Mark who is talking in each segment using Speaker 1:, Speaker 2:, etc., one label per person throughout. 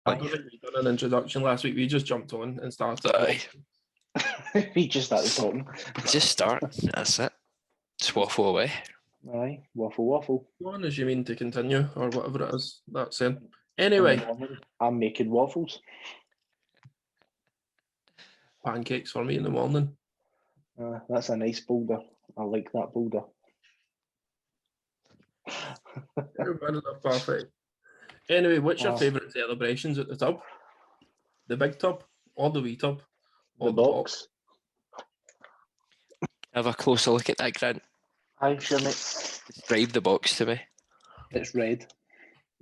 Speaker 1: I don't think we done an introduction last week. We just jumped on and started.
Speaker 2: We just started talking.
Speaker 3: Just start. That's it. Just waffle away.
Speaker 2: Aye, waffle.
Speaker 1: Go on as you mean to continue, or whatever it is that's saying. Anyway,
Speaker 2: I'm making waffles.
Speaker 1: Pancakes for me in the morning.
Speaker 2: That's a nice boulder. I like that boulder.
Speaker 1: Perfect. Anyway, what's your favourite celebrations at the tub? The big tub, or the wee tub, or the box?
Speaker 3: Have a closer look at that, Grant.
Speaker 2: Aye, sure, mate.
Speaker 3: Describe the box to me.
Speaker 2: It's red.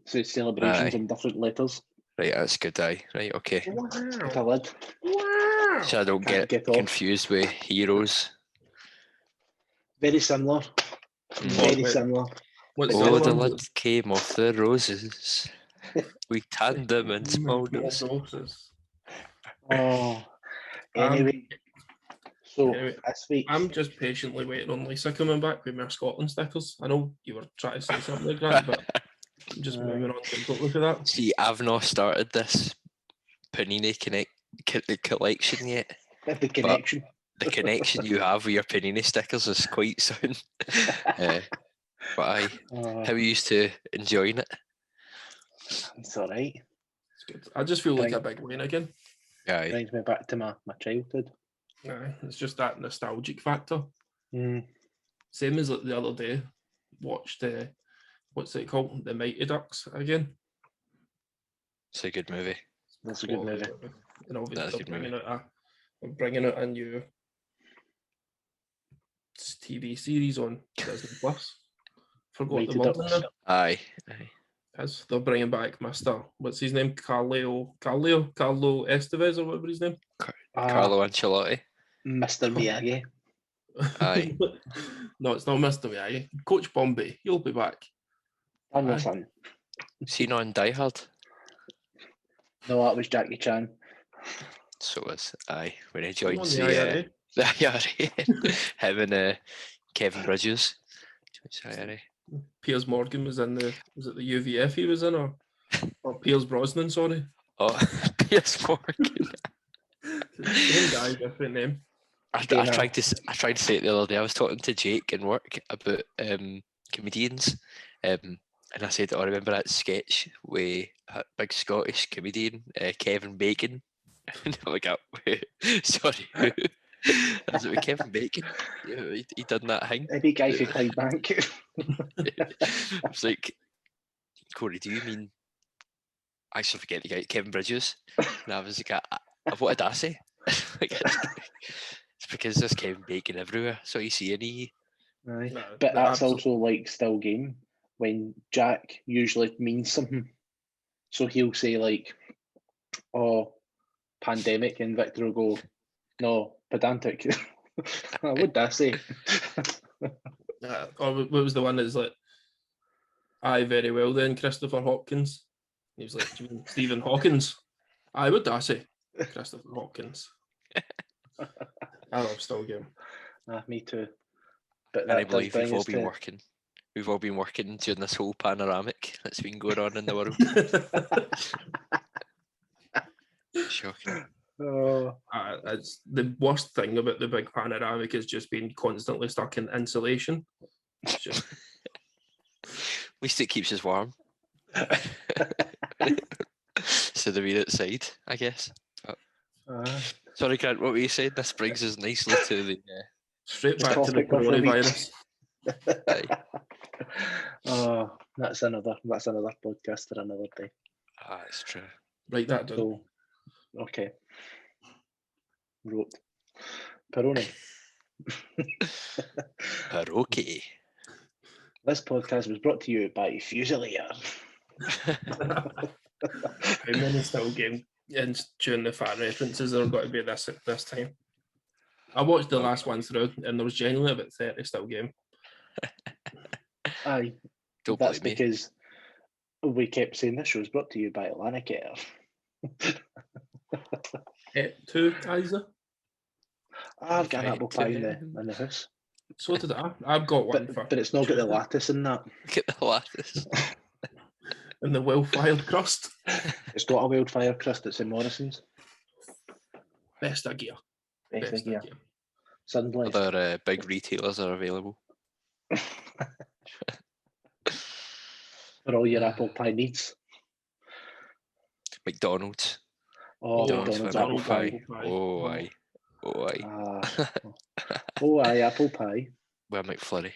Speaker 2: So it's celebrations in different letters.
Speaker 3: Right, that's good, aye. Right, okay.
Speaker 1: Wow.
Speaker 2: With a lid.
Speaker 1: Wow.
Speaker 3: So I don't get confused with heroes.
Speaker 2: Very similar. Very similar.
Speaker 3: The lid came off the roses. We tanned them in small doses.
Speaker 2: Anyway. This week,
Speaker 1: I'm just patiently waiting on Lisa coming back with my Scotland stickers. I know you were trying to say something like that, but I'm just moving on completely for that.
Speaker 3: See, I've not started this Panini collection yet.
Speaker 2: The connection.
Speaker 3: The connection you have with your Panini stickers is quite sound. But how are you used to enjoying it?
Speaker 2: It's all right.
Speaker 1: It's good. I just feel like a big win again.
Speaker 3: Aye.
Speaker 2: Brings me back to my childhood.
Speaker 1: Aye, it's just that nostalgic factor. Same as like the other day, watched what's it called? The Mighty Ducks again.
Speaker 3: It's a good movie.
Speaker 2: That's a good movie.
Speaker 1: And obviously bringing out a new TV series on Disney Plus. Forgot the word now.
Speaker 3: Aye.
Speaker 1: As they're bringing back Mr. What's his name? Carlo Estevez or whatever his name.
Speaker 3: Carlo Ancelotti.
Speaker 2: Mr. Miyagi.
Speaker 3: Aye.
Speaker 1: No, it's not Mr. Miyagi. Coach Bombay. He'll be back.
Speaker 2: Son.
Speaker 3: Seen on Die Hard?
Speaker 2: No, that was Jackie Chan.
Speaker 3: So it's when he joins
Speaker 1: the
Speaker 3: him and Kevin Bridges.
Speaker 1: Piers Morgan was in the UVF he was in, or Piers Brosnan, sorry.
Speaker 3: Oh, Piers Morgan.
Speaker 1: Same guy, different name.
Speaker 3: I tried to say it the other day. I was talking to Jake in work about comedians, and I said, I remember that sketch with a big Scottish comedian, Kevin Bacon. And I'm like, sorry, who? I was like, Kevin Bacon? Yeah, he done that thing.
Speaker 2: Every guy who played bank.
Speaker 3: I was like, Corey, do you mean... I actually forget the guy, Kevin Bridges. And I was like, what did I say? It's because there's Kevin Bacon everywhere, so you see any.
Speaker 2: Aye. But that's also like still game when Jack usually means something. So he'll say like, pandemic, and Victor will go, no, pedantic. What did I say?
Speaker 1: Or what was the one that's like, aye, very well then, Christopher Hopkins. He was like, do you mean Stephen Hawkins? Aye, what did I say? Christopher Hopkins. I love still game.
Speaker 2: Me too. But
Speaker 3: I believe we've all been working. We've all been working during this whole panoramic that's been going on in the world. Shocking.
Speaker 1: It's the worst thing about the big panoramic is just being constantly stuck in insulation. It's just...
Speaker 3: At least it keeps us warm. So the way outside, I guess. Sorry, Grant, what were you saying? This brings us nicely to the...
Speaker 1: Straight back to the coronavirus.
Speaker 2: That's another podcast for another day.
Speaker 3: It's true.
Speaker 1: Write that down.
Speaker 2: So, okay. Wrote. Peroni.
Speaker 3: Paroki.
Speaker 2: This podcast was brought to you by Fusilier.
Speaker 1: How many still game and during the fan references there have got to be this time? I watched the last one through and there was genuinely about 30 still game.
Speaker 2: Aye. That's because we kept saying this show was brought to you by Lannister.
Speaker 1: Two, Isa?
Speaker 2: I've got an apple pie in the house.
Speaker 1: So did I. I've got one.
Speaker 2: But it's not got the lattice in that.
Speaker 3: Get the lattice.
Speaker 1: And the well-filed crust.
Speaker 2: It's got a wildfire crust. It's in Morrison's.
Speaker 1: Best of gear.
Speaker 2: Best
Speaker 1: Best
Speaker 2: idea.
Speaker 1: of gear.
Speaker 2: Sunblast.
Speaker 3: Other big retailers are available.
Speaker 2: For all your apple pie needs.
Speaker 3: McDonald's.
Speaker 2: Oh,
Speaker 3: McDonald's
Speaker 2: McDonald's
Speaker 3: for an
Speaker 2: apple pie.
Speaker 3: Oh, aye. Oh, aye.
Speaker 2: Oh, aye, apple pie.
Speaker 3: With a McFlurry.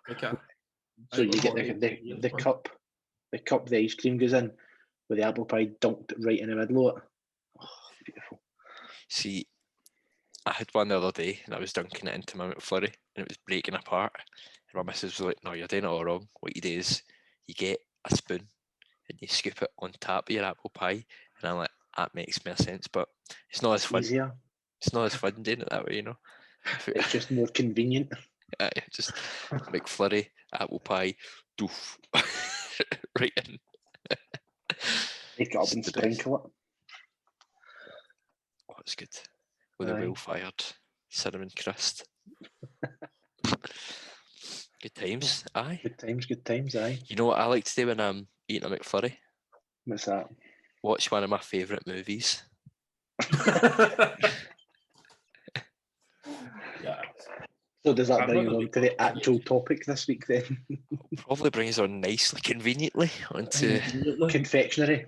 Speaker 1: Okay.
Speaker 2: So you get the cup, the ice cream goes in, with the apple pie dunked right in the middle of it. Oh, beautiful.
Speaker 3: See, I had one the other day and I was dunking it into my McFlurry and it was breaking apart. And my missus was like, no, you're doing it all wrong. What you do is you get a spoon and you scoop it on top of your apple pie. And I'm like, that makes more sense, but it's not as fun.
Speaker 2: Easier.
Speaker 3: It's not as fun doing it that way, you know.
Speaker 2: It's just more convenient.
Speaker 3: Just McFlurry, apple pie, doof, right in.
Speaker 2: Make it up and sprinkle it.
Speaker 3: Oh, it's good. With a well-fired cinnamon crust. Good times, aye.
Speaker 2: Good times, aye.
Speaker 3: You know what I like to do when I'm eating a McFlurry?
Speaker 2: What's that?
Speaker 3: Watch one of my favourite movies.
Speaker 1: Yeah.
Speaker 2: So does that
Speaker 1: I'm
Speaker 2: bring
Speaker 1: not
Speaker 2: us
Speaker 1: a
Speaker 2: on
Speaker 1: big
Speaker 2: to the
Speaker 1: fan.
Speaker 2: actual topic this week then?
Speaker 3: Probably brings on nicely, conveniently, onto
Speaker 2: Confectionery.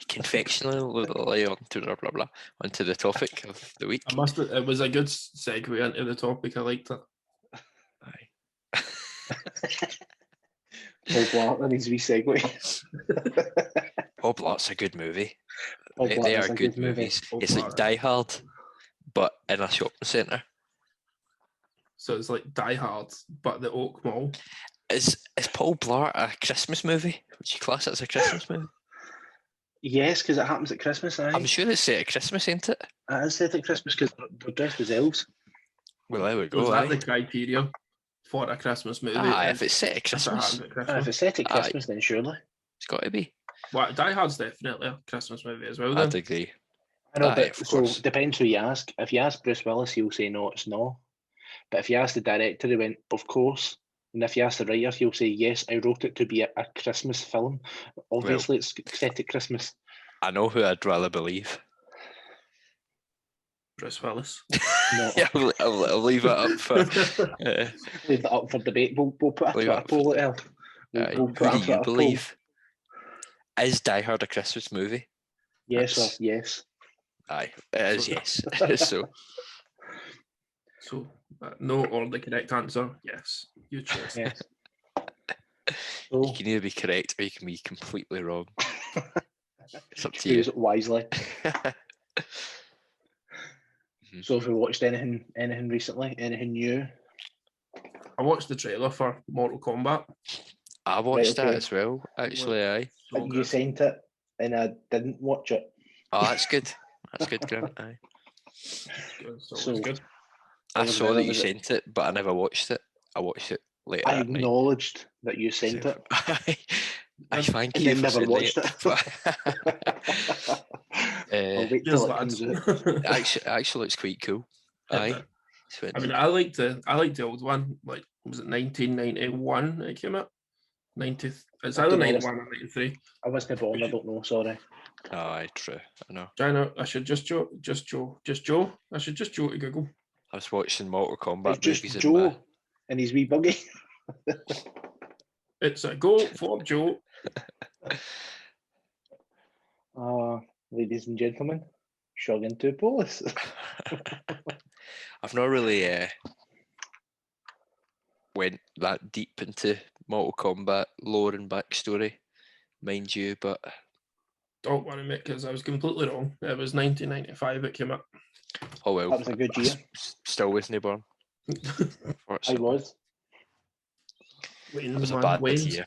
Speaker 3: confectionery, onto blah blah blah, onto the topic of the week.
Speaker 1: It was a good segue into the topic. I liked it.
Speaker 3: Aye.
Speaker 2: Paul Blart and his wee segue.
Speaker 3: Paul Blart's a good movie.
Speaker 2: Paul
Speaker 3: They
Speaker 2: Blart
Speaker 3: are
Speaker 2: is a
Speaker 3: good
Speaker 2: good movie.
Speaker 3: movies.
Speaker 1: Paul
Speaker 3: It's like
Speaker 1: Blart.
Speaker 3: Die Hard, but in a shopping centre.
Speaker 1: So it's like Die Hard, but the Oak Mall.
Speaker 3: Is Paul Blart a Christmas movie? Would you class it as a Christmas movie?
Speaker 2: Yes, because it happens at Christmas, aye.
Speaker 3: I'm sure it's set at Christmas, ain't it?
Speaker 2: It is set at Christmas because they're dressed as elves.
Speaker 3: Well, there we
Speaker 1: So
Speaker 3: go.
Speaker 1: is that
Speaker 3: Aye.
Speaker 1: the criteria for a Christmas movie?
Speaker 3: If it's set at
Speaker 1: If it
Speaker 3: Christmas,
Speaker 1: happens at
Speaker 2: If
Speaker 1: Christmas.
Speaker 2: it's set at
Speaker 3: Aye.
Speaker 2: Christmas, then surely.
Speaker 3: it's got to be.
Speaker 1: Well, Die Hard's definitely a Christmas movie as well.
Speaker 3: I'd
Speaker 1: Then
Speaker 3: agree.
Speaker 2: I know,
Speaker 3: Aye,
Speaker 2: but
Speaker 3: of
Speaker 2: so
Speaker 3: course.
Speaker 2: depends who you ask. If you ask Bruce Willis, he'll say no, it's no. But if you ask the director, he went, of course. And if you ask the writer, he'll say, yes, I wrote it to be a Christmas film. Obviously, it's set at Christmas.
Speaker 3: I know who I'd rather believe.
Speaker 1: Bruce Willis.
Speaker 2: No,
Speaker 3: Yeah, I'll leave it up for.
Speaker 2: leave that up for debate. We'll put a
Speaker 3: Leave
Speaker 2: Twitter
Speaker 3: it up for
Speaker 2: poll
Speaker 3: debate.
Speaker 2: out. We'll
Speaker 3: Who
Speaker 2: put a
Speaker 3: do you
Speaker 2: Twitter poll.
Speaker 3: believe? Is Die Hard a Christmas movie?
Speaker 2: Yes or
Speaker 3: That's-
Speaker 2: yes.
Speaker 3: Aye, it is.
Speaker 1: So-
Speaker 3: Yes. So
Speaker 1: So no, or the correct answer, yes. You chose.
Speaker 2: Yes.
Speaker 3: you
Speaker 2: So
Speaker 3: can either be correct or you can be completely wrong. It's up to you.
Speaker 2: choose it wisely. So have we watched anything recently? Anything new?
Speaker 1: I watched the trailer for Mortal Kombat.
Speaker 3: I watched that
Speaker 2: okay.
Speaker 3: as well. Actually, aye.
Speaker 1: So
Speaker 2: You
Speaker 1: good.
Speaker 2: sent it and I didn't watch it.
Speaker 3: Oh, that's good. That's good, Grant. Aye.
Speaker 1: Good, so
Speaker 2: So-
Speaker 1: it's good.
Speaker 3: I
Speaker 2: was
Speaker 3: saw
Speaker 2: never-
Speaker 3: that you
Speaker 2: was it-
Speaker 3: sent it, but I never watched it. I watched it later
Speaker 2: I
Speaker 3: at night.
Speaker 2: acknowledged that you sent it.
Speaker 3: I thank
Speaker 2: And
Speaker 3: you
Speaker 2: then
Speaker 3: for
Speaker 2: never
Speaker 3: saying
Speaker 2: watched
Speaker 3: it.
Speaker 2: I'll wait
Speaker 1: Cheers,
Speaker 2: till it
Speaker 1: lads.
Speaker 2: comes out.
Speaker 3: Actually, looks quite cool. Aye.
Speaker 1: I mean, I liked the old one. Like, was it 1991 it came out? 90. It's
Speaker 2: I
Speaker 1: either
Speaker 2: don't know,
Speaker 1: 91 or 93.
Speaker 2: I wasn't born, I don't know, sorry.
Speaker 3: Aye, true. I know.
Speaker 1: China, I should just Joe. I should just Joe to Google.
Speaker 3: I was watching Mortal Kombat
Speaker 2: It's just
Speaker 3: movies in
Speaker 2: Joe
Speaker 3: my.
Speaker 2: and his wee buggy.
Speaker 1: It's a go for Joe.
Speaker 2: Ladies and gentlemen, shrugging to police.
Speaker 3: I've not really went that deep into Mortal Kombat lore and backstory, mind you, but
Speaker 1: Don't worry, mate, because I was completely wrong. It was 1995 it came out.
Speaker 3: oh well.
Speaker 2: That was a good year.
Speaker 3: Still wasn't born.
Speaker 2: I
Speaker 3: Unfortunately.
Speaker 2: was.
Speaker 1: Wayne's
Speaker 3: It was a
Speaker 1: man,
Speaker 3: bad
Speaker 1: Wayne's.
Speaker 3: year.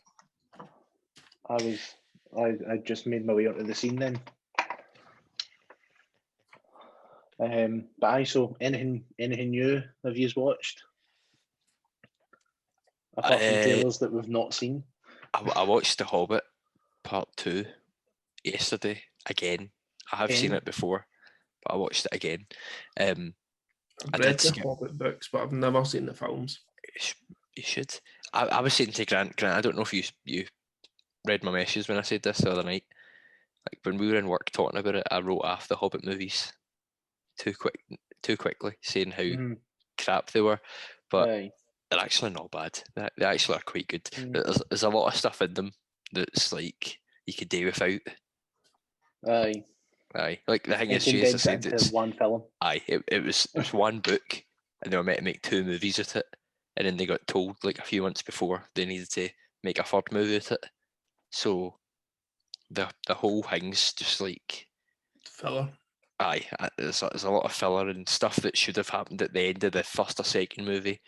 Speaker 2: I just made my way onto the scene then. But so anything new have you watched? Apart from trailers that we've not seen.
Speaker 3: I watched The Hobbit Part 2 yesterday again. I have seen
Speaker 2: Again?
Speaker 3: it before, but I watched it again. I
Speaker 1: I've
Speaker 3: did
Speaker 1: read the
Speaker 3: skip-
Speaker 1: Hobbit books, but I've never seen the films.
Speaker 3: You should. I was saying to Grant, I don't know if you read my messages when I said this the other night. Like when we were in work talking about it, I wrote off the Hobbit movies too quickly, saying how crap they were. But they're actually not bad. They actually are quite good. There's a lot of stuff in them that's like you could do without.
Speaker 2: Aye.
Speaker 3: Like the thing is, as I said, it's
Speaker 2: one film.
Speaker 3: It was one book, and they were meant to make 2 movies with it, and then they got told like a few months before they needed to make a 3rd movie with it. So the whole thing's just like
Speaker 1: filler.
Speaker 3: There's a lot of filler and stuff that should have happened at the end of the 1st or 2nd movie.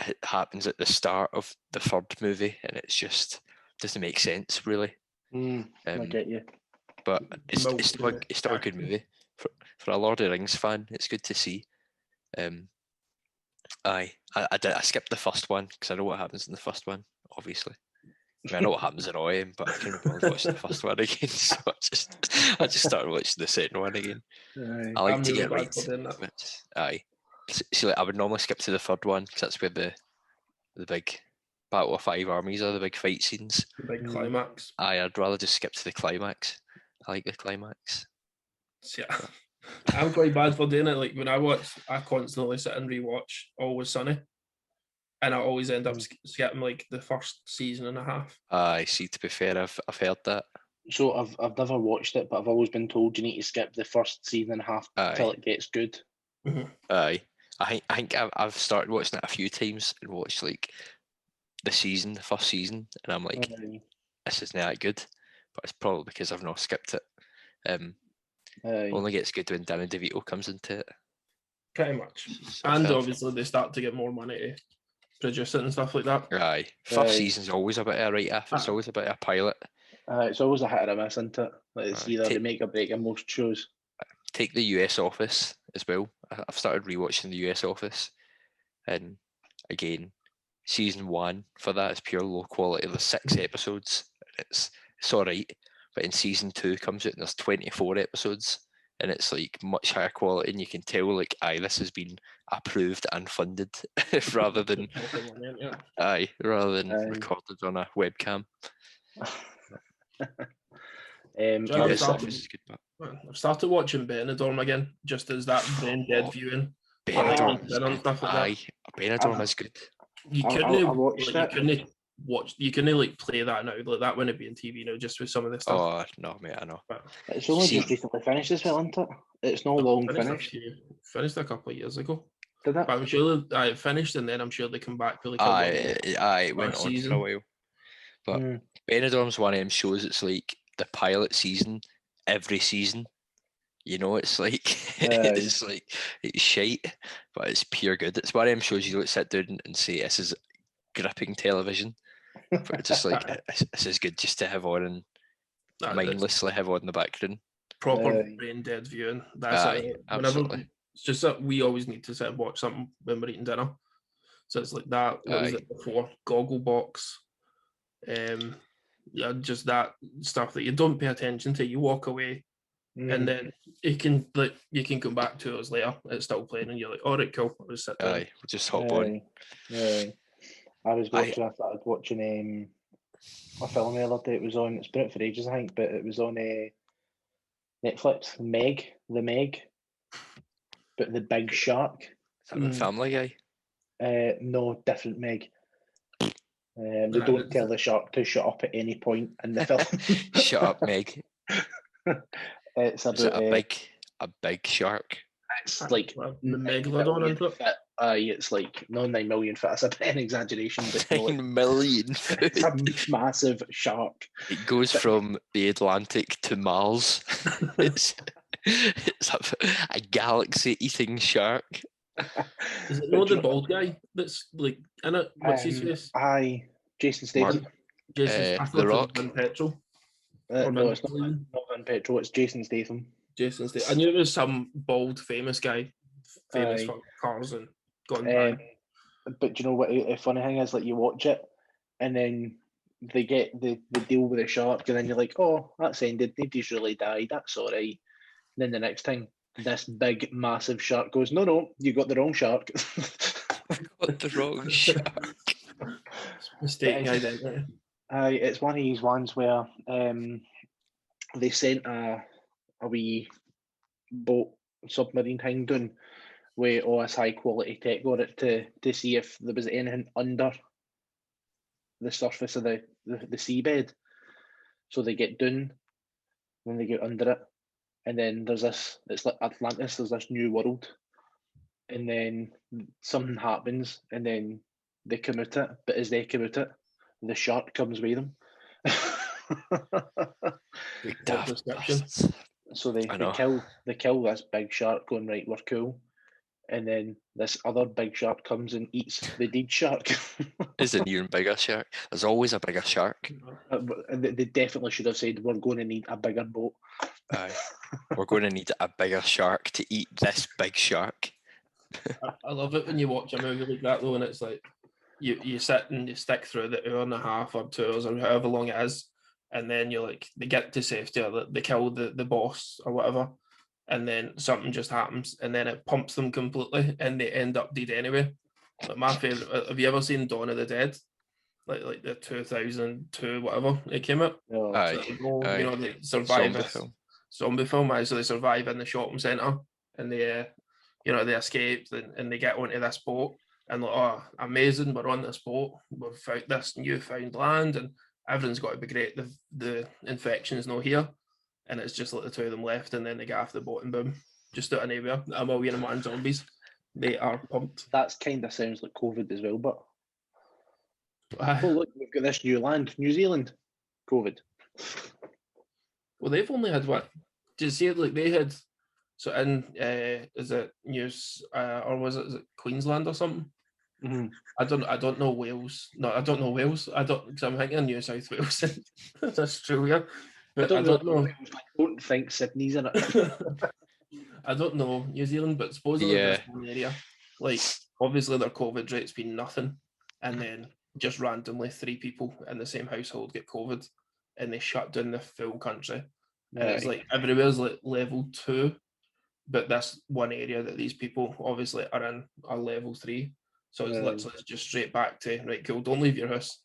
Speaker 3: It happens at the start of the 3rd movie, and it's just doesn't make sense really.
Speaker 2: I get you.
Speaker 3: But it's still a good movie for a Lord of the Rings fan. It's good to see. I skipped the first one because I know what happens in the first one. Obviously, I know what happens in all of them, but I couldn't bother watching the first one again, so I just started watching the second one again. I like to get right. See, like, I would normally skip to the 3rd one because that's where the big Battle of 5 Armies are, the big fight scenes.
Speaker 1: The big climax.
Speaker 3: I'd rather just skip to the climax. I like the climax.
Speaker 1: Yeah, I'm quite bad for doing it. Like when I watch, I constantly sit and rewatch Always Sunny, and I always end up skipping like the first season and a half.
Speaker 3: I see. To be fair, I've heard that.
Speaker 2: So I've never watched it, but I've always been told you need to skip the first season and a half till it gets good.
Speaker 3: I think I've started watching it a few times and watched like the first season, and I'm like, this isn't that good. But it's probably because I've not skipped it. Only gets good when Danny DeVito comes into it.
Speaker 1: Pretty much. And obviously they start to get more money to produce it and stuff like that.
Speaker 3: First season's always a bit of a write-off. It's always a bit of a pilot.
Speaker 2: It's always a hit or a miss, isn't it? Like it's either they make or break in most shows.
Speaker 3: Take the US Office as well. I've started rewatching the US Office. And again, season 1 for that is pure low quality. There's 6 episodes. It's alright, but in season 2 comes out and there's 24 episodes, and it's like much higher quality, and you can tell like this has been approved and funded rather than recorded on a webcam.
Speaker 1: I've started watching Benidorm again, just as that brain dead viewing.
Speaker 3: Benidorm is good.
Speaker 1: You couldn't like play that now, like that wouldn't be in TV now, just with some of the stuff.
Speaker 3: Oh no, mate, I know.
Speaker 2: But it's only just recently finished as well, isn't it? It's not long finished.
Speaker 1: Finished a couple of years ago.
Speaker 2: Did it?
Speaker 1: But I'm sure it finished, and then I'm sure they come back for like
Speaker 3: it went on for a while. But Benidorm's one of them shows. It's like the pilot season every season. You know, it's like it's shite, but it's pure good. It's one of them shows you don't sit down and say this is gripping television. But it's just like this is good just to have on and mindlessly have on in the background.
Speaker 1: Proper brain dead viewing. That's it.
Speaker 3: Absolutely.
Speaker 1: It's just that we always need to sit and watch something when we're eating dinner. So it's like that. What was it before? Gogglebox. Just that stuff that you don't pay attention to. You walk away, and then you can come back 2 hours later. It's still playing, and you're like, "All right, cool." I'll just sit down.
Speaker 3: We'll just hop on.
Speaker 2: I was going to. I started watching a film the other day. It was on. It's been out for ages, I think, but it was on Netflix. The Meg, but the big shark.
Speaker 3: Is that the Family Guy?
Speaker 2: No, different Meg. They don't tell the shark to shut up at any point in the film.
Speaker 3: Shut up, Meg.
Speaker 2: It's about
Speaker 3: a big shark.
Speaker 2: It's like
Speaker 1: the megalodon, isn't it?
Speaker 2: It's like 9 million feet. That's a bit of an exaggeration, but
Speaker 3: 9 million feet.
Speaker 2: It's a massive shark.
Speaker 3: It goes from the Atlantic to Mars. it's a galaxy-eating shark.
Speaker 1: Is it not the bald guy that's like in it? What's his face?
Speaker 2: Jason Statham.
Speaker 3: The Rock.
Speaker 1: Vin Petrol.
Speaker 2: No, it's not Vin Petrol. It's Jason Statham.
Speaker 1: I knew it was some bald famous guy, famous for cars and gone bad.
Speaker 2: But do you know what? The funny thing is, like you watch it, and then they get the deal with the shark, and then you're like, oh, that's ended. Nobody's really died. That's all right. And then the next thing, this big, massive shark goes, no, you got the wrong shark.
Speaker 3: Got the wrong shark.
Speaker 1: Mistaken identity.
Speaker 2: It's one of these ones where they sent a wee boat submarine thing down with all this high quality tech on it to see if there was anything under the surface of the seabed. So they get down, then they get under it, and then there's this. It's like Atlantis. There's this new world, and then something happens, and then they come out it. But as they come out it, the shark comes with them.
Speaker 3: Big
Speaker 1: What
Speaker 3: daft
Speaker 1: description?
Speaker 3: bastards.
Speaker 2: So they kill this big shark, going, right, we're cool. And then this other big shark comes and eats the dead shark.
Speaker 3: Is an even bigger shark. There's always a bigger shark.
Speaker 2: They definitely should have said, we're going to need a bigger boat.
Speaker 3: Aye. We're going to need a bigger shark to eat this big shark.
Speaker 1: I love it when you watch a movie like that though, and it's like you sit and you stick through the hour and a half or 2 hours or however long it is, and then you're like, they get to safety or they kill the boss or whatever, and then something just happens and then it pumps them completely and they end up dead anyway. Like my favorite, have you ever seen Dawn of the Dead? Like the 2002 whatever it came out.
Speaker 2: Oh,
Speaker 3: Aye.
Speaker 1: So they go,
Speaker 3: Aye.
Speaker 1: you know, they survive
Speaker 3: Zombie
Speaker 1: this
Speaker 3: film.
Speaker 1: zombie film. Aye, so they survive in the shopping centre and they, you know, they escape and they get onto this boat and like, oh, amazing, we're on this boat, we've found this newfound land and everything's got to be great. The infection's not here, and it's just like the 2 of them left, and then they get off the boat and boom, just out of nowhere, a million and one zombies. They are pumped.
Speaker 2: That's kind of sounds like COVID as well, but
Speaker 1: Aye.
Speaker 2: oh look, we've got this new land, New Zealand, COVID.
Speaker 1: Well, they've only had what? Do you see it? Like they had. So in is it News or was it Queensland or something?
Speaker 2: Mm-hmm.
Speaker 1: I don't know Wales. No, I don't know Wales. I don't, because I'm thinking New South Wales in Australia. But I don't know.
Speaker 2: I don't think Sydney's in it.
Speaker 1: I don't know New Zealand, but supposedly
Speaker 3: Yeah.
Speaker 1: this one area, like obviously their COVID rate's been nothing, and then just randomly 3 people in the same household get COVID, and they shut down the full country, and it's like everywhere's like level 2, but this one area that these people obviously are in are level 3. So it's literally just straight back to, right, cool, don't leave your house.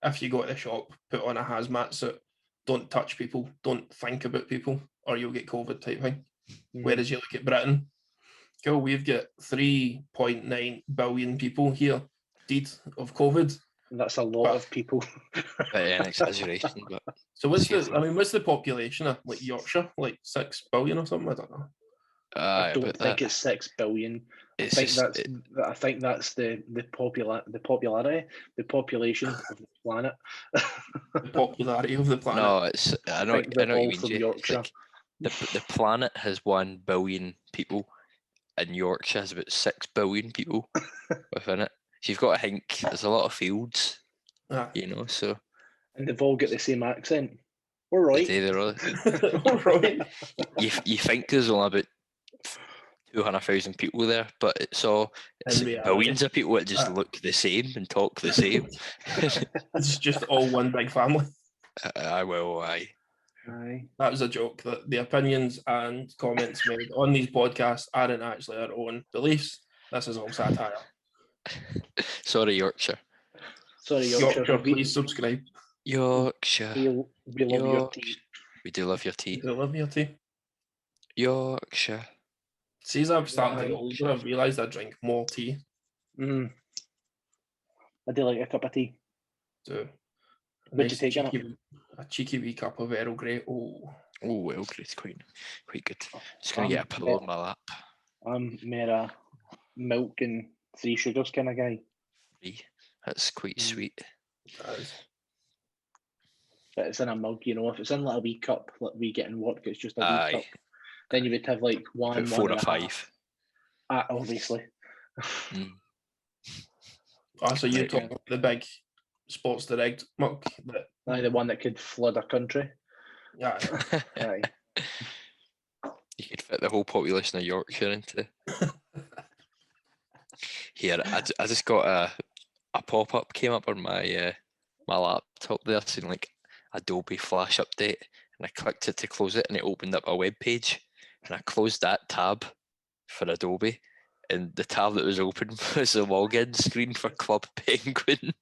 Speaker 1: If you go to the shop, put on a hazmat suit, don't touch people, don't think about people, or you'll get COVID type thing.
Speaker 2: Mm-hmm.
Speaker 1: Whereas you look at Britain, cool, we've got 3.9 billion people here dead of COVID.
Speaker 2: That's a lot of people.
Speaker 3: An exaggeration, but
Speaker 1: so what's the population of like Yorkshire? Like 6 billion or something? I don't know.
Speaker 2: I don't think it's 6 billion. I think that's the popularity, the population of the planet.
Speaker 1: The popularity of the planet.
Speaker 3: No, it's I know what you mean, Jay. It's
Speaker 2: Yorkshire.
Speaker 3: like the planet has 1 billion people, and Yorkshire has about 6 billion people within it. So you've got to think there's a lot of fields, you know. So
Speaker 2: and they've all got the same accent. All right.
Speaker 1: All right.
Speaker 3: You think there's only about 200,000 people there, but it's billions of people that just look the same and talk the same.
Speaker 1: It's just all one big family.
Speaker 3: Aye.
Speaker 1: That was a joke. That the opinions and comments made on these podcasts aren't actually our own beliefs. This is all satire.
Speaker 3: Sorry, Yorkshire.
Speaker 1: Yorkshire, please subscribe.
Speaker 3: Yorkshire.
Speaker 2: We love your tea.
Speaker 3: We do love your tea.
Speaker 1: We love your tea.
Speaker 3: Yorkshire.
Speaker 1: See, as I've started to get older, I've realised I drink more tea.
Speaker 2: I do like a cup of tea.
Speaker 1: So,
Speaker 2: Would you take
Speaker 1: a cheeky wee cup of Earl Grey. Oh,
Speaker 3: Earl Grey's quite good. Just gonna get a pillow on my lap.
Speaker 2: I'm more a milk and 3 sugars kind of guy.
Speaker 3: That's quite sweet.
Speaker 1: That is.
Speaker 2: But it's in a mug, you know. If it's in like a wee cup, like we get in work, it's just a wee cup. Then you would have like one,
Speaker 3: 4 or 5.
Speaker 2: Obviously.
Speaker 1: So you talk the big Sports Direct mug,
Speaker 2: the one that could flood a country.
Speaker 1: Yeah.
Speaker 2: Aye.
Speaker 3: You could fit the whole population of Yorkshire into. Here, I just got a pop up came up on my my laptop there, saying like Adobe Flash update, and I clicked it to close it, and it opened up a web page, and I closed that tab for Adobe, and the tab that was open was the login screen for Club Penguin.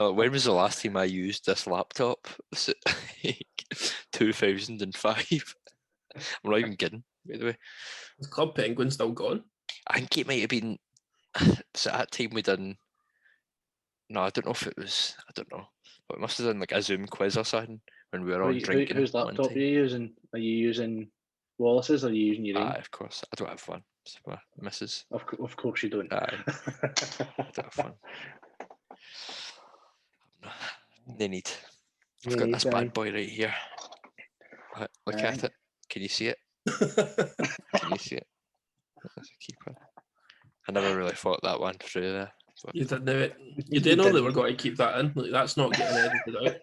Speaker 3: When was the last time I used this laptop? Was it like 2005? I'm not even kidding, by the way.
Speaker 1: Is Club Penguin still gone?
Speaker 3: I think it might have been. So at that time we done. No, I don't know if it was. I don't know. But we must have done like a Zoom quiz or something when we were on drinking.
Speaker 2: Whose
Speaker 3: one
Speaker 2: laptop are
Speaker 3: time.
Speaker 2: you using? Are you using Wallace's or are you using your own?
Speaker 3: Aye, of course. I don't have one. It's my missus.
Speaker 2: Of course you don't.
Speaker 3: Aye, I don't have one. They need. I've got this bad boy right here. Look at it. Can you see it? Can you see it? That's a keeper. I never really thought that one through there. But
Speaker 1: You didn't know it. You didn't know they were going to keep that in. Like, that's not getting edited out.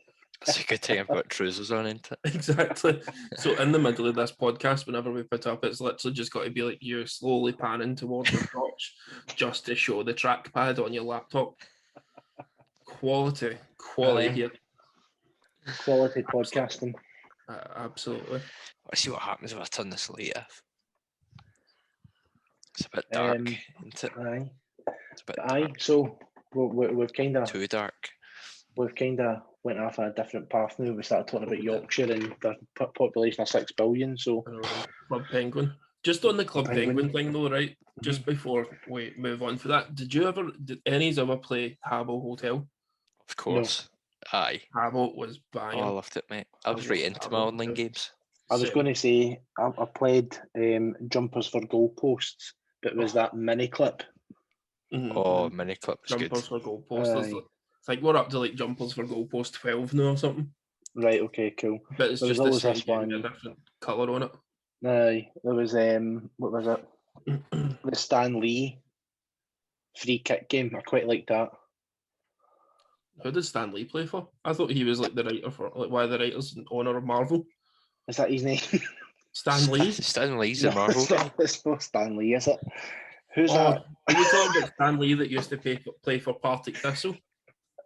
Speaker 3: it's a good thing I've got trousers on, isn't it?
Speaker 1: Exactly. So in the middle of this podcast, whenever we put up, it's literally just got to be like you slowly panning towards the crotch just to show the trackpad on your laptop. Quality here.
Speaker 2: Quality podcasting.
Speaker 1: Absolutely.
Speaker 3: Let's see what happens if I turn this light off. It's a bit dark, isn't it?
Speaker 2: Aye.
Speaker 3: It's a bit
Speaker 2: Aye.
Speaker 3: dark.
Speaker 2: So we've kind of
Speaker 3: Too dark.
Speaker 2: We've kind of went off a different path now. We started talking about Yorkshire and the population of 6 billion. So
Speaker 1: Club Penguin. Just on the Club
Speaker 2: Penguin.
Speaker 1: Penguin thing though, right? Just before we move on for that, did any ever play Habbo Hotel?
Speaker 3: Of course. No. Aye.
Speaker 1: Habbo was banging.
Speaker 3: Oh, I loved it, mate. I was right into my online games.
Speaker 2: I was going to say I played Jumpers for Goalposts, but it was that mini clip.
Speaker 1: Mm-hmm.
Speaker 3: Oh, mini clip was
Speaker 1: Jumpers
Speaker 3: good.
Speaker 1: for Goalposts. I think we're up to like Jumpers for Goalpost 12 now or something.
Speaker 2: Right. Okay. Cool.
Speaker 1: But it's
Speaker 2: There was
Speaker 1: just
Speaker 2: always
Speaker 1: the
Speaker 2: this
Speaker 1: same
Speaker 2: one.
Speaker 1: a different colour on it.
Speaker 2: Aye. There was what was it? The Stan Lee free kick game. I quite liked that.
Speaker 1: Who did Stan Lee play for? I thought he was like the writer for like one of the writers in honour of Marvel.
Speaker 2: Is that his name?
Speaker 1: Stan Lee?
Speaker 3: Stan Lee's a Marvel guy.
Speaker 2: It's not Stan Lee, is it? Who's that?
Speaker 1: Are you talking about Stan Lee that used to play for Partick Thistle?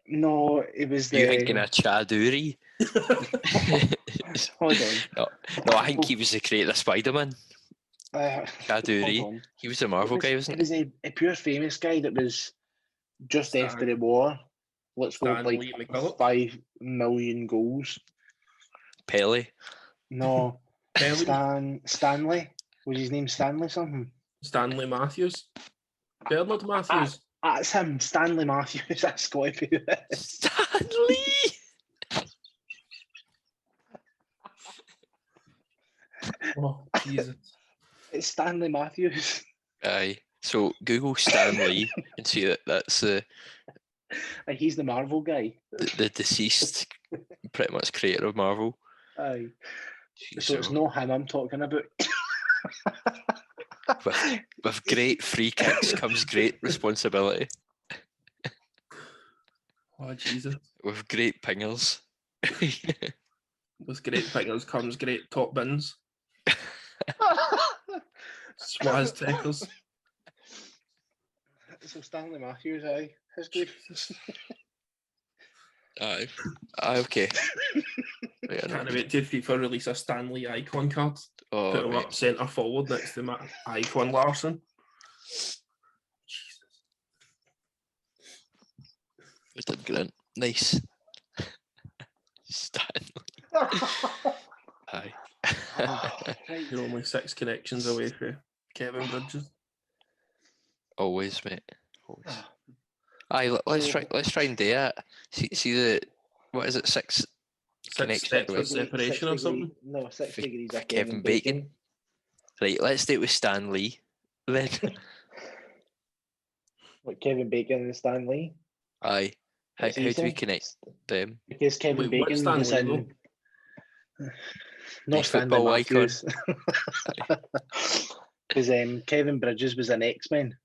Speaker 2: No, it was
Speaker 3: You thinking of Chaduri?
Speaker 2: Hold on.
Speaker 3: No, I think he was the creator of Spider-Man. Chaduri.
Speaker 2: Hold on.
Speaker 3: He was a Marvel guy, wasn't he?
Speaker 2: He was a pure famous guy that was just after the war. Let's go like 5 million goals.
Speaker 3: Pele.
Speaker 2: No. Stanley. Was his name Stanley something?
Speaker 1: Stanley Matthews. Bernard Matthews.
Speaker 2: That's him, Stanley Matthews. That's got to be it.
Speaker 3: Stanley!
Speaker 1: Oh, Jesus.
Speaker 2: It's Stanley Matthews.
Speaker 3: Aye. So Google Stan Lee and see that that's the
Speaker 2: He's the Marvel guy.
Speaker 3: the deceased, pretty much creator of Marvel.
Speaker 2: Aye.
Speaker 3: Jeez,
Speaker 2: So it's not him I'm talking about.
Speaker 3: with great free kicks comes great responsibility.
Speaker 1: Oh, Jesus.
Speaker 3: With great pingers.
Speaker 1: With great pingers comes great top bins. Swaz tackles.
Speaker 2: So Stanley Matthews, aye. His good.
Speaker 3: Aye, okay.
Speaker 1: Can't wait till FIFA release a Stanley icon card.
Speaker 3: Oh,
Speaker 1: Put him up centre forward next to my icon Larson. Jesus.
Speaker 3: Just did grunt. Nice. Stanley. Aye.
Speaker 2: Right.
Speaker 1: You're only 6 connections away from Kevin Bridges.
Speaker 3: Always, mate. Always. Aye, let's try and do it. See the what is it? 6
Speaker 1: 6 steps of separation or something.
Speaker 2: No, 6 degrees
Speaker 3: for
Speaker 2: of
Speaker 3: Kevin Bacon. Right, let's do it with Stan Lee then.
Speaker 2: What, Kevin Bacon and Stan Lee?
Speaker 3: Aye. How
Speaker 2: It's
Speaker 3: do we
Speaker 2: easy.
Speaker 3: connect them?
Speaker 2: Because Kevin
Speaker 1: Wait, what's
Speaker 2: Bacon was
Speaker 1: Stan Lee,
Speaker 2: in. Not
Speaker 3: The
Speaker 2: Stanley
Speaker 3: football icon.
Speaker 2: Matthews. Because Kevin Bridges was in X-Men,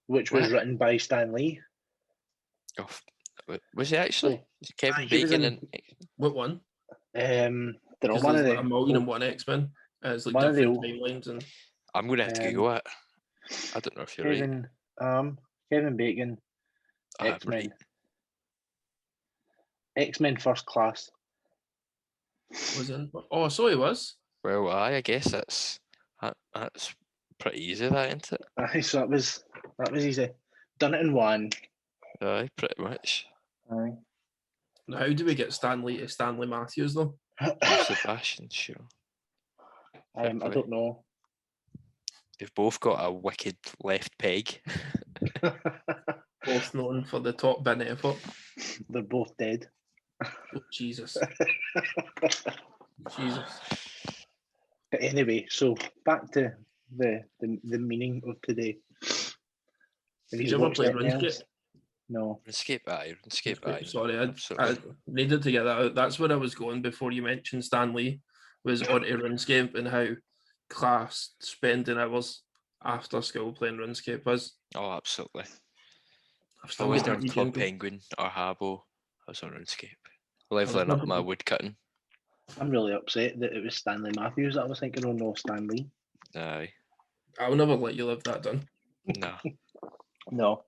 Speaker 2: which was
Speaker 3: What?
Speaker 2: written by Stan Lee.
Speaker 3: Oh, was he actually? Kevin
Speaker 2: he was
Speaker 3: Bacon
Speaker 2: in-
Speaker 3: and
Speaker 1: What one?
Speaker 2: They're all
Speaker 1: Because
Speaker 2: one of
Speaker 1: there's
Speaker 2: the
Speaker 1: like 1,000,001 X-Men. It's like
Speaker 2: one of the
Speaker 1: different
Speaker 2: old-
Speaker 1: timelines and
Speaker 3: I'm gonna have to Google it. I don't know if you're right.
Speaker 2: Kevin Bacon,
Speaker 3: I'm
Speaker 2: X-Men.
Speaker 3: right.
Speaker 2: X-Men First Class.
Speaker 1: was in. Oh, so he was.
Speaker 3: Well, I guess that's pretty easy, that, isn't it?
Speaker 2: Aye, so that was easy. Done it in one.
Speaker 3: Aye, pretty much.
Speaker 2: Aye.
Speaker 1: Now, how do we get Stanley to Stanley Matthews though?
Speaker 3: Sebastian, sure.
Speaker 2: I don't know.
Speaker 3: They've both got a wicked left peg.
Speaker 1: Both known for the top bin effort.
Speaker 2: They're both dead.
Speaker 1: Oh, Jesus. Jesus.
Speaker 2: But anyway, so back to the meaning of today. Have
Speaker 1: Did
Speaker 2: you
Speaker 1: you ever
Speaker 2: watched
Speaker 1: play
Speaker 2: anything
Speaker 1: RuneScape?
Speaker 2: else? No.
Speaker 3: RuneScape, aye.
Speaker 1: Sorry, I
Speaker 3: Absolutely.
Speaker 1: needed to get that out. That's where I was going before you mentioned Stan Lee, was onto RuneScape and how class spending hours after school playing RuneScape was.
Speaker 3: Oh, absolutely.
Speaker 1: I've
Speaker 3: I
Speaker 1: still
Speaker 3: always
Speaker 1: got
Speaker 3: done
Speaker 1: that
Speaker 3: Club
Speaker 1: weekend.
Speaker 3: Penguin or Habbo. I was on RuneScape. Leveling
Speaker 1: never
Speaker 3: up my
Speaker 1: good.
Speaker 3: wood cutting.
Speaker 2: I'm really upset that it was Stanley Matthews that I was thinking, oh no, Stan Lee.
Speaker 3: Aye.
Speaker 1: I'll never let you live that down.
Speaker 3: Nah.
Speaker 2: No.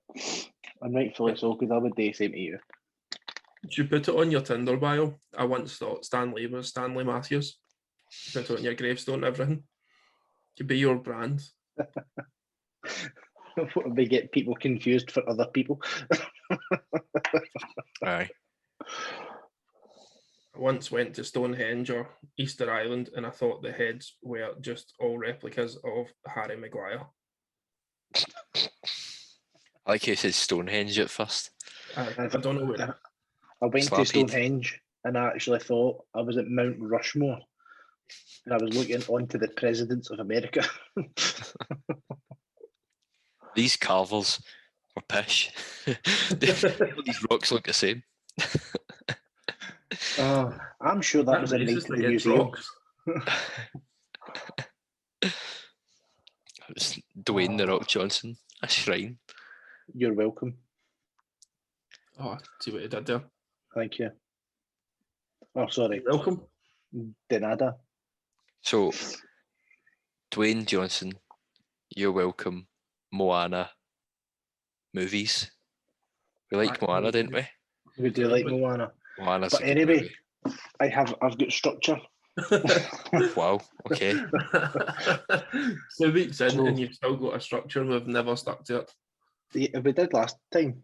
Speaker 2: I'm rightfully so, because I would do the same to you.
Speaker 1: Did you put it on your Tinder bio? I once thought Stan Lee was Stanley Matthews. Put it on your gravestone and everything. Could be your brand.
Speaker 2: We get people confused for other people.
Speaker 3: Aye.
Speaker 1: I once went to Stonehenge or Easter Island and I thought the heads were just all replicas of Harry Maguire.
Speaker 3: I like how it says Stonehenge at first.
Speaker 1: I don't know where.
Speaker 2: I went to
Speaker 3: Slaphead.
Speaker 2: Stonehenge and I actually thought I was at Mount Rushmore. And I was looking onto the presidents of America.
Speaker 3: These carvels were pish. These rocks look the same.
Speaker 2: I'm sure that was a night
Speaker 1: racist
Speaker 2: in the
Speaker 1: against
Speaker 2: museum.
Speaker 1: rocks.
Speaker 3: It was Dwayne the Rock Johnson, a shrine.
Speaker 2: You're welcome.
Speaker 1: Oh, see what you did there.
Speaker 2: Thank you. Oh, sorry.
Speaker 1: You're welcome.
Speaker 2: De nada.
Speaker 3: So, Dwayne Johnson, you're welcome. Moana movies. We like Moana, didn't we?
Speaker 2: We do like Moana.
Speaker 3: Moana's
Speaker 2: But
Speaker 3: a good
Speaker 2: anyway,
Speaker 3: movie.
Speaker 2: I've got structure.
Speaker 3: Wow. Okay.
Speaker 1: 2 weeks in
Speaker 2: So-
Speaker 1: and you've still got a structure. We've never stuck to it.
Speaker 2: Yeah, we did last time.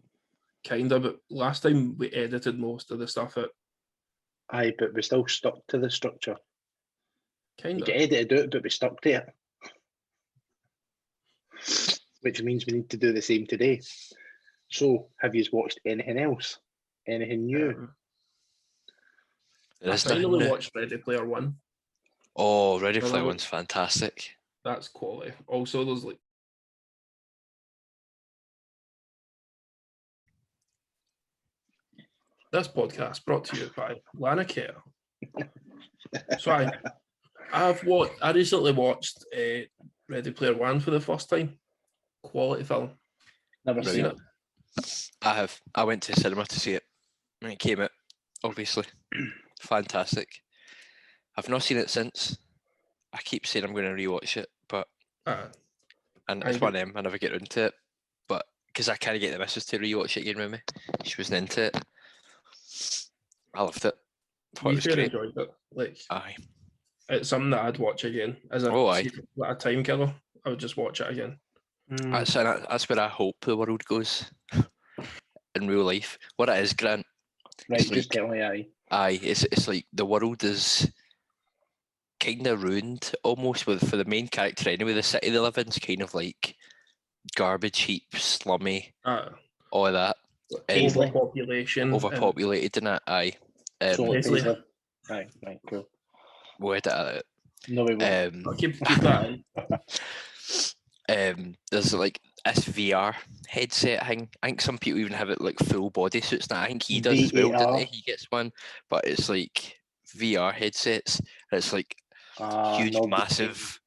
Speaker 1: Kind of, but last time we edited most of the stuff out.
Speaker 2: Aye, but we still stuck to the structure.
Speaker 1: Kind
Speaker 2: You
Speaker 1: of.
Speaker 2: get edited out, but we stuck to it. Which means we need to do the same today. So, have you watched anything else? Anything new?
Speaker 3: There
Speaker 1: I
Speaker 3: is nothing
Speaker 1: finally
Speaker 3: new.
Speaker 1: watched Ready Player One.
Speaker 3: Oh, Ready
Speaker 1: Well,
Speaker 3: Player
Speaker 1: that-
Speaker 3: One's fantastic.
Speaker 1: That's quality. Also, there's like this podcast brought to you by Lana Care. So I recently watched Ready Player One for the first time. Quality film.
Speaker 2: Never
Speaker 1: You
Speaker 2: seen
Speaker 1: seen
Speaker 2: it.
Speaker 1: it?
Speaker 3: I have. I went to cinema to see it when it came out, obviously. Fantastic. I've not seen it since. I keep saying I'm going to rewatch it, but and it's one of them, I never get into it. But because I can't get the missus to rewatch it again with me. She wasn't into it. I loved it. Thought it was great.
Speaker 1: Enjoyed it. Like
Speaker 3: Aye.
Speaker 1: it's something that I'd watch again. As a,
Speaker 3: Oh, aye.
Speaker 1: like a time killer, I would just watch it again.
Speaker 3: That's where I hope the world goes in real life. What it is, Grant.
Speaker 2: Right,
Speaker 3: it's
Speaker 2: just
Speaker 3: like-
Speaker 2: tell me aye.
Speaker 3: Aye, it's like the world is kind of ruined almost for the main character anyway. The city they live in is kind of like garbage heap, slummy, all of that.
Speaker 2: Paisley.
Speaker 1: Overpopulation.
Speaker 3: Overpopulated in it, aye.
Speaker 2: So like
Speaker 1: Paisley.
Speaker 2: Paisley. Right, cool.
Speaker 3: We'll edit that
Speaker 2: No, we won't.
Speaker 3: out.
Speaker 1: I'll keep that in.
Speaker 3: There's like this VR headset thing. I think some people even have it like full body suits now. I think he does as well, doesn't
Speaker 2: VAR.
Speaker 3: he? He gets one, but it's like VR headsets. And it's like huge,
Speaker 2: no,
Speaker 3: massive.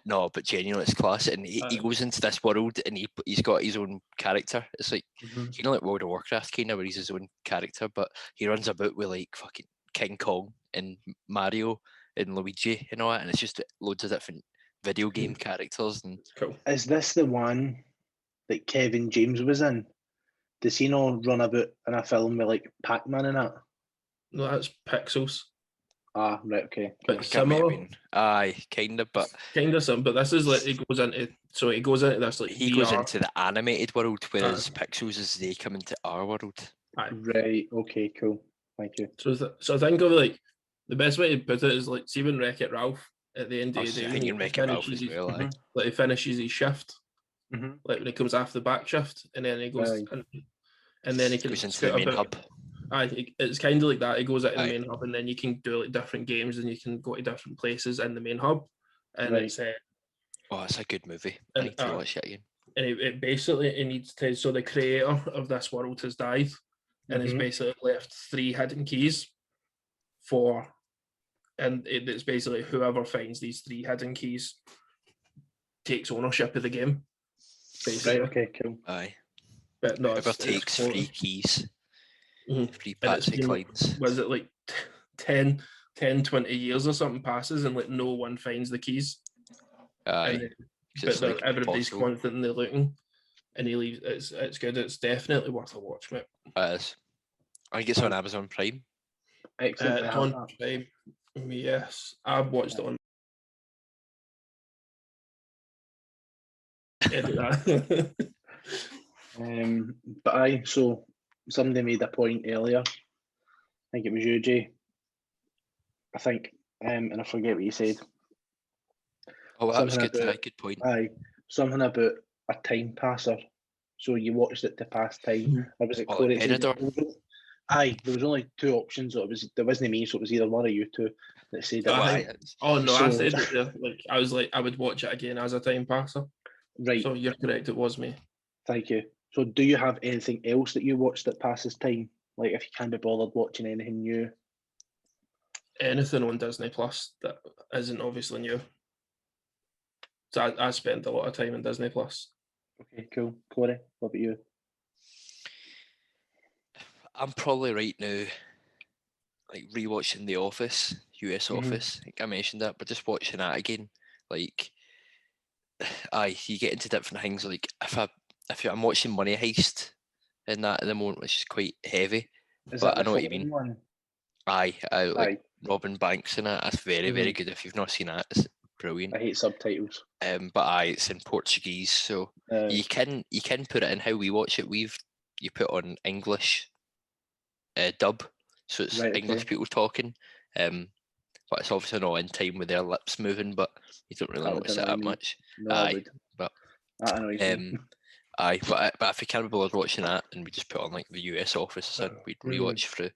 Speaker 3: No, but genuinely, it's class. And he goes into this world and he's got his own character. It's like you know, like World of Warcraft kind of, where he's his own character, but he runs about with like fucking King Kong and Mario and Luigi and all that, and it's just loads of different video game characters. And
Speaker 1: Cool.
Speaker 2: Is this the one that Kevin James was in? Does he not run about in a film with like Pac-Man and that?
Speaker 1: No, that's Pixels.
Speaker 2: Ah, right, okay.
Speaker 1: But
Speaker 3: I can't remember.
Speaker 1: similar,
Speaker 3: Aye, kind of, but
Speaker 1: kind of some. But this is like it goes into this like
Speaker 3: he
Speaker 1: VR.
Speaker 3: goes into the animated world, whereas Pixels is they come into our world.
Speaker 2: Right, okay, cool. Thank you.
Speaker 1: So think of like the best way to put it is like see when Wreck-It Ralph at the end
Speaker 3: I
Speaker 1: of
Speaker 3: was
Speaker 1: the day,
Speaker 3: thinking Wreck-It Ralph as well. Aye.
Speaker 1: like he finishes his shift,
Speaker 2: Mm-hmm.
Speaker 1: like when he comes after the back shift, and then he goes
Speaker 2: Aye.
Speaker 1: and then he can
Speaker 3: Goes into
Speaker 1: scoot
Speaker 3: the main
Speaker 1: about.
Speaker 3: hub.
Speaker 1: It's kind of like that. It goes out in the
Speaker 3: Aye.
Speaker 1: main hub, and then you can do like different games, and you can go to different places in the main hub, and
Speaker 2: Right.
Speaker 1: it's
Speaker 3: Oh, it's a good movie. I
Speaker 1: And,
Speaker 3: need to watch it again.
Speaker 1: and it basically it needs to. So the creator of this world has died, and has
Speaker 2: Mhm.
Speaker 1: basically left 3 hidden keys for, and it's basically whoever finds these 3 hidden keys takes ownership of the game. Basically,
Speaker 2: Right, okay, cool.
Speaker 3: Aye.
Speaker 1: but no,
Speaker 3: Whoever
Speaker 1: it's
Speaker 3: takes
Speaker 1: cool.
Speaker 3: 3 keys,
Speaker 1: Mhm.
Speaker 3: 3
Speaker 1: And it's
Speaker 3: Patsy
Speaker 1: been,
Speaker 3: Clydes.
Speaker 1: was it like 10, 20 years or something passes and like no one finds the keys.
Speaker 3: Aye.
Speaker 1: And
Speaker 3: It's
Speaker 1: but
Speaker 3: like
Speaker 1: everybody's
Speaker 3: impossible.
Speaker 1: constantly looking, and he leaves. It's good. It's definitely worth a watch, mate.
Speaker 3: It is. I think it's on Amazon Prime.
Speaker 2: Excellent. I
Speaker 1: It's
Speaker 2: have
Speaker 1: on
Speaker 2: that.
Speaker 1: Prime. Yes, I've watched it on. Edit that.
Speaker 2: But so somebody made a point earlier. I think it was you, Jay. I think, and I forget what you said.
Speaker 3: Oh, that was
Speaker 2: Something
Speaker 3: good.
Speaker 2: about-
Speaker 3: Good point.
Speaker 2: Something about a time passer. So you watched it to pass time. Or was it
Speaker 3: Oh,
Speaker 2: Corey?
Speaker 3: like Benidorm?
Speaker 2: There was only 2 options. So there wasn't me, so it was either one of you two that said it.
Speaker 3: Aye.
Speaker 1: Oh no, I
Speaker 2: So-
Speaker 1: said it there. Like I was like, I would watch it again as a time passer.
Speaker 2: Right,
Speaker 1: So you're correct. It was me.
Speaker 2: thank you. So do you have anything else that you watch that passes time? Like if you can't be bothered watching anything new?
Speaker 1: Anything on Disney Plus that isn't obviously new. So I spend a lot of time on Disney Plus.
Speaker 2: Okay, cool. Corey, what about you?
Speaker 3: I'm probably right now like rewatching The Office, US
Speaker 2: Mhm.
Speaker 3: Office. I think I mentioned that, but just watching that again, like, aye, you get into different things. Like if I'm watching Money Heist in that at the moment, which is quite heavy,
Speaker 2: Is
Speaker 3: but
Speaker 2: that
Speaker 3: I
Speaker 2: the
Speaker 3: know what you
Speaker 2: foreign
Speaker 3: mean.
Speaker 2: one?
Speaker 3: Aye, like
Speaker 2: Aye.
Speaker 3: Robin Banks in it. That's very
Speaker 2: Mhm.
Speaker 3: good. If you've not seen that, it's brilliant.
Speaker 2: I hate subtitles.
Speaker 3: But aye, it's in Portuguese, so you can put it in how we watch it. You put on English dub, so it's
Speaker 2: Right,
Speaker 3: English
Speaker 2: okay.
Speaker 3: people talking. But it's obviously not in time with their lips moving, but you don't really
Speaker 2: That would
Speaker 3: notice it
Speaker 2: annoy
Speaker 3: that
Speaker 2: me.
Speaker 3: much.
Speaker 2: No, I
Speaker 3: Aye,
Speaker 2: would.
Speaker 3: but
Speaker 2: That annoys me.
Speaker 3: aye, but if we can't be bothered watching that, and we just put on like the US Office, and we'd rewatch through.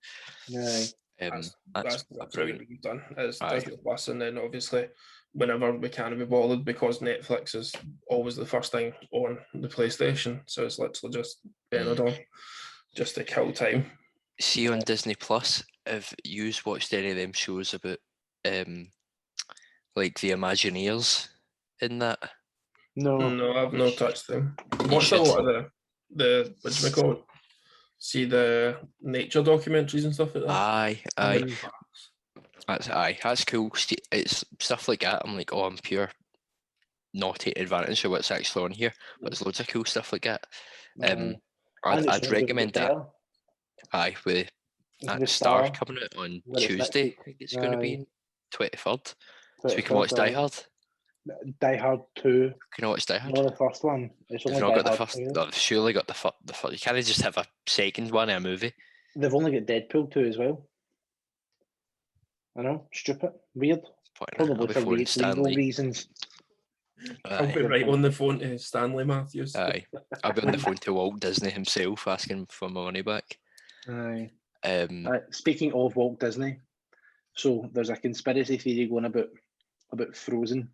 Speaker 2: Aye.
Speaker 3: That's
Speaker 1: That's
Speaker 3: a
Speaker 1: really
Speaker 3: brilliant.
Speaker 1: what we've done. It's
Speaker 3: Aye.
Speaker 1: Disney Plus, and then obviously whenever we can be bothered, because Netflix is always the first thing on the PlayStation, so it's literally just Benidorm, just to kill time.
Speaker 3: See on Disney Plus, if you watched any of them shows about like the Imagineers in that?
Speaker 2: No.
Speaker 1: No, I've not touched them.
Speaker 3: You
Speaker 1: Watched a
Speaker 3: should.
Speaker 1: lot of the what do we call it? See the nature documentaries and stuff like that.
Speaker 3: Aye.
Speaker 2: Mhm.
Speaker 3: That's cool. See, it's stuff like that. I'm like, oh, I'm pure not taking advantage of what's actually on here, but there's loads of cool stuff like that.
Speaker 2: And it's
Speaker 3: I'd
Speaker 2: not
Speaker 3: recommend
Speaker 2: just
Speaker 3: that.
Speaker 2: there.
Speaker 3: Aye, with
Speaker 2: It's
Speaker 3: that Star coming out on
Speaker 2: where it's next
Speaker 3: Tuesday.
Speaker 2: week.
Speaker 3: I think it's going to be 23rd. So we can
Speaker 2: 23rd,
Speaker 3: watch Die Hard.
Speaker 2: Die Hard 2.
Speaker 3: Can I watch Die Hard?
Speaker 2: Not the first one. It's
Speaker 3: They've
Speaker 2: only
Speaker 3: not
Speaker 2: Die
Speaker 3: got the
Speaker 2: Hard
Speaker 3: first.
Speaker 2: 2.
Speaker 3: They've surely got the first. You can't just have a second one in a movie.
Speaker 2: They've only got Deadpool 2 as well. I know, stupid, weird.
Speaker 3: I'll
Speaker 2: Probably
Speaker 3: be
Speaker 2: for
Speaker 3: phoning Stan
Speaker 2: legal
Speaker 3: Lee.
Speaker 2: reasons.
Speaker 1: I'll be
Speaker 3: Aye.
Speaker 1: right on the phone to Stanley Matthews.
Speaker 3: Aye. I'll be on the phone to Walt Disney himself asking for my money back.
Speaker 2: Aye.
Speaker 3: Um,
Speaker 2: Speaking of Walt Disney, so there's a conspiracy theory going about Frozen.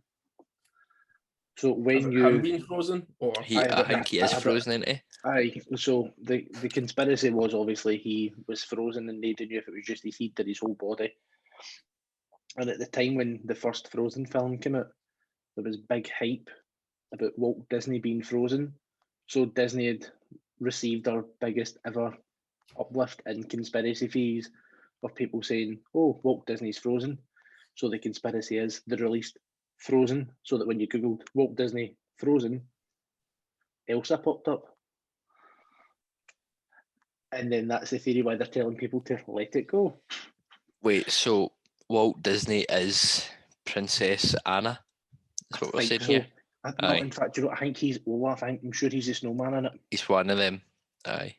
Speaker 2: So when
Speaker 1: Have
Speaker 2: you
Speaker 1: him been frozen, or
Speaker 3: I think he is frozen, isn't he?
Speaker 2: aye, so the conspiracy was obviously he was frozen and they didn't know if it was just his heat or his whole body. And at the time when the first Frozen film came out, there was big hype about Walt Disney being frozen. So Disney had received our biggest ever uplift in conspiracy theories of people saying, oh, Walt Disney's frozen. So the conspiracy is they released Frozen so that when you Googled Walt Disney Frozen, Elsa popped up. And then that's the theory why they're telling people to let it go.
Speaker 3: Wait, so Walt Disney is Princess Anna. That's what we're
Speaker 2: think
Speaker 3: saying
Speaker 2: so.
Speaker 3: here.
Speaker 2: No,
Speaker 3: Aye.
Speaker 2: in fact, I think he's Olaf. I'm sure he's the snowman in it,
Speaker 3: He's one of them. Aye.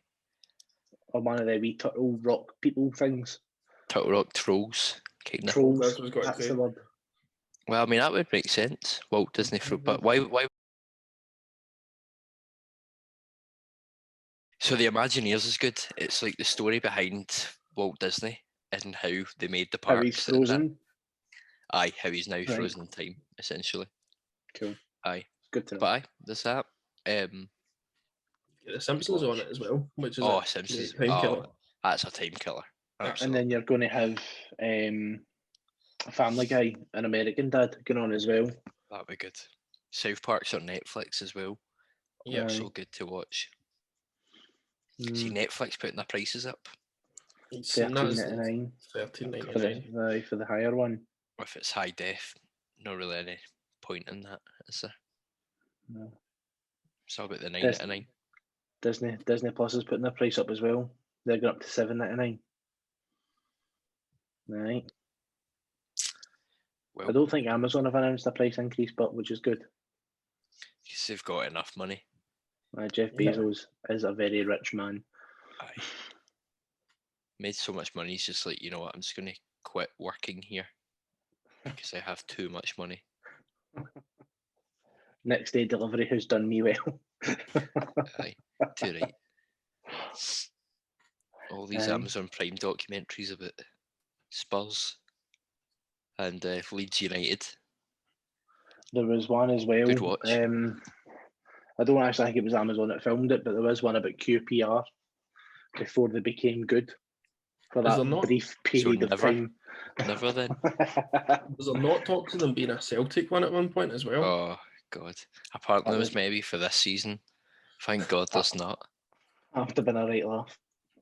Speaker 2: or one of the wee turtle rock people things.
Speaker 3: Turtle Rock trolls, kind of.
Speaker 2: Trolls.
Speaker 1: That's what I was going to
Speaker 2: That's
Speaker 1: say.
Speaker 2: the word.
Speaker 3: Well, I mean, that would make sense. Walt Disney fruit, but why? So the Imagineers is good. It's like the story behind Walt Disney and how they made the
Speaker 2: How he's
Speaker 3: parks. and that.
Speaker 2: frozen.
Speaker 3: Aye, how he's now
Speaker 2: Right.
Speaker 3: frozen in time, essentially.
Speaker 2: Cool.
Speaker 3: Aye,
Speaker 2: Good to know.
Speaker 3: but aye, there's that.
Speaker 1: Yeah, the Simpsons on
Speaker 3: watch.
Speaker 1: it as well, which is
Speaker 3: Oh,
Speaker 1: a
Speaker 3: Simpsons.
Speaker 1: great time killer.
Speaker 3: Oh, that's a time killer.
Speaker 2: And
Speaker 3: Absolutely.
Speaker 2: then you're going to have Family Guy, an American Dad, going on as well.
Speaker 3: That'd be good. South Park's on Netflix as well.
Speaker 1: Yeah.
Speaker 3: Also good to watch. See Netflix putting their prices up.
Speaker 1: You've seen that,
Speaker 2: $13.99
Speaker 1: $13.99.
Speaker 2: for the higher one.
Speaker 3: If it's high def, not really any point in that, is there?
Speaker 2: No.
Speaker 3: It's all about the
Speaker 2: Dis-
Speaker 3: $9.99.
Speaker 2: Disney Plus is putting their price up as well. They're going up to $7.99. Right.
Speaker 3: Well,
Speaker 2: I don't think Amazon have announced a price increase, but which is good.
Speaker 3: because they've got enough money.
Speaker 2: Jeff
Speaker 1: Yeah.
Speaker 2: Bezos is a very rich man.
Speaker 3: Aye. Made so much money, he's just like, you know what, I'm just going to quit working here because I have too much money.
Speaker 2: Next day delivery has done me well.
Speaker 3: Aye, too right. All these
Speaker 2: Aye.
Speaker 3: Amazon Prime documentaries about Spurs and Leeds United.
Speaker 2: There was one as well.
Speaker 3: Good watch.
Speaker 2: I don't actually think it was Amazon that filmed it, but there was one about QPR before they became good for
Speaker 1: Is
Speaker 2: that
Speaker 1: there not?
Speaker 2: brief period of
Speaker 3: never?
Speaker 2: time.
Speaker 3: Never then.
Speaker 1: Was there not talks of them being a Celtic one at one point as well?
Speaker 3: Oh, God. Apparently
Speaker 2: That
Speaker 3: it
Speaker 2: was-
Speaker 3: was maybe for this season. Thank God there's not.
Speaker 2: After been a right laugh.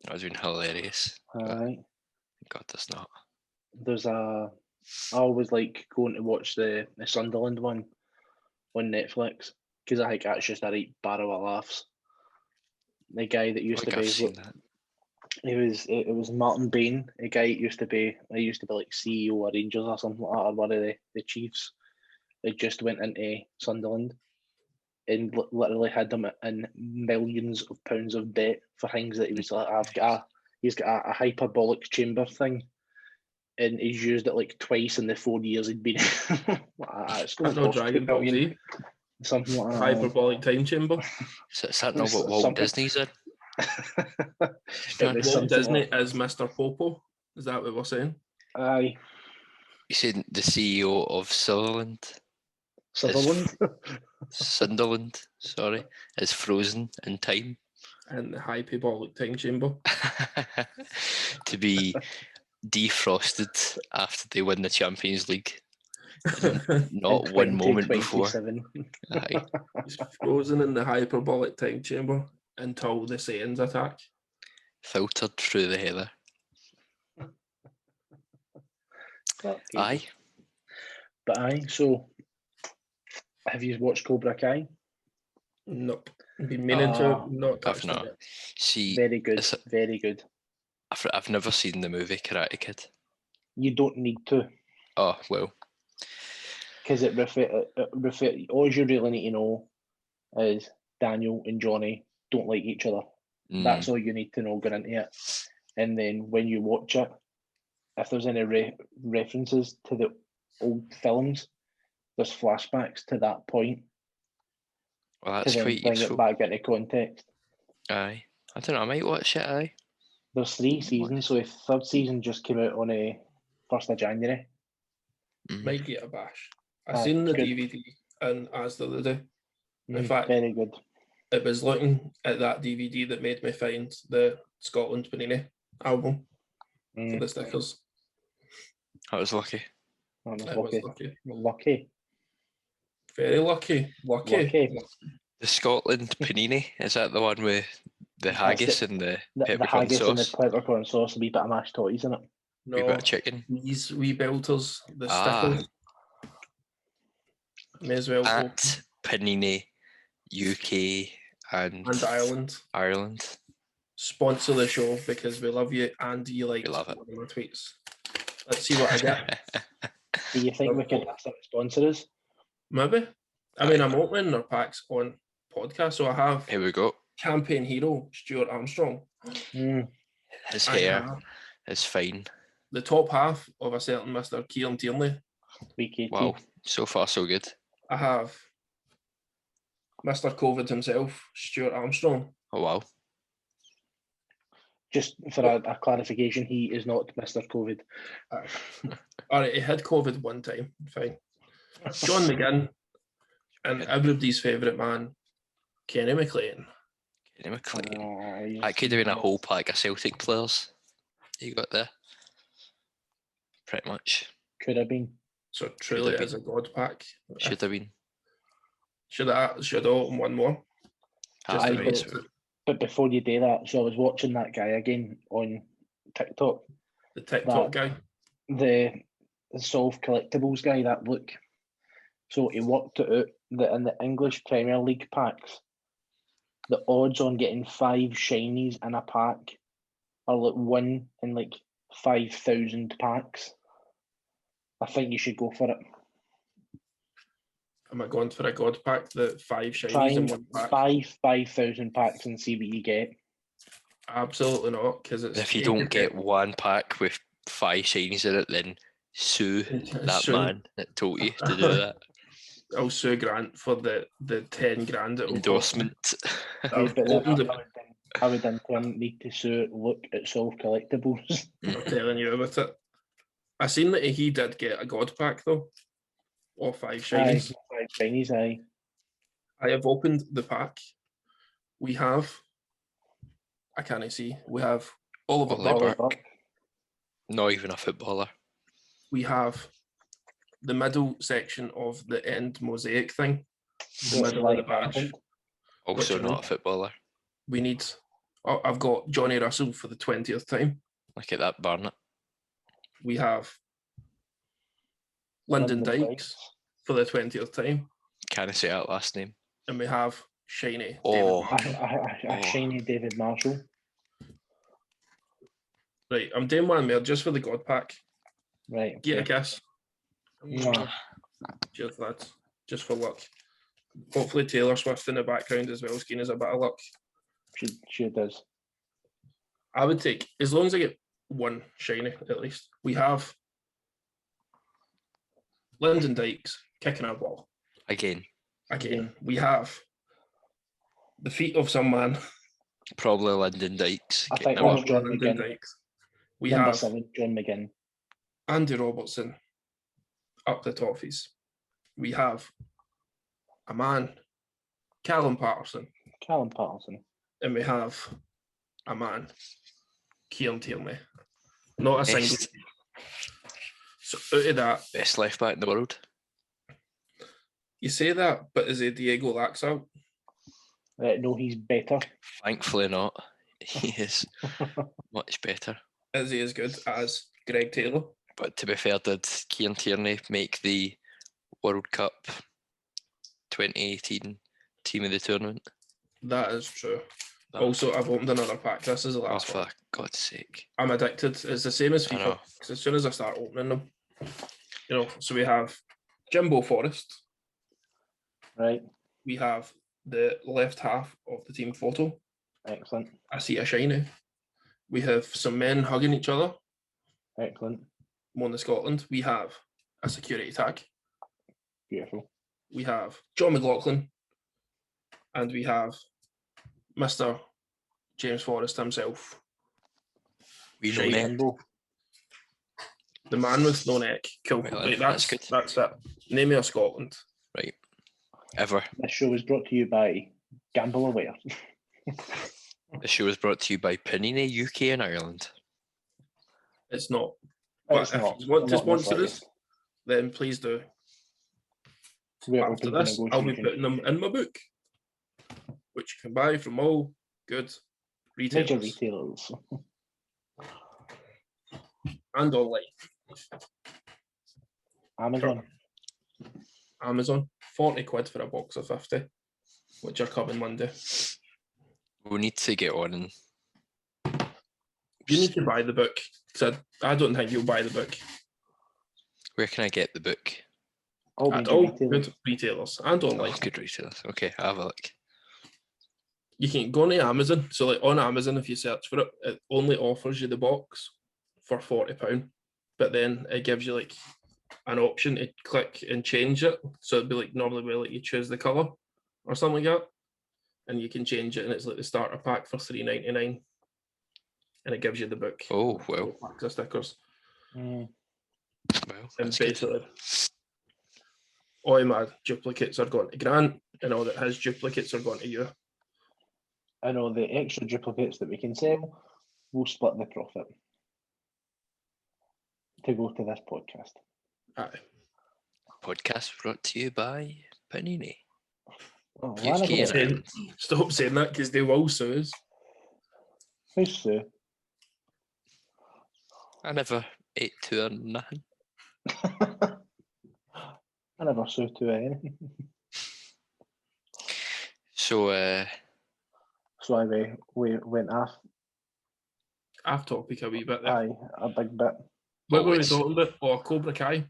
Speaker 3: That would have been hilarious. But
Speaker 2: Aye.
Speaker 3: thank God there's not.
Speaker 2: There's I always like going to watch the Sunderland one on Netflix because I think that's just a right barrel of laughs. The guy that
Speaker 3: I
Speaker 2: used
Speaker 3: think
Speaker 2: to
Speaker 3: I've
Speaker 2: be,
Speaker 3: seen that.
Speaker 2: it was Martin Bain, a guy that used to be like CEO of Rangers or something like that, or one of the chiefs. They just went into Sunderland and literally had them in millions of pounds of debt for things that he was like, he's got a hyperbolic chamber thing, and he's used it like twice in the 4 years he'd been. It's going
Speaker 1: That
Speaker 2: to
Speaker 1: no
Speaker 2: cost
Speaker 1: Dragon
Speaker 2: $2
Speaker 1: Ball
Speaker 2: million,
Speaker 1: Z,
Speaker 2: something like that.
Speaker 1: hyperbolic time chamber.
Speaker 3: So is that not
Speaker 2: It's
Speaker 3: what Walt
Speaker 2: something-
Speaker 3: Disney's in?
Speaker 2: It was
Speaker 1: Walt
Speaker 2: something
Speaker 1: Disney
Speaker 2: like-
Speaker 1: as Mr. Popo. Is that what we're saying?
Speaker 2: Aye,
Speaker 3: You said the CEO of Sutherland,
Speaker 2: Sutherland.
Speaker 3: Sunderland, sorry, is frozen in time
Speaker 1: And the hyperbolic time chamber.
Speaker 3: to be defrosted after they win the Champions League. Not
Speaker 2: in
Speaker 3: one moment before.
Speaker 2: 2027.
Speaker 3: Aye.
Speaker 1: He's frozen in the hyperbolic time chamber until the Saiyans attack.
Speaker 3: Filtered through the heather.
Speaker 2: Okay.
Speaker 3: Aye.
Speaker 2: But aye, so have you watched Cobra Kai?
Speaker 1: Nope. Been meaning to, not
Speaker 3: I've
Speaker 1: touched
Speaker 3: not.
Speaker 1: it.
Speaker 3: See,
Speaker 2: Very good,
Speaker 3: it's-
Speaker 2: very good.
Speaker 3: I've never seen the movie Karate Kid.
Speaker 2: You don't need to,
Speaker 3: Oh, well.
Speaker 2: because it all you really need to know is Daniel and Johnny don't like each other. That's all you need to know going into it. And then when you watch it, if there's any references to the old films, there's flashbacks to that point
Speaker 3: Well,
Speaker 2: to
Speaker 3: that's
Speaker 2: then
Speaker 3: quite
Speaker 2: bring
Speaker 3: useful.
Speaker 2: it back into context.
Speaker 3: Aye. I don't know, I might watch it, aye.
Speaker 2: There's 3 seasons, so the third season just came out on 1st of January.
Speaker 1: Might get a bash. I
Speaker 2: Aye,
Speaker 1: seen the
Speaker 2: good.
Speaker 1: DVD and as the other day. In fact,
Speaker 2: Very good.
Speaker 1: it was looking at that DVD that made me find the Scotland Panini album for the stickers.
Speaker 3: I was lucky.
Speaker 2: I'm
Speaker 1: It
Speaker 2: lucky.
Speaker 1: was lucky.
Speaker 2: Lucky.
Speaker 1: Very lucky. Lucky.
Speaker 3: The Scotland Panini, is that the one with the haggis and the
Speaker 2: The
Speaker 3: peppercorn
Speaker 2: haggis and the
Speaker 3: sauce?
Speaker 2: peppercorn sauce, a wee bit of mashed potatoes in it.
Speaker 3: Wee bit
Speaker 1: No,
Speaker 3: of chicken.
Speaker 1: these wee belters, the
Speaker 3: Ah.
Speaker 1: stickers. May as well go.
Speaker 3: At Panini UK and
Speaker 1: And Ireland.
Speaker 3: Ireland.
Speaker 1: Sponsor the show because we love you and you like
Speaker 3: We love it.
Speaker 1: one of my tweets. Let's see what I get.
Speaker 2: Do you think we could ask them to sponsor us?
Speaker 1: Maybe. I mean, I'm opening their packs on podcast, so I have
Speaker 3: Here we go.
Speaker 1: campaign hero Stuart Armstrong.
Speaker 3: His
Speaker 1: I
Speaker 3: hair
Speaker 1: have
Speaker 3: is fine.
Speaker 1: the top half of a certain Mr. Kieran Tierney.
Speaker 3: Wow, so far so good.
Speaker 1: I have Mr. COVID himself, Stuart Armstrong.
Speaker 3: Oh wow.
Speaker 2: Just for a clarification, he is not Mr. COVID.
Speaker 1: All right, he had COVID one time. Fine. John McGinn and everybody's favourite man, Kenny McLean.
Speaker 3: Kenny McLean. That could have been a whole pack of Celtic players you got there. Pretty much.
Speaker 2: Could have been.
Speaker 1: So truly is a god pack.
Speaker 3: Should have been.
Speaker 1: Should have opened one more.
Speaker 2: But before you do that, so I was watching that guy again on TikTok.
Speaker 1: The TikTok guy?
Speaker 2: The Solve Collectibles guy, that look. So he worked it out that in the English Premier League packs, the odds on getting 5 shinies in a pack are like 1 in like 5,000 packs. I think you should go for it.
Speaker 1: Am I going for a god pack? The 5 shinies in one pack?
Speaker 2: 5,000 packs and see what you get.
Speaker 1: Absolutely not, because it's...
Speaker 3: If you don't get one pack with 5 shinies in it, then sue that man that told you to do that.
Speaker 1: I'll sue Grant for the 10 grand
Speaker 3: endorsement.
Speaker 2: I would in turn need to sue look at Solve Collectibles.
Speaker 1: I'm telling you about it. I seen that he did get a god pack though. Or 5 shinies.
Speaker 2: 5 shinies, aye.
Speaker 1: I have opened the pack. We have... I can't see. We have Oliver Burke.
Speaker 3: Not even a footballer.
Speaker 1: We have the middle section of the end mosaic thing. The middle of the badge.
Speaker 3: Also not a footballer.
Speaker 1: We need... I've got Johnny Russell for the 20th time.
Speaker 3: Look at that, Barnett.
Speaker 1: We have Lyndon Dykes for the 20th time.
Speaker 3: Can't say that last name.
Speaker 1: And we have shiny
Speaker 2: shiny David Marshall.
Speaker 1: Right, I'm doing one more just for the god pack.
Speaker 2: Right.
Speaker 1: Get a kiss.
Speaker 2: Mwah.
Speaker 1: Cheers, lads. Just for luck. Hopefully Taylor Swift in the background as well, Skeen, is a bit of luck.
Speaker 2: She does.
Speaker 1: I would take, as long as I get 1 shiny at least. We have Lyndon Dykes kicking a ball.
Speaker 3: Again.
Speaker 1: We have the feet of some man.
Speaker 3: Probably Lyndon Dykes.
Speaker 2: I think that's John
Speaker 1: Lyndon
Speaker 2: McGinn.
Speaker 1: Dykes. We
Speaker 2: Number
Speaker 1: have
Speaker 2: 7, John McGinn.
Speaker 1: Andy Robertson up the toffees. We have a man, Callum Patterson. And we have a man, Kieran Tierney. Not a single. So out of that,
Speaker 3: best left back in the world.
Speaker 1: You say that, but is it Diego Laxalt?
Speaker 2: No, he's better.
Speaker 3: Thankfully not. He is much better.
Speaker 1: Is he as good as Greg Taylor?
Speaker 3: But to be fair, did Kieran Tierney make the World Cup 2018 team of the tournament?
Speaker 1: That is true. Also, I've opened another pack. This is the last one.
Speaker 3: For God's sake.
Speaker 1: I'm addicted. It's the same as FIFA. Because as soon as I start opening them, so we have Jimbo Forrest.
Speaker 2: Right.
Speaker 1: We have the left half of the team photo.
Speaker 2: Excellent.
Speaker 1: I see a shiny. We have some men hugging each other.
Speaker 2: Excellent.
Speaker 1: Mona Scotland. We have a security tag.
Speaker 2: Beautiful.
Speaker 1: We have John McLaughlin. And we have Mr. James Forrest himself.
Speaker 3: We know neck.
Speaker 1: The man with no neck. Cool. Right, that's good. That's it. Name me a Scotland.
Speaker 3: Right. Ever.
Speaker 2: This show is brought to you by Gamble Aware.
Speaker 3: The show is brought to you by Panini UK and Ireland.
Speaker 1: It's not. But if you want to sponsor us, then please do. After this, I'll be putting them in my book, which you can buy from all good retailers.
Speaker 2: Major retailers.
Speaker 1: And online. Amazon. 40 quid for a box of 50, which are coming Monday.
Speaker 3: We need to get on and...
Speaker 1: You need to buy the book. So I don't think you'll buy the book.
Speaker 3: Where can I get the book?
Speaker 2: All
Speaker 1: At
Speaker 2: major
Speaker 1: all
Speaker 2: retailers.
Speaker 1: good retailers and online.
Speaker 3: Good retailers. Okay, I'll have a look.
Speaker 1: You can go on to Amazon. So like on Amazon, if you search for it, it only offers you the box for £40. But then it gives you like an option to click and change it. So it'd be like normally where like you choose the colour or something like that. And you can change it and it's like the starter pack for $3.99. And it gives you the book.
Speaker 3: Oh, well.
Speaker 1: Packs of stickers.
Speaker 2: Mm.
Speaker 3: Well,
Speaker 1: And
Speaker 3: that's good.
Speaker 1: basically all my duplicates are going to Grant and all that his duplicates are going to you.
Speaker 2: I know the extra duplicates that we can sell, we'll split the profit to go to this podcast.
Speaker 1: Aye.
Speaker 3: Podcast brought to you by Panini.
Speaker 2: Oh,
Speaker 3: Huge key in Ireland.
Speaker 1: Stop saying that because they will sue us.
Speaker 2: Who's Sue?
Speaker 3: I never ate two or nothing.
Speaker 2: I never sue to anything.
Speaker 3: So,
Speaker 2: So anyway, we went off.
Speaker 1: Off topic a wee bit there.
Speaker 2: Aye, a big bit.
Speaker 1: What were we
Speaker 3: always.
Speaker 1: talking about? Oh, Cobra Kai.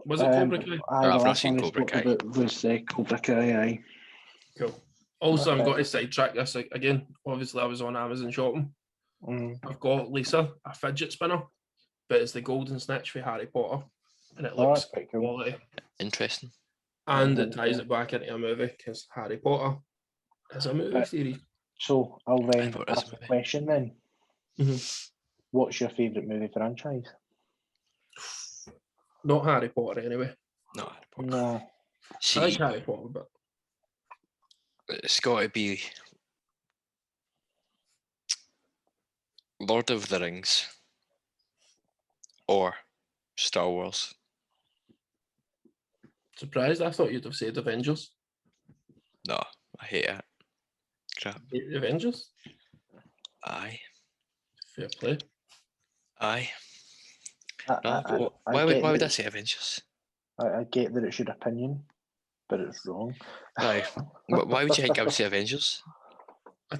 Speaker 1: Was it Cobra Kai?
Speaker 2: Aye, the
Speaker 3: I've not
Speaker 2: last
Speaker 3: seen
Speaker 2: one we
Speaker 3: Cobra
Speaker 2: spoke
Speaker 3: Kai.
Speaker 2: about was Cobra Kai. Aye.
Speaker 1: Cool. Also, I'm
Speaker 2: Okay.
Speaker 1: going to sidetrack this again. Obviously, I was on Amazon shopping.
Speaker 2: Mm.
Speaker 1: I've got Lisa a fidget spinner, but it's the Golden Snitch for Harry Potter, and it
Speaker 2: Oh,
Speaker 1: looks
Speaker 2: that's quite cool.
Speaker 1: quality.
Speaker 3: Interesting.
Speaker 1: And
Speaker 2: Yeah,
Speaker 1: it ties
Speaker 2: yeah.
Speaker 1: it back into a movie because Harry Potter is a movie
Speaker 2: But-
Speaker 1: series.
Speaker 2: So I'll then
Speaker 3: thought it was
Speaker 2: ask the
Speaker 3: maybe.
Speaker 2: question then.
Speaker 1: Mhm.
Speaker 2: What's your favourite movie franchise?
Speaker 1: Not Harry Potter anyway.
Speaker 3: No, Harry Potter.
Speaker 2: No.
Speaker 1: I
Speaker 3: See,
Speaker 1: like Harry Potter, but
Speaker 3: it's got to be Lord of the Rings or Star Wars.
Speaker 1: surprised. I thought you'd have said Avengers.
Speaker 3: No, I hate it. Crap.
Speaker 1: The Avengers?
Speaker 3: Aye.
Speaker 1: Fair play.
Speaker 3: Aye.
Speaker 2: I
Speaker 3: Why would I
Speaker 2: get
Speaker 3: say Avengers?
Speaker 2: I get that it's your opinion, but it's wrong.
Speaker 3: Aye. Why would you think I would say Avengers?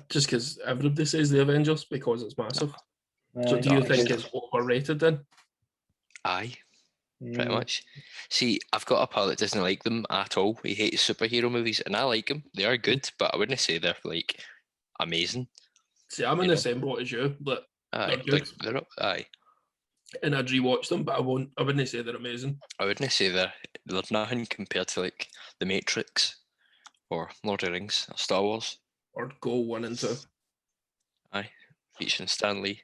Speaker 1: Just because everybody says the Avengers because it's massive. So
Speaker 2: Aye,
Speaker 1: do you
Speaker 3: no,
Speaker 1: think
Speaker 3: it's
Speaker 1: it's overrated then?
Speaker 3: Aye, pretty
Speaker 2: Mm.
Speaker 3: much. See, I've got a pal that doesn't like them at all. He hates superhero movies, and I like them. They are good, but I wouldn't say they're like amazing.
Speaker 1: See, I'm in
Speaker 3: You
Speaker 1: the
Speaker 3: know.
Speaker 1: same boat as you, but
Speaker 3: Aye,
Speaker 1: good.
Speaker 3: like they're not, aye.
Speaker 1: and I'd rewatch them, but I wouldn't say they're amazing.
Speaker 3: I wouldn't say they're nothing compared to like The Matrix or Lord of the Rings or Star Wars.
Speaker 1: Or go 1 and 2.
Speaker 3: Featuring Stan Lee.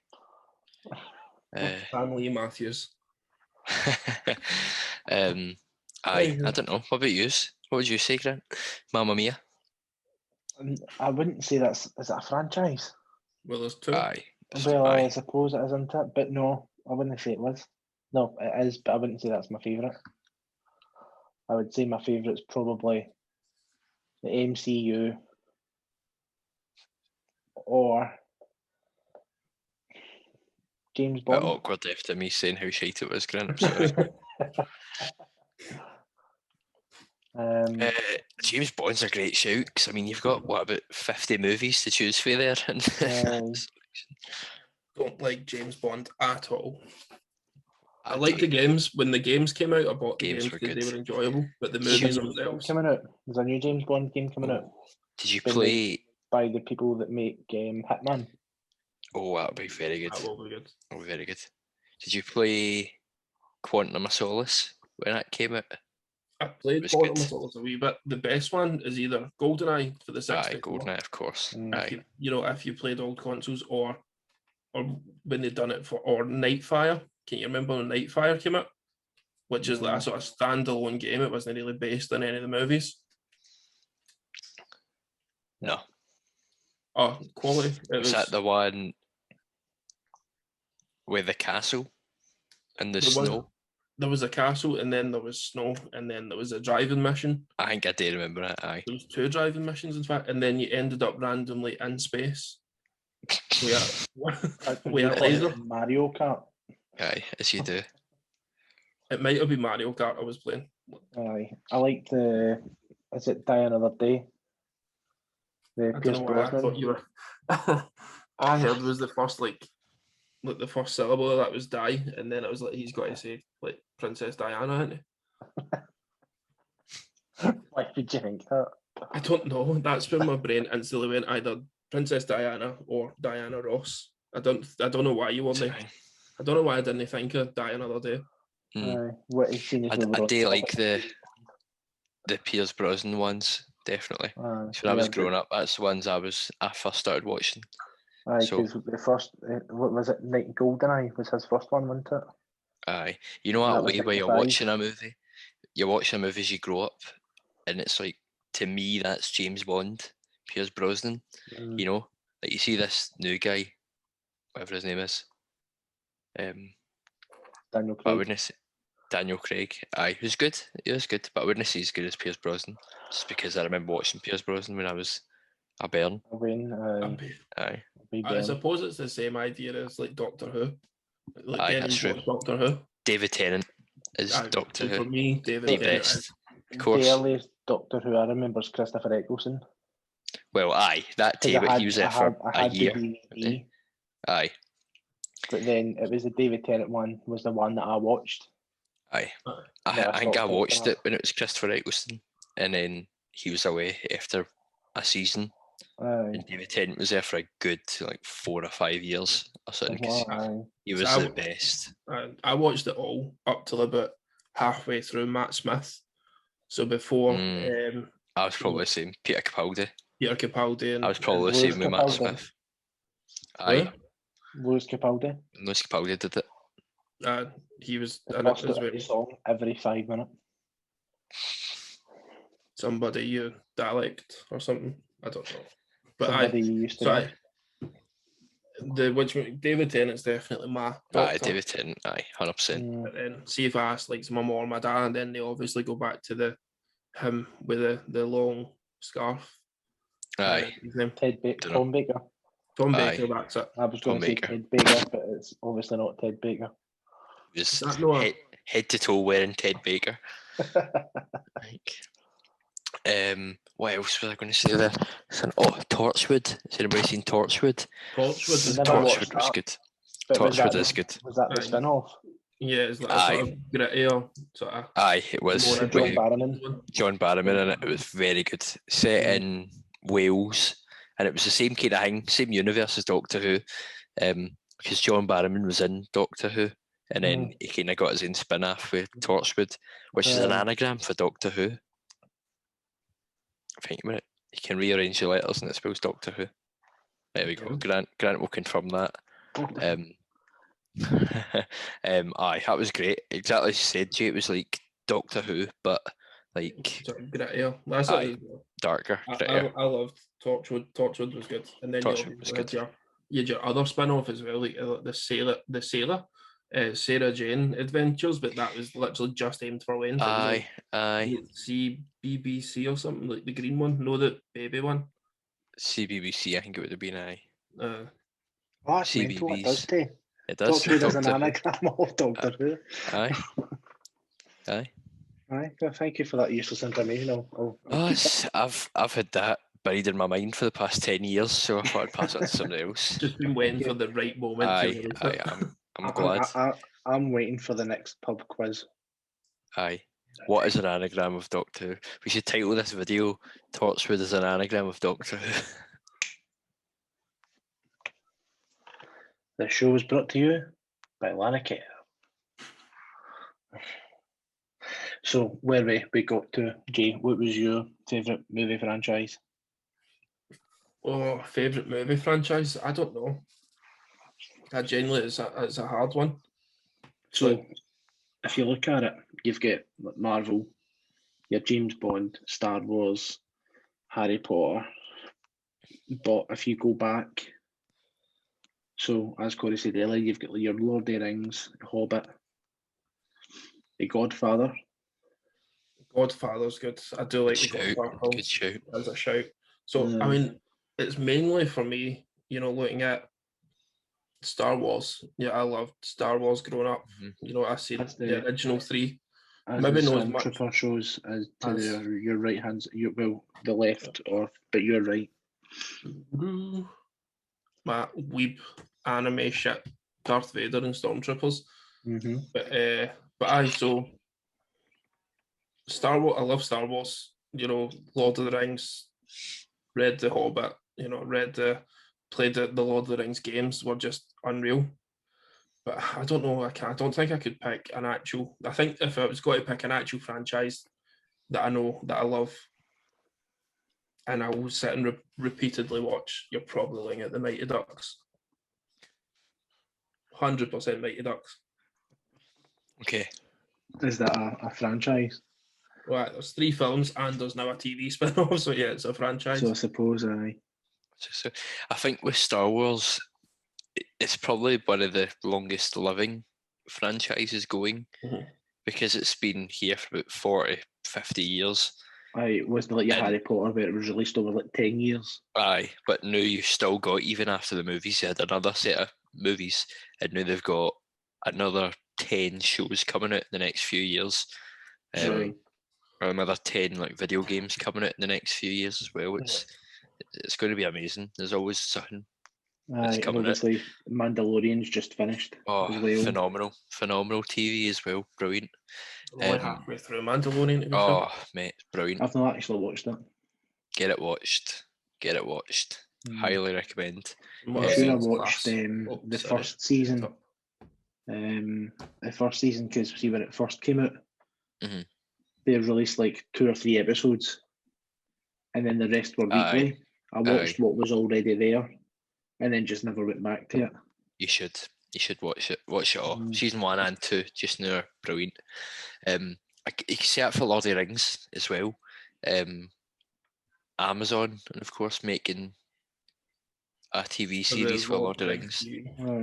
Speaker 1: Stanley Matthews.
Speaker 3: Aye, I don't know. What about you? What would you say, Grant? Mamma Mia?
Speaker 2: I wouldn't say is it a franchise?
Speaker 1: Well, there's 2.
Speaker 3: Aye.
Speaker 2: Well, I
Speaker 3: Aye.
Speaker 2: suppose it isn't it, but no, I wouldn't say it was. No, it is, but I wouldn't say that's my favourite. I would say my favourite's probably the MCU or James
Speaker 3: Bit
Speaker 2: Bond.
Speaker 3: awkward after me saying how shite it was, Grant. I'm sorry. James Bond's a great shout, 'cause I mean, you've got, what, about 50 movies to choose for there?
Speaker 1: Don't like James Bond at all. I
Speaker 3: I
Speaker 1: like
Speaker 3: do.
Speaker 1: the games. When the games came out, I bought the
Speaker 3: Games
Speaker 1: games
Speaker 3: were
Speaker 1: because they
Speaker 3: good.
Speaker 1: were enjoyable. But the
Speaker 2: There's a
Speaker 1: movies
Speaker 2: new game
Speaker 1: themselves,
Speaker 2: coming out. There's a new James Bond game coming out
Speaker 3: Did you
Speaker 2: Been
Speaker 3: play?
Speaker 2: by the people that make Hitman.
Speaker 3: Oh, that would be very good.
Speaker 1: that will be good.
Speaker 3: That would be very good. Did you play Quantum of Solace when that came out?
Speaker 1: I played
Speaker 3: was
Speaker 1: Quantum
Speaker 3: good.
Speaker 1: of Solace a wee bit. The best one is either GoldenEye for the 64.
Speaker 3: Aye, GoldenEye, of course.
Speaker 2: Mm.
Speaker 3: Aye.
Speaker 1: If you played old consoles, or when they done it or Nightfire. Can you remember when Nightfire came out? Which is like a sort of standalone game. It wasn't really based on any of the movies.
Speaker 3: No.
Speaker 1: Oh, quality. It
Speaker 3: Was that the one with the castle and the
Speaker 1: There was-
Speaker 3: snow?
Speaker 1: There was a castle, and then there was snow, and then there was a driving mission.
Speaker 3: I think I do remember it. Aye.
Speaker 1: There was 2 driving missions, in fact, and then you ended up randomly in space. We are laser.
Speaker 2: Mario Kart.
Speaker 3: Aye, as you do.
Speaker 1: It might have been Mario Kart I was playing.
Speaker 2: Aye, I like the. Is it Die Another Day? The
Speaker 1: I don't
Speaker 2: Pierce
Speaker 1: know why I
Speaker 2: Brosnan.
Speaker 1: thought you were. I heard it was the first like like the first syllable of that was Di, and then it was like he's got to say like Princess Diana, hasn't he?
Speaker 2: Why did you think that?
Speaker 1: I don't know. That's when my brain instantly went either Princess Diana or Diana Ross. I don't know why you want me. I don't know why I didn't think of Di another day.
Speaker 2: What is seen as
Speaker 3: I do like the Pierce Brosnan ones, definitely. So when I was growing up, that's the ones I first started watching.
Speaker 2: Because the first, what was it? Goldeneye was his first one, wasn't it?
Speaker 3: Aye, you know that way where you're watching a movie, you're watching a movie as you grow up, and it's like, to me, that's James Bond, Pierce Brosnan. You know, like you see this new guy, whatever his name is,
Speaker 2: Daniel
Speaker 3: but I
Speaker 2: Craig.
Speaker 3: wouldn't say Daniel Craig. Aye, who's good. He was good, but I wouldn't say he's good as Pierce Brosnan, just because I remember watching Pierce Brosnan when I was a bairn.
Speaker 1: Aye. I suppose it's the same idea as like Doctor Who. Like
Speaker 3: Aye, that's true.
Speaker 1: Doctor Who.
Speaker 3: David Tennant is Doctor Who.
Speaker 1: For me, David
Speaker 3: the
Speaker 1: Tennant
Speaker 3: best.
Speaker 1: is.
Speaker 3: Of course.
Speaker 2: The earliest Doctor Who I remember is Christopher Eccleston.
Speaker 3: Well, aye, that too, but he was there for a year.
Speaker 2: The DVD,
Speaker 3: aye.
Speaker 2: But then it was the David Tennant one was the one that I watched.
Speaker 3: Aye. I think I watched it when it was Christopher Eccleston, and then he was away after a season. And David Tennant was there for a good 4 or 5 years or something, because he was the best.
Speaker 1: I watched it all up till about halfway through Matt Smith. So before
Speaker 3: I was probably the same. Peter Capaldi.
Speaker 1: And
Speaker 3: I was probably the same with Matt Smith. Aye.
Speaker 2: Lewis Capaldi.
Speaker 3: Lewis Capaldi did it.
Speaker 1: He was
Speaker 2: in it as well. Song every 5 minutes.
Speaker 1: Somebody you dialect or something. I don't know. But
Speaker 2: somebody you used to know.
Speaker 1: David Tennant's definitely my doctor.
Speaker 3: Aye, David Tennant, 100%.
Speaker 1: But then see if I ask like my mum or my dad, and then they obviously go back to him with the long scarf.
Speaker 3: Aye.
Speaker 2: Tom Baker.
Speaker 1: Tom Baker, that's it.
Speaker 2: I was going to say Ted Baker, but it's obviously not Ted Baker.
Speaker 3: Just head to toe wearing Ted Baker. What else was I going to say there? Torchwood. Has anybody seen Torchwood?
Speaker 1: Torchwood
Speaker 3: was good. Torchwood is good.
Speaker 2: Was that the spin-off?
Speaker 1: Yeah, it's like a sort of grittier sort of.
Speaker 3: Aye, it was.
Speaker 2: John
Speaker 3: Barrowman, and it was very good. Set in Wales, and it was the same kind of thing, same universe as Doctor Who, because John Barrowman was in Doctor Who, and then he kind of got his own spin-off with Torchwood, which is an anagram for Doctor Who. Think about it. You can rearrange the letters and it spells Doctor Who. There we go. Grant will confirm that. Aye, that was great. Exactly as you said, Jay. It was like Doctor Who, but like
Speaker 1: grittier. That's
Speaker 3: darker.
Speaker 1: I loved Torchwood. Torchwood was good, and then you had your other spin-off as well, like the Sailor. Sarah Jane Adventures, but that was literally just aimed for Wednesday.
Speaker 3: Aye.
Speaker 1: CBBC or something, like the green one, no, the baby one.
Speaker 3: CBBC, I think it would have been
Speaker 2: that's mental, it does, Tay.
Speaker 3: It does.
Speaker 2: Doctor Who does an anagram of Doctor Who.
Speaker 3: Aye.
Speaker 2: Well, thank you for that useless information.
Speaker 3: I've had that buried in my mind for the past 10 years, so I thought I'd pass it to somebody else.
Speaker 1: Just been waiting for the right moment.
Speaker 3: I'm glad.
Speaker 2: I'm waiting for the next pub quiz.
Speaker 3: Aye. What is an anagram of Doctor Who? We should title this video Torchwood is an anagram of Doctor Who.
Speaker 2: The show was brought to you by Lanarkey. So where we got to, Jay, what was your favourite movie franchise?
Speaker 1: Oh, favourite movie franchise? I don't know. That generally is a hard one.
Speaker 2: So if you look at it, you've got Marvel, your James Bond, Star Wars, Harry Potter. But if you go back, so as Corey said earlier, you've got your Lord of the Rings, Hobbit, The Godfather.
Speaker 1: Godfather's good. I do like The Godfather.
Speaker 3: Good shout.
Speaker 1: As a shout. So I mean, it's mainly for me, looking at Star Wars. Yeah, I loved Star Wars growing up. I seen the original 3. Maybe not as much.
Speaker 2: Trooper shows as to your right hand, the left, but you're right.
Speaker 1: My weeb anime shit Darth Vader and Stormtroopers.
Speaker 2: Mm-hmm.
Speaker 1: But aye, so Star Wars. I love Star Wars. You know, Lord of the Rings. Read The Hobbit. You know, played the Lord of the Rings games. Were just unreal. But I don't know. I don't think I could pick an actual. I think if I was going to pick an actual franchise that I know that I love, and I will sit and repeatedly watch, you're probably looking at the Mighty Ducks. 100% Mighty Ducks.
Speaker 3: Okay.
Speaker 2: Is that a franchise?
Speaker 1: Right, there's 3 films and there's now a TV spin-off, so yeah, it's a franchise.
Speaker 2: So I suppose
Speaker 3: So I think with Star Wars, it's probably one of the longest living franchises going because it's been here for about 40, 50 years.
Speaker 2: I wasn't like your
Speaker 3: And-
Speaker 2: Harry Potter, where it was released over like 10 years.
Speaker 3: Aye, but now you've still got, even after the movies, you had another set of movies, and now they've got another 10 shows coming out in the next few years.
Speaker 2: Right.
Speaker 3: Or another 10 like video games coming out in the next few years as well. It's going to be amazing. There's always something.
Speaker 2: And
Speaker 3: coming out.
Speaker 2: obviously, Mandalorian's just finished
Speaker 3: Oh,
Speaker 2: as well.
Speaker 3: phenomenal TV as well. Brilliant.
Speaker 1: I'm only halfway through Mandalorian, to be fair.
Speaker 3: Oh, mate, brilliant.
Speaker 2: I've not actually watched it.
Speaker 3: Get it watched. Highly recommend.
Speaker 1: From what
Speaker 2: I'm
Speaker 1: I've
Speaker 2: sure
Speaker 1: seen,
Speaker 2: I
Speaker 1: it's
Speaker 2: watched
Speaker 1: class.
Speaker 2: the
Speaker 1: Sorry.
Speaker 2: first season. The first season, because see when it first came out,
Speaker 3: Mhm.
Speaker 2: they released like 2 or 3 episodes, and then the rest were
Speaker 3: Aye.
Speaker 2: weekly. I watched what was already there, and then just never went back to it.
Speaker 3: You should watch it. Watch it all. Season 1 and 2 just now are brilliant. You can see it for Lord of the Rings as well. Amazon, and of course, making a TV series for Lord of the Rings.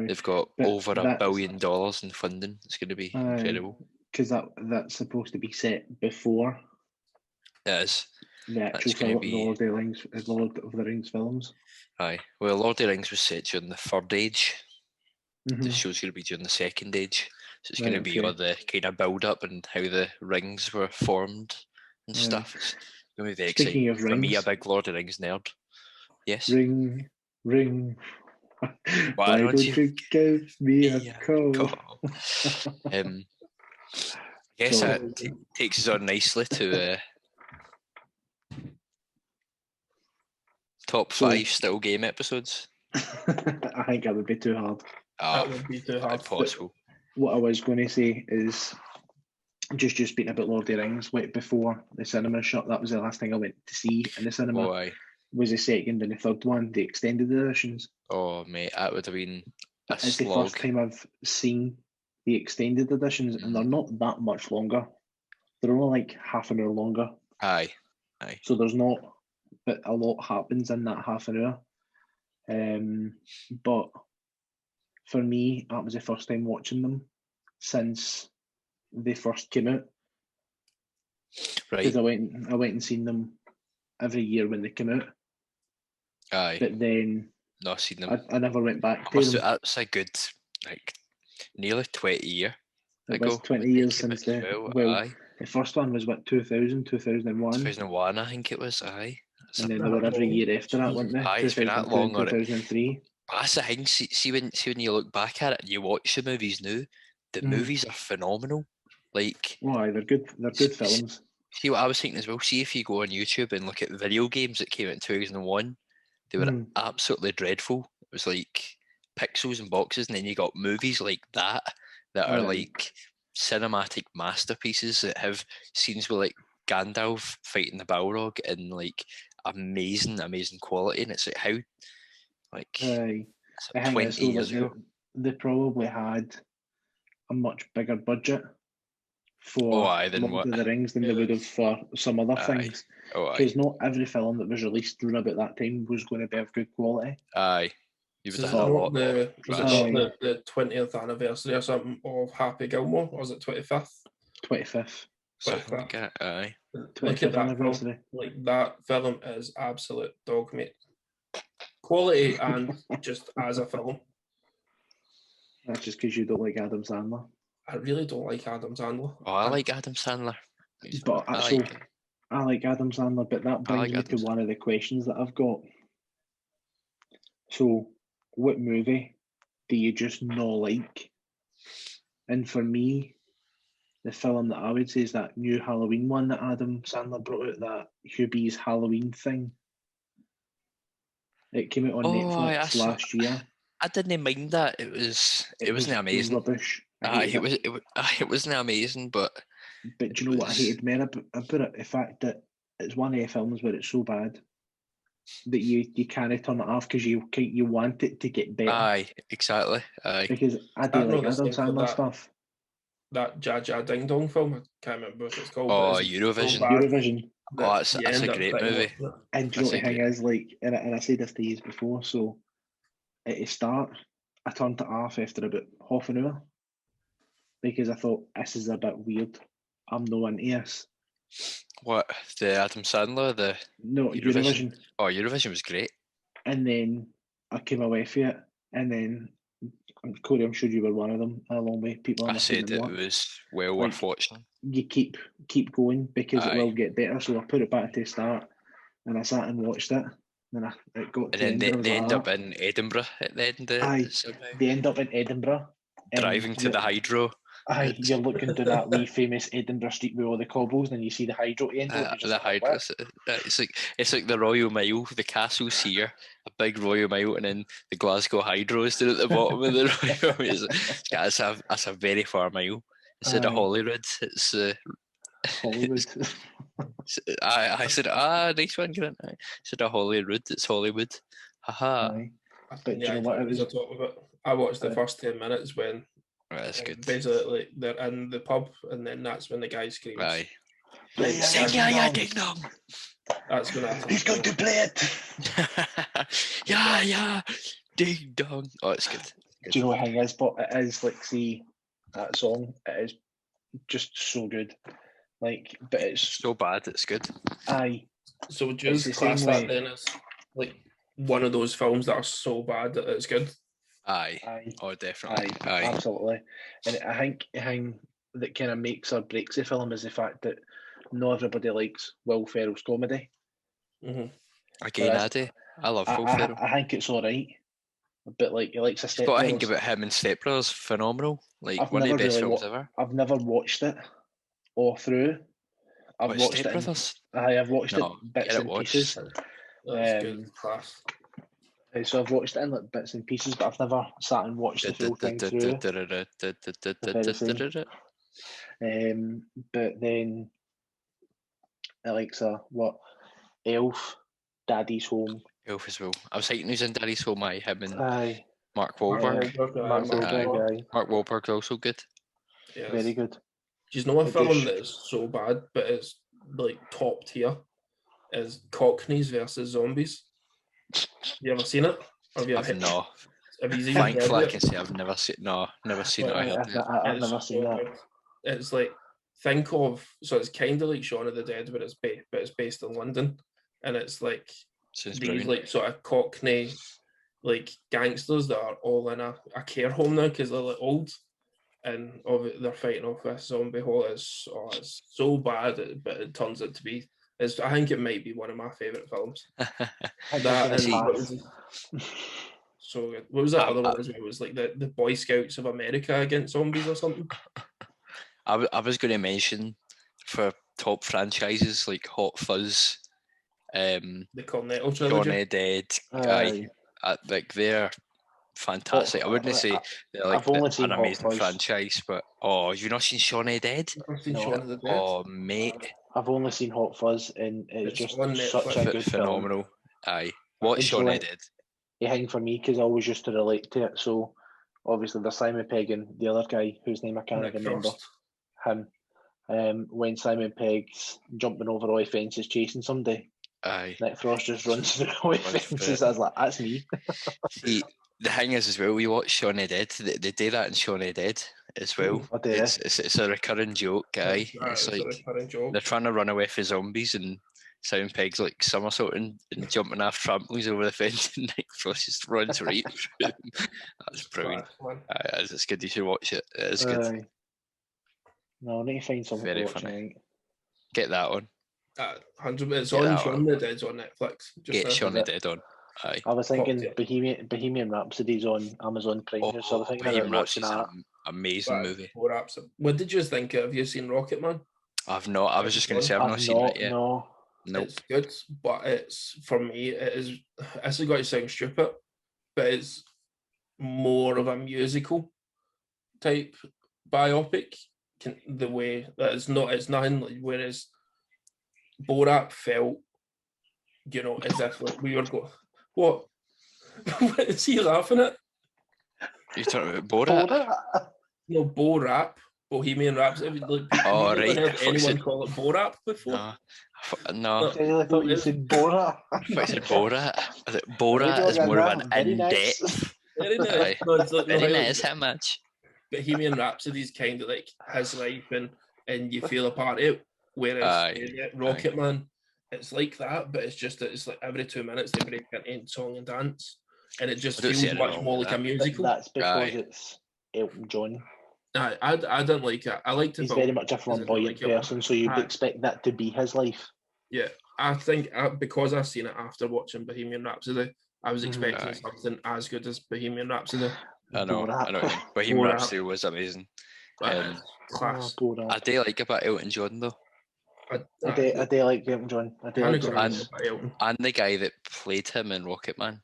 Speaker 3: They've got
Speaker 2: But
Speaker 3: over $1
Speaker 2: that's-
Speaker 3: billion in funding. It's going to be incredible.
Speaker 2: Because that's supposed to be set before
Speaker 3: It is.
Speaker 2: the actual
Speaker 3: That's gonna
Speaker 2: film,
Speaker 3: be-
Speaker 2: Lord of the Rings films.
Speaker 3: Aye. Well, Lord of the Rings was set during the Third Age.
Speaker 2: Mhm.
Speaker 3: The show's going to be during the Second Age. So it's going
Speaker 2: Right,
Speaker 3: to be
Speaker 2: okay.
Speaker 3: all the kind of build up and how the rings were formed and
Speaker 2: Right.
Speaker 3: stuff. It's going to be very
Speaker 2: Speaking
Speaker 3: exciting.
Speaker 2: of
Speaker 3: For me, a
Speaker 2: rings,
Speaker 3: big Lord of the Rings nerd. Yes.
Speaker 2: ring.
Speaker 3: Why
Speaker 2: Why
Speaker 3: don't
Speaker 2: don't
Speaker 3: you
Speaker 2: you give me a
Speaker 3: Yeah,
Speaker 2: call?
Speaker 3: cool. I guess
Speaker 2: So-
Speaker 3: that takes us on nicely to top
Speaker 2: So-
Speaker 3: 5 still game episodes.
Speaker 2: I think that would be too hard.
Speaker 1: That would be too hard.
Speaker 3: Impossible.
Speaker 2: What I was going to say is just speaking about Lord of the Rings, like before the cinema shut, that was the last thing I went to see in the cinema.
Speaker 3: Oh, aye.
Speaker 2: Was the second and the third one, the extended editions.
Speaker 3: Oh, mate, that would have been a
Speaker 2: It's the
Speaker 3: slog.
Speaker 2: first time I've seen the extended editions, and they're not that much longer. They're only like half an hour longer.
Speaker 3: Aye.
Speaker 2: So there's not, but a lot happens in that half an hour. But for me, that was the first time watching them since they first came out.
Speaker 3: Right.
Speaker 2: Because I went and seen them every year when they came out.
Speaker 3: Aye.
Speaker 2: But then
Speaker 3: Not seen them.
Speaker 2: I never went back to
Speaker 3: Must
Speaker 2: them.
Speaker 3: that's a good, like, nearly 20 year
Speaker 2: It
Speaker 3: ago.
Speaker 2: was 20
Speaker 3: when they
Speaker 2: years
Speaker 3: came
Speaker 2: since
Speaker 3: out as well. Aye.
Speaker 2: the first one was what, 2000, 2001,
Speaker 3: 2001, I think it was. Aye. That's
Speaker 2: and
Speaker 3: a-
Speaker 2: then they were every year after that, weren't they?
Speaker 3: Aye, it's been that
Speaker 2: 2002
Speaker 3: long
Speaker 2: and
Speaker 3: already.
Speaker 2: 2003.
Speaker 3: That's the thing. See when you look back at it and you watch the movies now, the movies are phenomenal. Like,
Speaker 2: Why? They're good. They're good films.
Speaker 3: see what I was thinking as well. See if you go on YouTube and look at video games that came out in 2001, they were absolutely dreadful. It was like pixels and boxes, and then you got movies like that are
Speaker 2: Aye.
Speaker 3: like cinematic masterpieces that have scenes with like Gandalf fighting the Balrog in like amazing quality, and it's like how like
Speaker 2: Aye.
Speaker 3: it's
Speaker 2: I
Speaker 3: like
Speaker 2: think
Speaker 3: 20
Speaker 2: it's though,
Speaker 3: years
Speaker 2: like,
Speaker 3: ago.
Speaker 2: they probably had a much bigger budget
Speaker 3: Oh,
Speaker 2: for
Speaker 3: aye, then
Speaker 2: Lord
Speaker 3: what?
Speaker 2: of the Rings than they would have for some other
Speaker 3: Aye.
Speaker 2: things.
Speaker 3: Oh, aye.
Speaker 2: Because not every film that was released around about that time was going to be of good quality.
Speaker 3: Aye. You
Speaker 1: Was
Speaker 3: would
Speaker 1: it
Speaker 3: have had a
Speaker 1: not
Speaker 3: lot.
Speaker 1: the
Speaker 2: Aye.
Speaker 1: 20th anniversary or something of Happy Gilmore? Or was it 25th?
Speaker 2: 25th.
Speaker 3: Something like that. Aye.
Speaker 1: Look at
Speaker 2: 25th
Speaker 1: that film.
Speaker 2: anniversary.
Speaker 1: Like, that film is absolute dog meat. Quality and just as a film.
Speaker 2: That's just because you don't like Adam Sandler.
Speaker 1: I really don't like Adam Sandler.
Speaker 3: Oh, I like Adam Sandler.
Speaker 2: But
Speaker 3: I
Speaker 2: actually,
Speaker 3: like him.
Speaker 2: I like Adam Sandler, but that
Speaker 3: I
Speaker 2: brings
Speaker 3: like
Speaker 2: me
Speaker 3: Adam
Speaker 2: to one of the questions that I've got. So, what movie do you just not like? And for me, the film that I would say is that new Halloween one that Adam Sandler brought out, that Hubie's Halloween thing. It came out on Netflix last year.
Speaker 3: I didn't mind that. It wasn't amazing.
Speaker 2: Rubbish.
Speaker 3: It wasn't amazing, but
Speaker 2: do you know what I hated more about it? The fact that it's one of the films where it's so bad that you can't turn it off because you want it to get better.
Speaker 3: Aye, exactly. Aye.
Speaker 2: Because I do like Adam Sandler stuff.
Speaker 1: That Jaja Ding Dong film, I can't remember what it's called.
Speaker 3: Oh, Eurovision.
Speaker 2: Eurovision.
Speaker 3: Oh, that's a great movie.
Speaker 2: And do you know what the thing is, like, and I said this to you before, so at the start, I turned it off after about half an hour because I thought, this is a bit weird. I'm no into this.
Speaker 3: What, the Adam Sandler,
Speaker 2: No, Eurovision.
Speaker 3: Oh, Eurovision was great.
Speaker 2: And then I came away from it, and then Corey, I'm sure you were one of them, along with people.
Speaker 3: I said it was well worth watching.
Speaker 2: You keep going because it will get better. So I put it back to the start, and I sat and watched it. And it got to
Speaker 3: and then they end up in Edinburgh at the end.
Speaker 2: They end up in Edinburgh,
Speaker 3: driving to the hydro.
Speaker 2: You're looking to that wee famous Edinburgh street with all the cobbles, and then you see the hydro at the end.
Speaker 3: The hydro. It's like the Royal Mile. The castle's here, a big Royal Mile, and then the Glasgow Hydro is still at the bottom of the Royal Mile. That's a very far mile. Instead of Holyrood, it's
Speaker 2: Hollywood.
Speaker 3: I said, nice one, Grant. Instead of Holyrood, it's Hollywood. Haha.
Speaker 2: But you know what it was?
Speaker 1: I watched the first 10 minutes when.
Speaker 3: That's good.
Speaker 1: Basically, they're in the pub, and then that's when the guy screams.
Speaker 3: Aye.
Speaker 2: Sing
Speaker 3: yeah, ding dong.
Speaker 1: That's gonna happen.
Speaker 2: He's going to play it.
Speaker 3: yeah, ding dong. Oh, it's good.
Speaker 2: Do you know what the thing is? But it is like, see, that song. It is just so good. Like, but it's
Speaker 3: so bad. It's good.
Speaker 2: Aye.
Speaker 1: So would you class that then as like one of those films that are so bad that it's good?
Speaker 3: Aye. Oh, definitely. Aye.
Speaker 2: Absolutely. And I think the thing that kind of makes or breaks the film is the fact that not everybody likes Will Ferrell's comedy.
Speaker 3: Mm-hmm. Again, I love Will Ferrell.
Speaker 2: I think it's all right. But like, he likes a Step
Speaker 3: But
Speaker 2: Brothers.
Speaker 3: I think about him and Step Brothers, phenomenal. Like, one of the best films ever.
Speaker 2: I've never watched it all through. I've watched
Speaker 3: Step Brothers?
Speaker 2: I've watched it bits and pieces.
Speaker 1: That's good class.
Speaker 2: So I've watched it in like bits and pieces, but I've never sat and watched the full thing through. But then Alexa, what? Elf, Daddy's Home.
Speaker 3: Elf as well. I was thinking who's in Daddy's Home. Him and Mark
Speaker 2: Wahlberg.
Speaker 3: Mark Wahlberg's also good.
Speaker 1: Yes.
Speaker 2: Very good.
Speaker 1: Do you know a film that is so bad, but it's like top tier? Is Cockneys versus Zombies. You ever seen it?
Speaker 3: Have you Thankfully, I can say I've never seen. No, never seen it.
Speaker 2: I've never seen that.
Speaker 1: It's like, think of, so it's kind of like Shaun of the Dead, but it's based in London, and it's like these like sort of Cockney like gangsters that are all in a care home now because they're like old, and they're fighting off this zombie hole. It's so bad, but it turns out to be. I think it might be one of my favourite films. So good. What was that other one? It was like the Boy Scouts of America against zombies or something.
Speaker 3: I was going to mention for top franchises like Hot Fuzz,
Speaker 1: the Cornetto trilogy,
Speaker 3: Shaun of the Dead. Like they're fantastic. I wouldn't say they're like an amazing franchise, but you've not seen Shaun of the Dead?
Speaker 1: Shaun of the Dead.
Speaker 3: Oh mate,
Speaker 2: I've only seen Hot Fuzz, and it's just such a good
Speaker 3: phenomenal.
Speaker 2: Film.
Speaker 3: Aye, watch Shaun of the Dead.
Speaker 2: The thing for me, because I always used to relate to it. So obviously there's Simon Pegg and the other guy whose name I can't remember. Him. When Simon Pegg's jumping over all the fences chasing somebody.
Speaker 3: Aye.
Speaker 2: Nick Frost just runs through all the fences. I was like, that's me.
Speaker 3: See, the thing is as well, we watch Shaun of the Dead. They do that in Shaun of the Dead as well. It's a recurring joke, guy. It's like they're trying to run away from zombies and Simon Pegg's like somersaulting and jumping off trampolines over the fence and Nick Frost just runs right through them. That's brilliant. It's good. You should watch it. It is good.
Speaker 2: No, I need to find something
Speaker 3: very
Speaker 2: to watch.
Speaker 3: Funny. Get that on.
Speaker 1: 100%. It's on Shaun of the Dead's on Netflix.
Speaker 3: Get Shaun of the Dead on. Aye.
Speaker 2: I was thinking
Speaker 1: Cocktail.
Speaker 2: Bohemian Rhapsody's on Amazon Prime, so I was thinking
Speaker 3: Bohemian
Speaker 2: about watching
Speaker 3: Rhapsody's
Speaker 2: that.
Speaker 3: an amazing movie.
Speaker 1: What did you think? Have you seen Rocket Man?
Speaker 3: I've not. I was just going to say I've not seen it yet.
Speaker 2: No.
Speaker 3: Nope.
Speaker 1: It's good, but it's for me. It is. This is going to sound stupid, but it's more of a musical type biopic. The way that it's not. It's nothing. Like, whereas Borat felt, as if like we were going. What? What is he laughing at?
Speaker 3: You're talking about Borat?
Speaker 1: No, Bohemian Rhapsody. Like,
Speaker 3: Oh,
Speaker 1: have you
Speaker 3: right.
Speaker 1: never
Speaker 3: I
Speaker 1: heard
Speaker 3: thought you
Speaker 1: anyone
Speaker 3: said-
Speaker 1: call it Borat before?
Speaker 3: No. No.
Speaker 2: I really thought you said Borat.
Speaker 3: I thought you said Borat. I thought
Speaker 2: Very
Speaker 3: Borat is
Speaker 2: good,
Speaker 3: more of
Speaker 2: man.
Speaker 3: an
Speaker 2: Very nice.
Speaker 3: in-depth.
Speaker 1: Very nice.
Speaker 3: Aye.
Speaker 1: No, it's like,
Speaker 3: Very
Speaker 1: no,
Speaker 3: nice. How much?
Speaker 1: Bohemian Rhapsody's kind of like his life, and you feel a part of it. Whereas
Speaker 3: Aye.
Speaker 1: Rocket Man, it's like that, but it's just that it's like every 2 minutes they break into song and dance, and it just
Speaker 3: I don't see
Speaker 1: feels
Speaker 3: anything
Speaker 1: much
Speaker 3: wrong
Speaker 1: more
Speaker 3: with
Speaker 1: like a
Speaker 3: that.
Speaker 1: musical.
Speaker 2: That's because
Speaker 3: Aye.
Speaker 2: it's Elton John.
Speaker 1: I don't like it. I like to.
Speaker 2: He's very much a flamboyant person, so you'd expect that to be his life.
Speaker 1: Yeah, I think because I've seen it after watching Bohemian Rhapsody, I was expecting
Speaker 3: Aye.
Speaker 1: something as good as Bohemian Rhapsody.
Speaker 3: I know.
Speaker 2: Borat.
Speaker 3: I know. Bohemian
Speaker 1: Borat.
Speaker 3: Rhapsody was amazing.
Speaker 1: Class.
Speaker 2: Borat.
Speaker 3: I do like about Elton John though,
Speaker 2: I do like Elton John. I do
Speaker 1: Kinda
Speaker 2: like
Speaker 1: got
Speaker 2: him.
Speaker 1: rid of Elton.
Speaker 3: and the guy that played him in Rocket Man.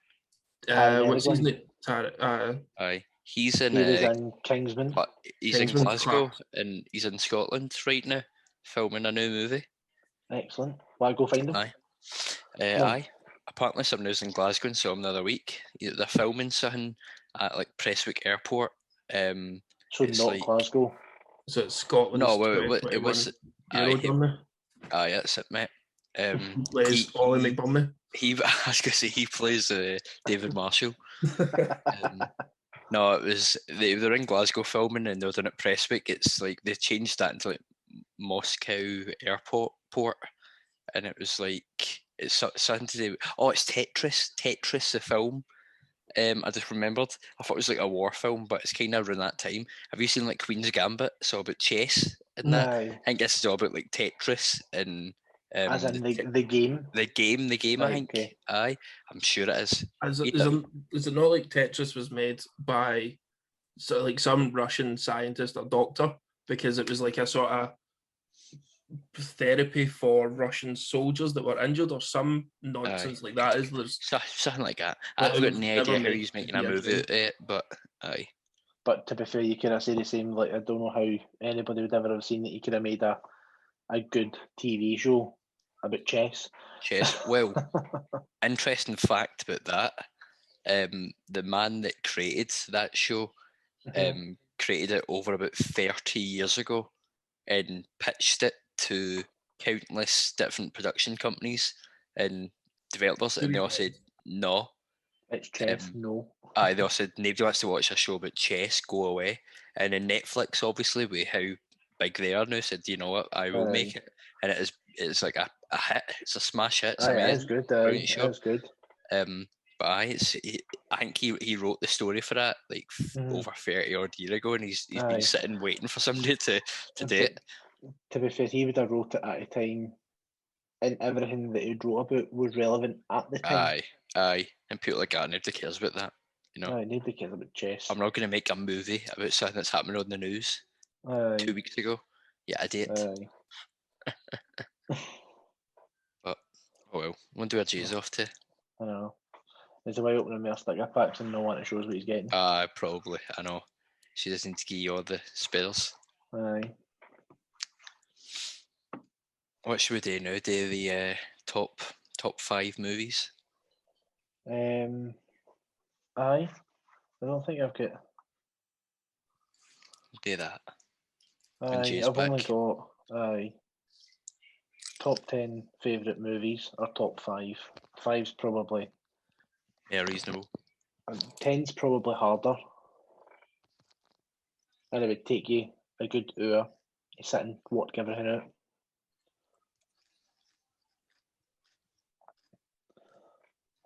Speaker 1: What's his
Speaker 2: Harry
Speaker 1: name?
Speaker 3: Aye, he's in.
Speaker 2: He was in Kingsman.
Speaker 3: He's in
Speaker 1: Kingsman
Speaker 3: Glasgow
Speaker 1: class.
Speaker 3: and he's in Scotland right now, filming a new movie.
Speaker 2: Excellent. Will I go find him?
Speaker 3: Aye.
Speaker 2: No.
Speaker 3: Aye. Apparently, some news in Glasgow and saw him the other week. They're filming something at like Prestwick Airport.
Speaker 2: So
Speaker 3: it's
Speaker 2: not
Speaker 3: like-
Speaker 2: Glasgow.
Speaker 1: So it's Scotland's
Speaker 3: No, it was.
Speaker 1: 2021
Speaker 3: Aye,
Speaker 1: Euro drummer.
Speaker 3: aye, that's it, mate.
Speaker 1: Plays Ollie McBurney.
Speaker 3: I was gonna say he plays David Marshall. No, it was they were in Glasgow filming and they were doing it at Prestwick. It's like they changed that into like Moscow Airport port, and it was like it's something to do. Oh, it's Tetris the film. I just remembered. I thought it was like a war film, but it's kind of around that time. Have you seen like Queen's Gambit? It's all about chess and that.
Speaker 2: Aye.
Speaker 3: I think this is all about like Tetris and
Speaker 2: As in the game.
Speaker 3: the game. I
Speaker 2: Right,
Speaker 3: think.
Speaker 2: okay.
Speaker 3: Aye, I'm sure it is.
Speaker 1: Is it not like Tetris was made by like some Russian scientist or doctor because it was like a sort of therapy for Russian soldiers that were injured or some nonsense like that? There's
Speaker 3: Something like that.
Speaker 1: But
Speaker 3: I've
Speaker 1: it
Speaker 3: got
Speaker 1: was
Speaker 3: no
Speaker 1: never
Speaker 3: idea how
Speaker 1: made
Speaker 3: he's making
Speaker 1: to
Speaker 3: a
Speaker 1: be a
Speaker 3: movie
Speaker 1: film.
Speaker 3: out of it, but aye.
Speaker 2: But to be fair, you could have said the same. Like, I don't know how anybody would ever have seen that you could have made a good TV show about chess.
Speaker 3: Chess. Well, interesting fact about that. The man that created that show created it over about 30 years ago and pitched it to countless different production companies and developers, and they all said no.
Speaker 2: It's chess, no.
Speaker 3: Aye, they all said nobody wants to watch a show about chess, go away. And then Netflix, obviously, with how big they are now, said, you know what, I will make it. And it's like a hit. It's a smash hit. It's amazing.
Speaker 2: It's good.
Speaker 3: Brilliant show.
Speaker 2: It's good.
Speaker 3: But I think he wrote the story for that like over 30 odd year ago, and he's been sitting waiting for somebody to do it.
Speaker 2: To be fair, he would have wrote it at a time, and everything that he wrote about was relevant at the time.
Speaker 3: Aye, and people like that, nobody cares about that. You know,
Speaker 2: nobody cares about chess.
Speaker 3: I'm not going to make a movie about something that's happening on the news 2 weeks ago. Yeah, I did. But oh well, wonder where Jay's off to.
Speaker 2: I know. Is the way opening their sticker packs and no one shows what he's getting?
Speaker 3: Probably. I know. She doesn't need to give you all the spares.
Speaker 2: Aye.
Speaker 3: What should we do now? Do the top 5 movies?
Speaker 2: Aye. I don't think I've got.
Speaker 3: Do that.
Speaker 2: Aye, I've only got top 10 favourite movies or top 5. 5's probably.
Speaker 3: Yeah, reasonable.
Speaker 2: 10's probably harder. And it would take you a good hour to sit and work everything out.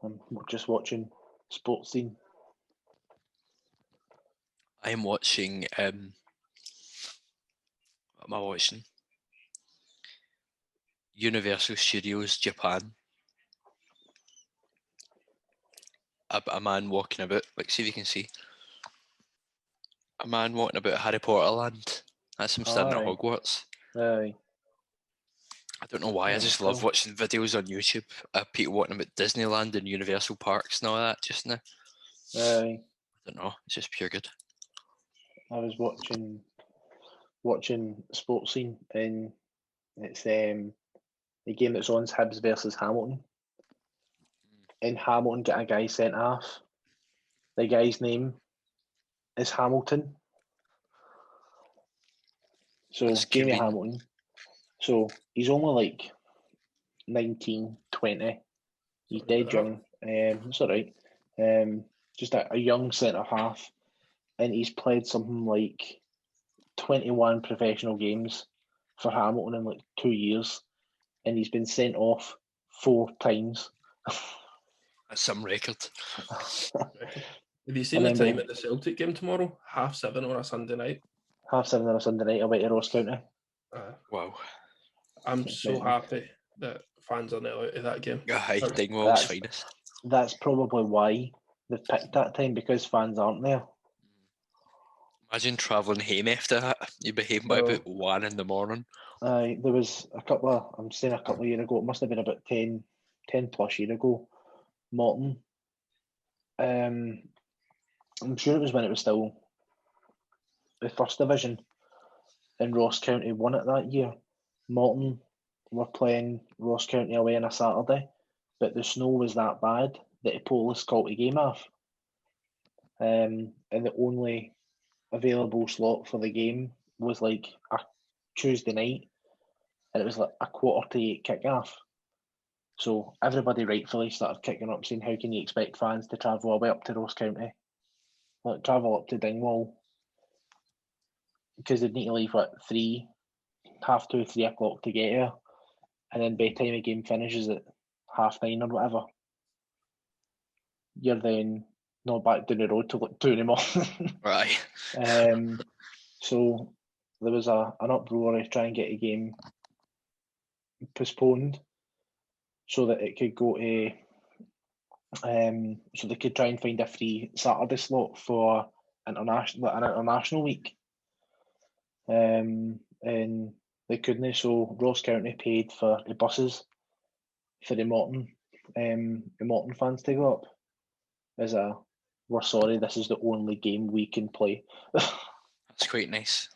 Speaker 2: I'm just watching Sports Scene.
Speaker 3: I am watching. What am I watching? Universal Studios Japan. a man walking about. Like, see if you can see. A man walking about Harry Potter land. That's him standing at
Speaker 2: Aye.
Speaker 3: Hogwarts.
Speaker 2: Aye.
Speaker 3: I don't know why. I just love watching videos on YouTube of people walking about Disneyland and Universal Parks and all that just now.
Speaker 2: Aye.
Speaker 3: I don't know. It's just pure good.
Speaker 2: I was watching Sports Scene, and it's the game that's on is Hibs versus Hamilton. And Hamilton get a guy sent off. The guy's name is Hamilton. So
Speaker 3: That's
Speaker 2: Jamie
Speaker 3: convenient.
Speaker 2: Hamilton. So he's only like 19, 20. He's
Speaker 1: Sorry
Speaker 2: dead
Speaker 1: about
Speaker 2: young. It's all right. Just a young centre half, and he's played something like 21 professional games for Hamilton in like 2 years, and he's been sent off 4 times.
Speaker 3: That's some record.
Speaker 1: Have you seen the time at the Celtic game tomorrow? 7:30 on a Sunday night.
Speaker 2: 7:30 on a Sunday night away to Ross County.
Speaker 3: Wow.
Speaker 1: I'm so happy that fans are now out of that game.
Speaker 3: Aye, Dingwall's finest.
Speaker 2: That's probably why they've picked that time, because fans aren't there.
Speaker 3: Imagine travelling home after that. You'd be home by about 1 in the morning.
Speaker 2: There was a couple of years ago, it must have been about 10 plus years ago, Morton. I'm sure it was when it was still the first division, and Ross County won it that year. Morton were playing Ross County away on a Saturday, but the snow was that bad that the police called the game off. And the only available slot for the game was like a Tuesday night, and it was like a 7:45 kick-off. So everybody rightfully started kicking up, saying, how can you expect fans to travel all the way up to Ross County? Like, travel up to Dingwall, because they'd need to leave at 3, 2:30, 3 o'clock to get here, and then by the time the game finishes at 9:30 or whatever, you're then not back down the road till like 2 in the morning.
Speaker 3: Right.
Speaker 2: So there was an uproar to try and get a game postponed so that it could go to so they could try and find a free Saturday slot for an international week. And they couldn't, so Ross County paid for the buses for the Morton fans to go up. We're sorry, this is the only game we can play.
Speaker 3: That's quite nice.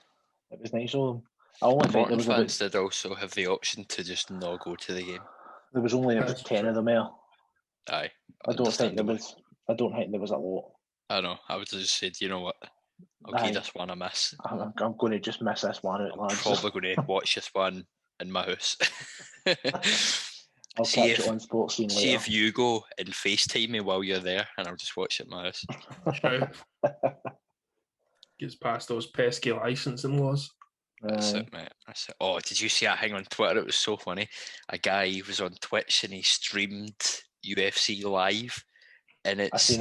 Speaker 2: It was nice of them. I only think there was
Speaker 3: fans did also have the option to just not go to the game.
Speaker 2: There was only about 10 of them there.
Speaker 3: Aye.
Speaker 2: I don't think there was a lot.
Speaker 3: I know. I would have just said, you know what? I'll give this one a miss.
Speaker 2: I'm going to just miss this one out,
Speaker 3: I'm
Speaker 2: lads.
Speaker 3: probably going to watch this one in my house.
Speaker 2: I'll catch it on Sports Scene later.
Speaker 3: See if you go and FaceTime me while you're there, and I'll just watch it in my house.
Speaker 1: True. Gets past those pesky licensing laws.
Speaker 3: That's it, mate. That's it. Oh, did you see that thing on Twitter? It was so funny. A guy was on Twitch and he streamed UFC live, and it's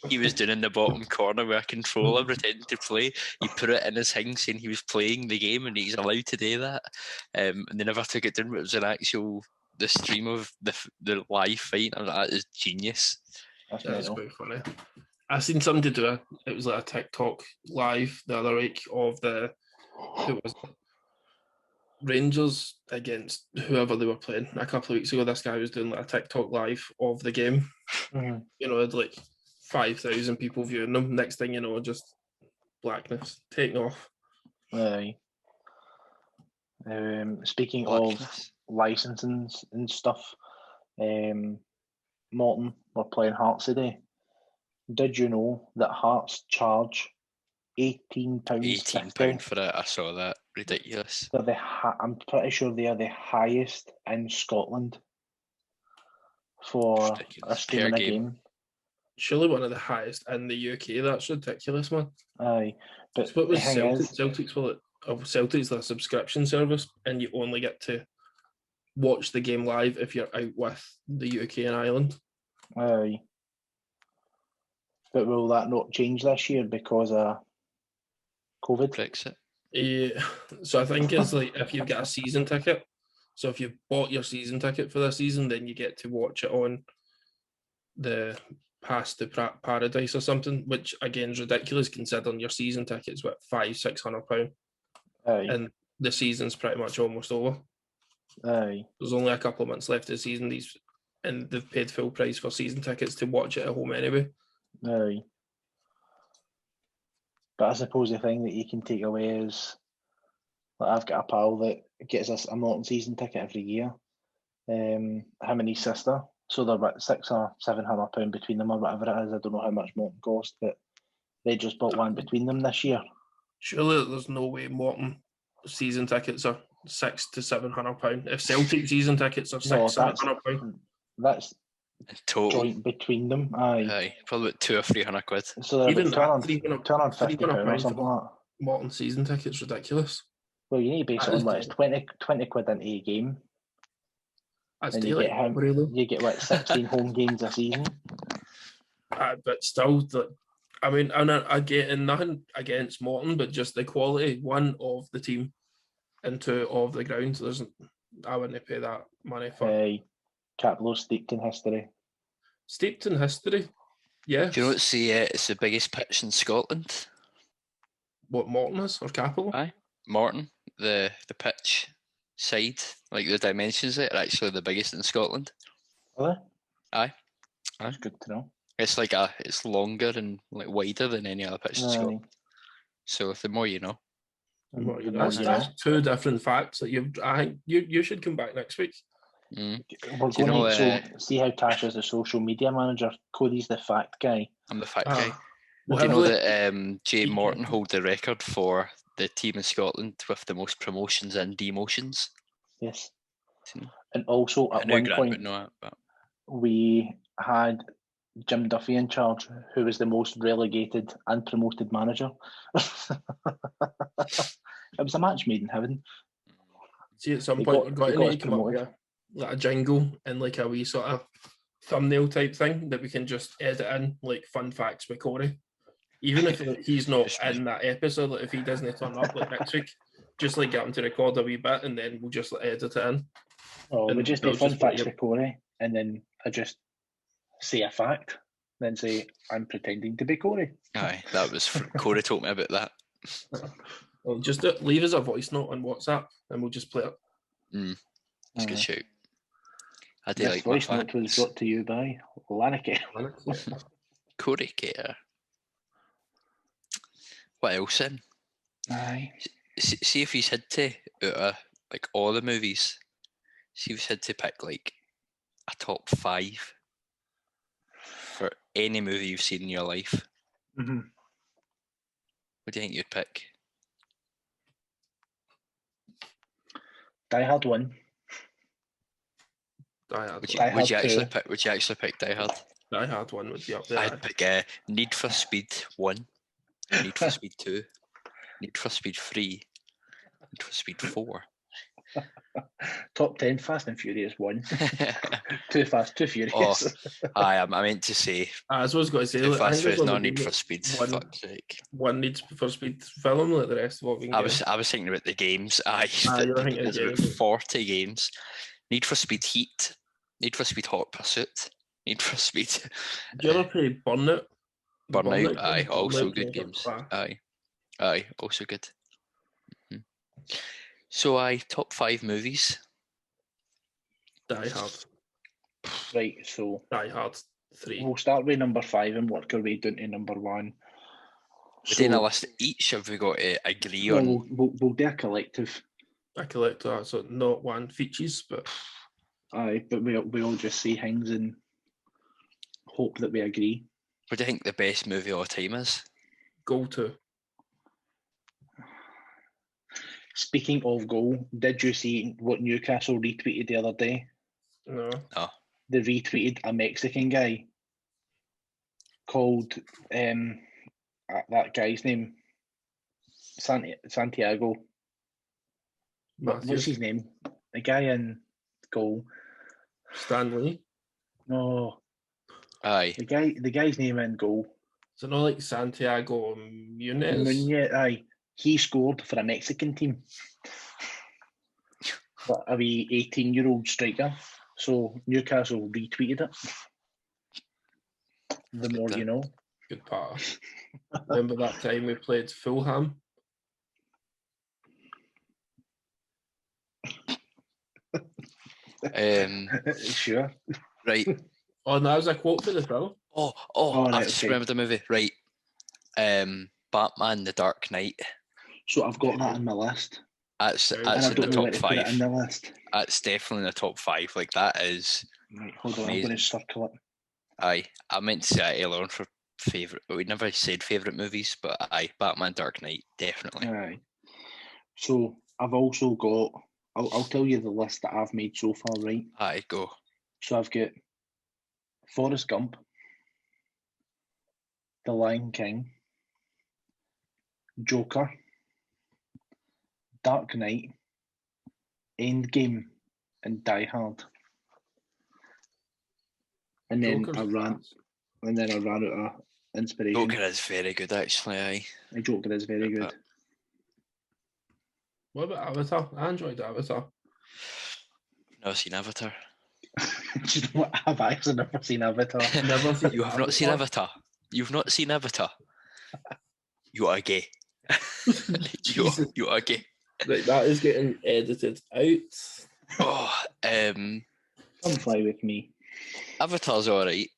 Speaker 3: he was doing in the bottom corner with a controller pretending to play. He put it in his thing saying he was playing the game and he's allowed to do that. And they never took it down, but it was an actual the stream of the live fight. And that is genius.
Speaker 1: That's quite funny. I seen somebody do it was like a TikTok live the other week of who was Rangers against whoever they were playing a couple of weeks ago. This guy was doing like a TikTok live of the game.
Speaker 2: Mm-hmm.
Speaker 1: You know, had like 5,000 people viewing them. Next thing you know, just blackness taking off.
Speaker 2: Aye. Speaking of licensing and stuff, Morton were playing Hearts today. Did you know that Hearts charge £18?
Speaker 3: £18 for it. I saw that. Ridiculous.
Speaker 2: I'm pretty sure they are the highest in Scotland for a streaming a game.
Speaker 1: Surely one of the highest in the UK. That's ridiculous, man.
Speaker 2: Aye, but
Speaker 1: what was Celtic's? Well, Celtic's a subscription service, and you only get to watch the game live if you're out with the UK and Ireland.
Speaker 2: Aye. But will that not change this year because of COVID?
Speaker 3: Brexit.
Speaker 1: Yeah. So I think it's like if you've got a season ticket. So if you've bought your season ticket for this season, then you get to watch it on the pass to paradise or something, which again is ridiculous considering your season ticket's what £500-600,
Speaker 2: Aye.
Speaker 1: and the season's pretty much almost over.
Speaker 2: Aye.
Speaker 1: There's only a couple of months left of the season. And they've paid full price for season tickets to watch it at home anyway.
Speaker 2: Aye. But I suppose the thing that you can take away is, like, I've got a pal that gets us a Morton season ticket every year. Him and his sister. So they're about £600 or £700 between them or whatever it is. I don't know how much Morton cost, but they just bought one between them this year.
Speaker 1: Surely there's no way Morton season tickets are £600 to £700. If Celtic season tickets are £600-700,
Speaker 2: that's
Speaker 3: total
Speaker 2: joint between them. Aye.
Speaker 3: Aye, probably about £200 or £300.
Speaker 2: So they're
Speaker 1: even
Speaker 2: about
Speaker 1: that
Speaker 2: £250 or something like that.
Speaker 1: Morton season tickets ridiculous.
Speaker 2: Well, you need to base
Speaker 1: That
Speaker 2: it
Speaker 1: is
Speaker 2: on what it's 20 quid into a game.
Speaker 1: That's
Speaker 2: And you
Speaker 1: daily.
Speaker 2: get
Speaker 1: Really.
Speaker 2: you get what 16 home games a season.
Speaker 1: But still, I mean, I get nothing against Morton, but just the quality, one, of the team, and two, of the ground. I wouldn't pay that money for.
Speaker 2: Caplow steeped in history.
Speaker 1: Steeped in history, yes.
Speaker 3: Do you know it's the biggest pitch in Scotland?
Speaker 1: What, Morton is, or Capello?
Speaker 3: Aye, Morton. The pitch side, like the dimensions, are actually the biggest in Scotland.
Speaker 2: Really?
Speaker 3: Aye.
Speaker 2: That's good to know.
Speaker 3: It's it's longer and like wider than any other pitch in Scotland. So the more you know.
Speaker 1: That's two different facts that I think you should come back next week.
Speaker 2: We're going to see how Tash is the social media manager. Cody's the fact guy.
Speaker 3: I'm the fact guy.
Speaker 1: Well,
Speaker 3: do you know that Jay Morton hold the record for the team in Scotland with the most promotions and demotions?
Speaker 2: Yes. And also at one point, we had Jim Duffy in charge, who was the most relegated and promoted manager. It was a match made in heaven.
Speaker 1: See, at some point, we're going to need to come up with like a jingle and like a wee sort of thumbnail type thing that we can just edit in, like fun facts with Corey. Even if he's not in that episode, like if he doesn't turn up like next week, just like get him to record a wee bit and then we'll just like, edit it in.
Speaker 2: Oh, we just do fun facts with Corey, and then I just say a fact, then say I'm pretending to be Corey.
Speaker 3: Aye, that was Corey told me about that.
Speaker 1: Well, just leave us a voice note on WhatsApp and we'll just play it.
Speaker 3: That's a good shout. I do
Speaker 2: this
Speaker 3: like
Speaker 2: voice note was brought to you by Lannick.
Speaker 3: Corey Care. What else then?
Speaker 2: Aye.
Speaker 3: See if he's had to, out of like all the movies, see if he's had to pick like a top 5 for any movie you've seen in your life.
Speaker 2: Mm-hmm.
Speaker 3: What do you think you'd pick?
Speaker 2: Die Hard 1.
Speaker 1: Die Hard.
Speaker 3: Would you actually pick Die Hard?
Speaker 1: Die Hard 1 would be up there.
Speaker 3: I'd pick Need for Speed 1, Need for Speed 2, Need for Speed 3, Need for Speed 4.
Speaker 2: Top 10 Fast and Furious 1. Too Fast, Too Furious.
Speaker 3: I meant to say.
Speaker 1: I was going to say.
Speaker 3: Too Fast Furious, not Need for Speed. Fuck's sake.
Speaker 1: One Need for Speed film, like the rest of what we can get.
Speaker 3: I was thinking about the games. There's about 40 games. Need for Speed Heat, Need for Speed Hot Pursuit, Need for Speed.
Speaker 1: Do you ever play Burnout?
Speaker 3: Burnout, aye, also good games. Aye, also good. Mm-hmm. So, top 5 movies.
Speaker 1: Die Hard.
Speaker 2: Right, so
Speaker 1: Die Hard 3.
Speaker 2: We'll start with number 5 and work our way down to number 1.
Speaker 3: We're doing a list each. Have we got to agree on?
Speaker 2: We'll do a collective.
Speaker 1: A collective, so not one features, but
Speaker 2: aye, but we all just say things and hope that we agree.
Speaker 3: What do you think the best movie of all time is?
Speaker 1: Goal 2.
Speaker 2: Speaking of goal, did you see what Newcastle retweeted the other day?
Speaker 1: No.
Speaker 2: They retweeted a Mexican guy called that guy's name Santiago. What's his name? The guy in goal.
Speaker 1: Stanley.
Speaker 2: No.
Speaker 3: Aye.
Speaker 2: The guy's name in goal.
Speaker 1: So not like Santiago Munez.
Speaker 2: Aye. He scored for a Mexican team. But a wee 18-year-old striker. So Newcastle retweeted it. The
Speaker 3: good
Speaker 2: more
Speaker 3: there.
Speaker 2: you know.
Speaker 1: Good part. Remember that time we played Fulham?
Speaker 2: Sure.
Speaker 3: Right.
Speaker 1: Oh, and that was a quote for the film.
Speaker 3: Oh,
Speaker 2: right,
Speaker 3: I've just
Speaker 2: okay.
Speaker 3: remembered the movie. Right. Batman: The Dark Knight.
Speaker 2: So I've got that in my list.
Speaker 3: That's
Speaker 1: And
Speaker 2: And I
Speaker 3: in the
Speaker 2: don't know where
Speaker 3: top
Speaker 2: to put it in
Speaker 3: five.
Speaker 2: the list.
Speaker 3: That's definitely in the top five. Like that is.
Speaker 2: Right, hold on, I'm
Speaker 3: Amazing.
Speaker 2: going to circle it.
Speaker 3: Aye, I meant to say it earlier on for favourite, but we never said favourite movies. But aye, Batman: Dark Knight, definitely.
Speaker 2: Aye. So I've also got, I'll tell you the list that I've made so far, right?
Speaker 3: Aye, go.
Speaker 2: So I've got Forrest Gump, The Lion King, Joker, Dark Knight, Endgame, and Die Hard. And then
Speaker 1: Joker's
Speaker 2: I ran
Speaker 1: class.
Speaker 2: out of inspiration.
Speaker 3: Joker is very good, actually. Aye.
Speaker 2: The Joker is very good.
Speaker 1: What about Avatar? I enjoyed Avatar.
Speaker 3: Never seen Avatar.
Speaker 2: Do you know what? I've actually never seen Avatar.
Speaker 1: Never seen
Speaker 3: You have not seen Avatar. You've not seen Avatar. You are gay.
Speaker 1: Jesus.
Speaker 3: you are gay.
Speaker 1: Right, that is getting edited out.
Speaker 3: Oh,
Speaker 2: Come fly with me.
Speaker 3: Avatar's alright.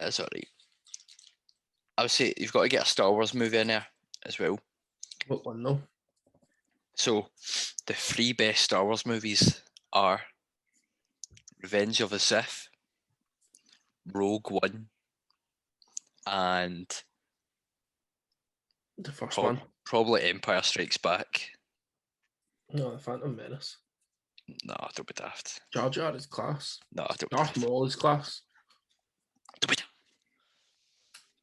Speaker 3: It's alright. I would say you've got to get a Star Wars movie in there as well.
Speaker 1: What one though?
Speaker 3: So, the three best Star Wars movies are Revenge of the Sith, Rogue One, and
Speaker 1: The first one.
Speaker 3: probably Empire Strikes Back.
Speaker 1: No, the Phantom Menace.
Speaker 3: No, don't be daft.
Speaker 1: Jar Jar is class.
Speaker 3: No, don't be
Speaker 1: Darth
Speaker 3: daft.
Speaker 1: Maul is class.
Speaker 3: Don't be daft.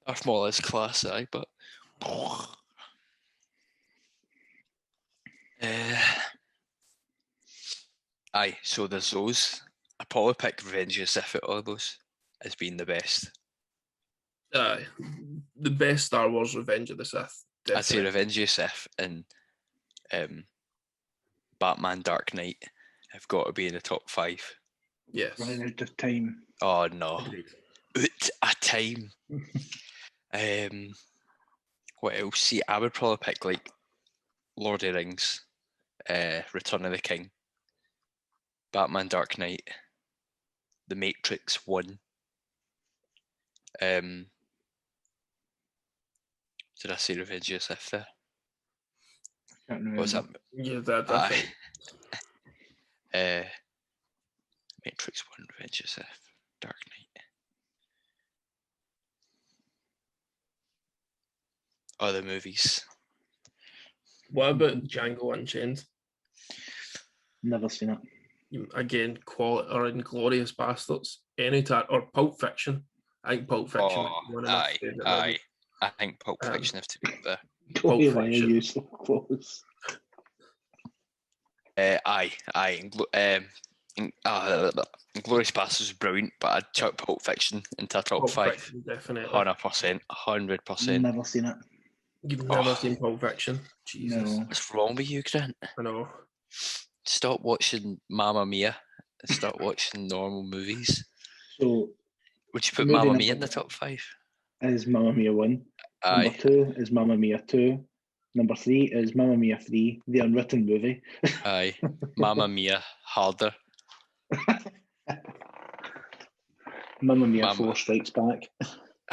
Speaker 3: Darth Maul is class, aye, but aye, so there's those. I probably pick Revenge of the Sith out of all those as being the best.
Speaker 1: Aye. The best Star Wars Revenge of the Sith.
Speaker 3: I'd say
Speaker 1: Definitely.
Speaker 3: Revenge of the Sith and Batman Dark Knight have got to be in the top five.
Speaker 1: Yes.
Speaker 2: Running out of time.
Speaker 3: Oh no.
Speaker 1: Agreed.
Speaker 3: Out a time. What else? See, I would probably pick like Lord of the Rings, Return of the King, Batman Dark Knight, The Matrix 1. Did I say Revenge of the Sith there?
Speaker 2: I can't remember.
Speaker 3: What was that?
Speaker 1: Yeah, that
Speaker 3: Aye.
Speaker 1: definitely.
Speaker 3: Matrix 1, Revenge of the Sith, Dark Knight. Other movies.
Speaker 1: What about Django Unchained?
Speaker 2: Never seen it.
Speaker 1: Again, quality or Inglorious Bastards. Any time or Pulp Fiction. I think Pulp Fiction
Speaker 3: Oh,
Speaker 1: is one of my
Speaker 3: aye,
Speaker 1: favourite
Speaker 3: aye.
Speaker 1: movies.
Speaker 3: I think Pulp Fiction have to be up there.
Speaker 2: Totally, why are
Speaker 1: Fiction.
Speaker 2: you so close?
Speaker 3: Aye. Glorious Bastards was brilliant, but I'd chuck Pulp Fiction into a top
Speaker 1: Pulp
Speaker 3: five.
Speaker 1: Fiction, definitely.
Speaker 3: 100%. 100%.
Speaker 2: Never seen it.
Speaker 1: You've never
Speaker 3: Oh.
Speaker 1: seen Pulp Fiction? Jesus.
Speaker 2: No.
Speaker 3: What's wrong with you, Grant?
Speaker 1: I know.
Speaker 3: Stop watching Mamma Mia and start watching normal movies.
Speaker 2: So
Speaker 3: Would you put
Speaker 2: movie
Speaker 3: Mamma Mia in
Speaker 2: number
Speaker 3: the top five?
Speaker 2: is Mamma Mia 1.
Speaker 3: Aye.
Speaker 2: Number 2 is Mamma Mia 2. Number 3 is Mamma Mia 3, the unwritten movie.
Speaker 3: Aye. Mamma Mia harder.
Speaker 2: Mamma Mia
Speaker 3: Mamma-
Speaker 2: 4 Strikes Back.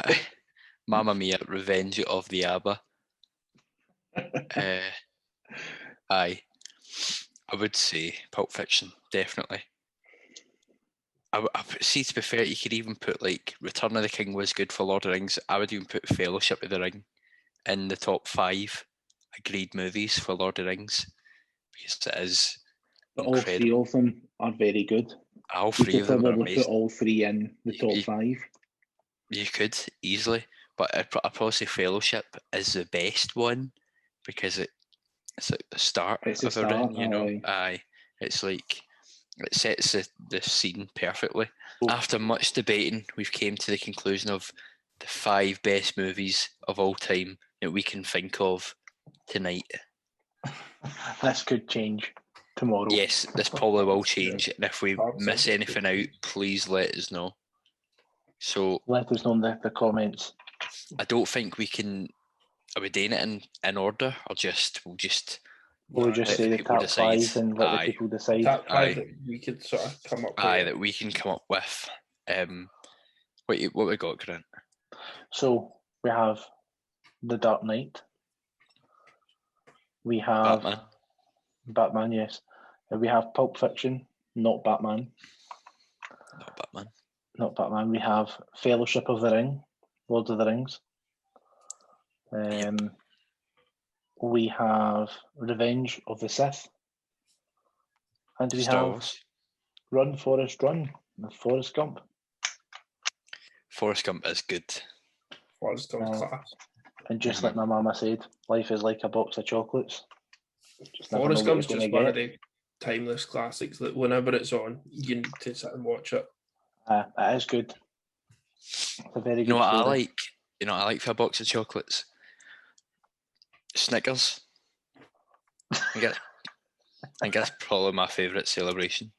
Speaker 3: Aye. Mamma Mia, Revenge of the ABBA. Aye. I would say Pulp Fiction, definitely. See, to be fair, you could even put like Return of the King was good for Lord of the Rings. I would even put Fellowship of the Ring in the top 5 agreed movies for Lord of the Rings because it is
Speaker 2: But all three
Speaker 3: incredible.
Speaker 2: of them are very good.
Speaker 3: All
Speaker 2: You
Speaker 3: three
Speaker 2: could
Speaker 3: of them are
Speaker 2: probably put
Speaker 3: amazing.
Speaker 2: all three in the top
Speaker 3: You-
Speaker 2: 5.
Speaker 3: You could easily, but I'd probably say Fellowship is the best one because it's like the start
Speaker 2: It's the
Speaker 3: of everything,
Speaker 2: start,
Speaker 3: you know.
Speaker 2: aye.
Speaker 3: Aye, it's like it sets the scene perfectly.
Speaker 2: Oh.
Speaker 3: After much debating, we've came to the conclusion of the 5 best movies of all time that we can think of tonight.
Speaker 2: This could change tomorrow.
Speaker 3: Yes, this probably will change, and if we miss
Speaker 1: Absolutely.
Speaker 3: anything out, please let us know. So
Speaker 2: Let us know in the comments.
Speaker 3: I don't think we can. Are we doing it in order, or we'll just
Speaker 2: We'll just
Speaker 3: let
Speaker 2: say
Speaker 3: the
Speaker 2: the
Speaker 3: people
Speaker 2: top
Speaker 3: decide?
Speaker 2: 5 and let
Speaker 3: Aye.
Speaker 2: the people decide.
Speaker 1: Top five
Speaker 3: Aye.
Speaker 1: that we could sort of come up
Speaker 3: Aye,
Speaker 1: with.
Speaker 3: that we can come up with. What we got, Grant?
Speaker 2: So we have The Dark Knight. We have Batman, yes. We have Pulp Fiction, not Batman. Not Batman. We have Fellowship of the Ring, Lord of the Rings. We have Revenge of the Sith. And we
Speaker 3: Star
Speaker 2: have
Speaker 3: Wars.
Speaker 2: Run, Forrest, Run, with Forrest Gump.
Speaker 3: Forrest Gump is good.
Speaker 1: Forrest Gump's class.
Speaker 2: And just like my mama said, life is like a box of chocolates. Just never
Speaker 1: Forrest
Speaker 2: know what
Speaker 1: Gump's
Speaker 2: you're
Speaker 1: just
Speaker 2: gonna
Speaker 1: one of
Speaker 2: get.
Speaker 1: the timeless classics that whenever it's on, you need to sit and watch it.
Speaker 2: It is good. It's a very
Speaker 3: You
Speaker 2: good
Speaker 3: know what I
Speaker 2: story.
Speaker 3: like? You know what I like for a box of chocolates? Snickers. I think that's probably my favourite celebration.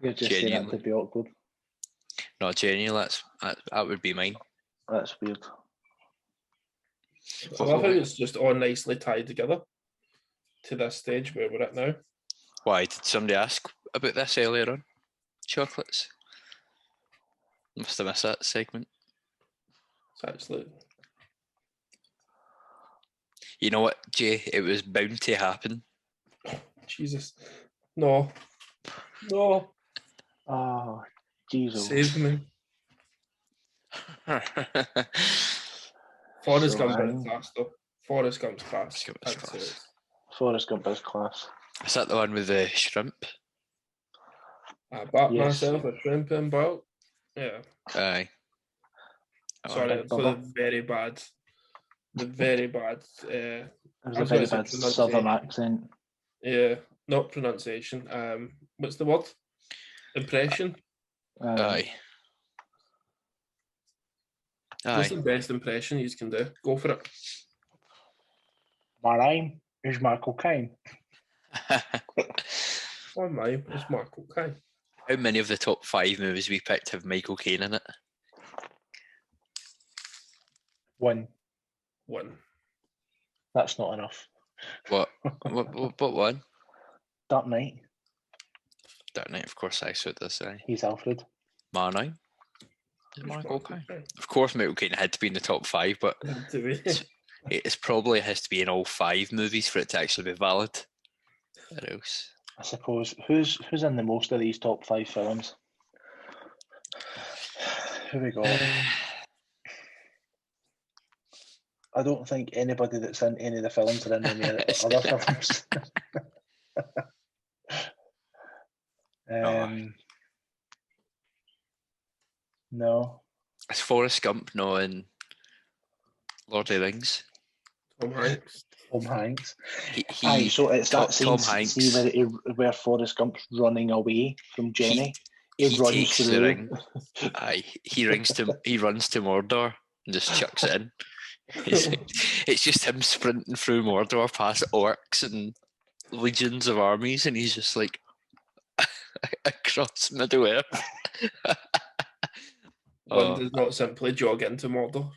Speaker 2: You're just saying that
Speaker 3: Genuinely.
Speaker 2: to be awkward.
Speaker 3: No, genuinely, that would be mine.
Speaker 2: That's weird.
Speaker 1: I love how it's just all nicely tied together to this stage where we're at now.
Speaker 3: Why did somebody ask about this earlier on? Chocolates. Must have missed that segment.
Speaker 1: It's actually.
Speaker 3: You know what, Jay? It was bound to happen.
Speaker 1: Jesus. No. No.
Speaker 2: Oh, Jesus.
Speaker 1: Save me. Forrest
Speaker 2: So
Speaker 1: Gump
Speaker 2: hang.
Speaker 1: is class though. Forrest Gump's class.
Speaker 3: Forrest Gump is
Speaker 1: I'd say
Speaker 3: class.
Speaker 1: it's-
Speaker 2: Forrest Gump is class.
Speaker 3: Is that the one with the shrimp?
Speaker 1: I bought
Speaker 2: Yes.
Speaker 1: myself a shrimp and boat. Yeah.
Speaker 3: Aye.
Speaker 1: Sorry,
Speaker 2: Big
Speaker 1: for
Speaker 2: Bubba.
Speaker 1: the very bad. The very bad.
Speaker 2: It was
Speaker 1: I
Speaker 2: a
Speaker 1: was
Speaker 2: very
Speaker 1: gonna say
Speaker 2: bad southern
Speaker 1: pronunciation.
Speaker 2: accent.
Speaker 1: Yeah, not pronunciation. What's the word? Impression.
Speaker 3: Aye.
Speaker 1: What's
Speaker 3: Aye.
Speaker 1: the best impression you can do? Go for it.
Speaker 2: My name is Michael Caine.
Speaker 1: Oh my, it's Michael Caine.
Speaker 3: How many of the top 5 movies we picked have Michael Caine in it?
Speaker 2: One. That's not enough.
Speaker 3: What one?
Speaker 2: Dark Knight.
Speaker 3: Dark Knight, of course, I saw this. Aye.
Speaker 2: He's Alfred.
Speaker 3: Marnine. Michael Caine. Of course, Michael Caine had to be in the top 5, but it's probably has to be in all 5 movies for it to actually be valid. What else?
Speaker 2: I suppose. Who's in the most of these top 5 films? Here we go. I don't think anybody that's in any of the films are in any of the other films. No.
Speaker 3: Is Forrest Gump not in Lord of the Rings?
Speaker 1: Tom Hanks.
Speaker 2: Tom Hanks.
Speaker 3: He
Speaker 2: so it's that scene,
Speaker 3: Tom Hanks.
Speaker 2: see where Forrest Gump's running away from Jenny. He runs
Speaker 3: takes
Speaker 2: through.
Speaker 3: the ring. Aye, he runs to Mordor and just chucks it in. It's just him sprinting through Mordor past orcs and legions of armies, and he's just like across Middle Earth.
Speaker 1: One does not simply jog into Mordor.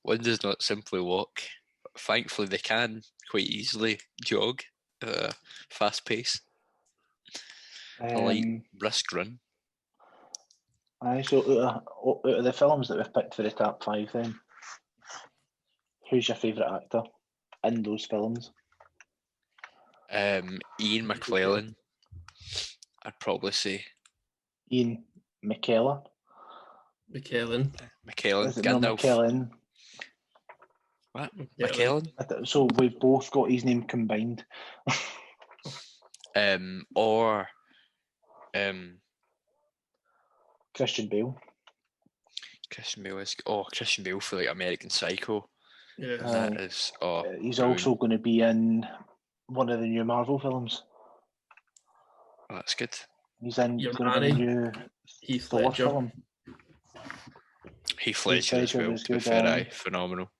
Speaker 3: One does not simply walk. Thankfully, they can quite easily jog at a fast pace. A light brisk run.
Speaker 2: Aye, so out of the films that we've picked for the top 5 then, who's your favourite actor in those films?
Speaker 3: Ian McKellen, I'd probably say.
Speaker 2: Ian McKellen.
Speaker 1: McKellen.
Speaker 2: Is it not
Speaker 3: Gandalf.
Speaker 2: McKellen?
Speaker 3: What? McKellen?
Speaker 2: So we've both got his name combined.
Speaker 3: Or
Speaker 2: Christian Bale.
Speaker 3: Christian Bale for like American Psycho.
Speaker 1: Yeah.
Speaker 3: And that is
Speaker 2: He's
Speaker 3: brilliant.
Speaker 2: also going to be in one of the new Marvel films.
Speaker 3: Oh, that's good.
Speaker 2: He's in
Speaker 1: Your
Speaker 2: going to be the
Speaker 1: Manny,
Speaker 2: new
Speaker 1: Heath
Speaker 2: Thor
Speaker 1: Ledger.
Speaker 2: film.
Speaker 3: Heath Ledger as well,
Speaker 2: was
Speaker 3: to be
Speaker 2: good,
Speaker 3: fair, aye, phenomenal.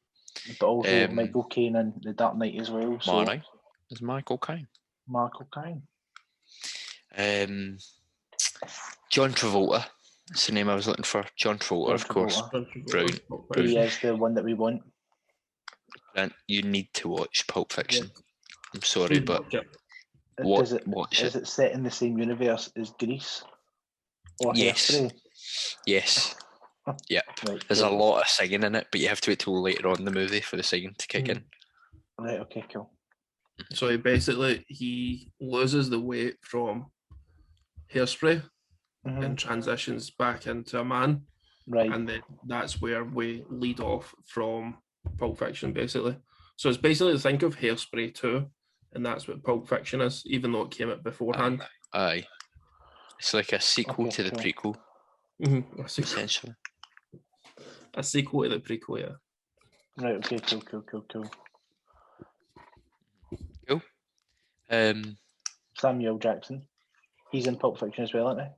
Speaker 2: But also Michael Caine in The Dark Knight as well. So
Speaker 3: Marnie is Michael Caine.
Speaker 2: Michael Caine.
Speaker 3: John Travolta. That's the name I was looking for. John Travolta,
Speaker 2: John
Speaker 3: of course.
Speaker 2: Travolta.
Speaker 3: Brilliant.
Speaker 2: He is the one that we want.
Speaker 3: And you need to watch Pulp Fiction.
Speaker 1: Yeah.
Speaker 3: I'm sorry, but watch
Speaker 2: Is it set in the same universe as Grease? Or
Speaker 3: yes.
Speaker 2: Hairspray?
Speaker 3: Yes. Yeah.
Speaker 2: Right,
Speaker 3: There's a
Speaker 2: cool.
Speaker 3: lot of singing in it, but you have to wait till later on in the movie for the singing to kick in.
Speaker 2: Right, okay, cool.
Speaker 1: So he loses the weight from Hairspray and transitions back into a man.
Speaker 2: Right.
Speaker 1: And then that's where we lead off from Pulp Fiction, basically. So it's basically think of Hairspray 2, and that's what Pulp Fiction is, even though it came out beforehand.
Speaker 3: Aye. It's like a sequel
Speaker 2: Okay,
Speaker 3: to the
Speaker 2: cool.
Speaker 3: prequel, essentially.
Speaker 1: A sequel to the prequel, yeah.
Speaker 2: Right, okay, cool.
Speaker 3: Cool.
Speaker 2: Samuel Jackson. He's in Pulp Fiction as well, isn't he?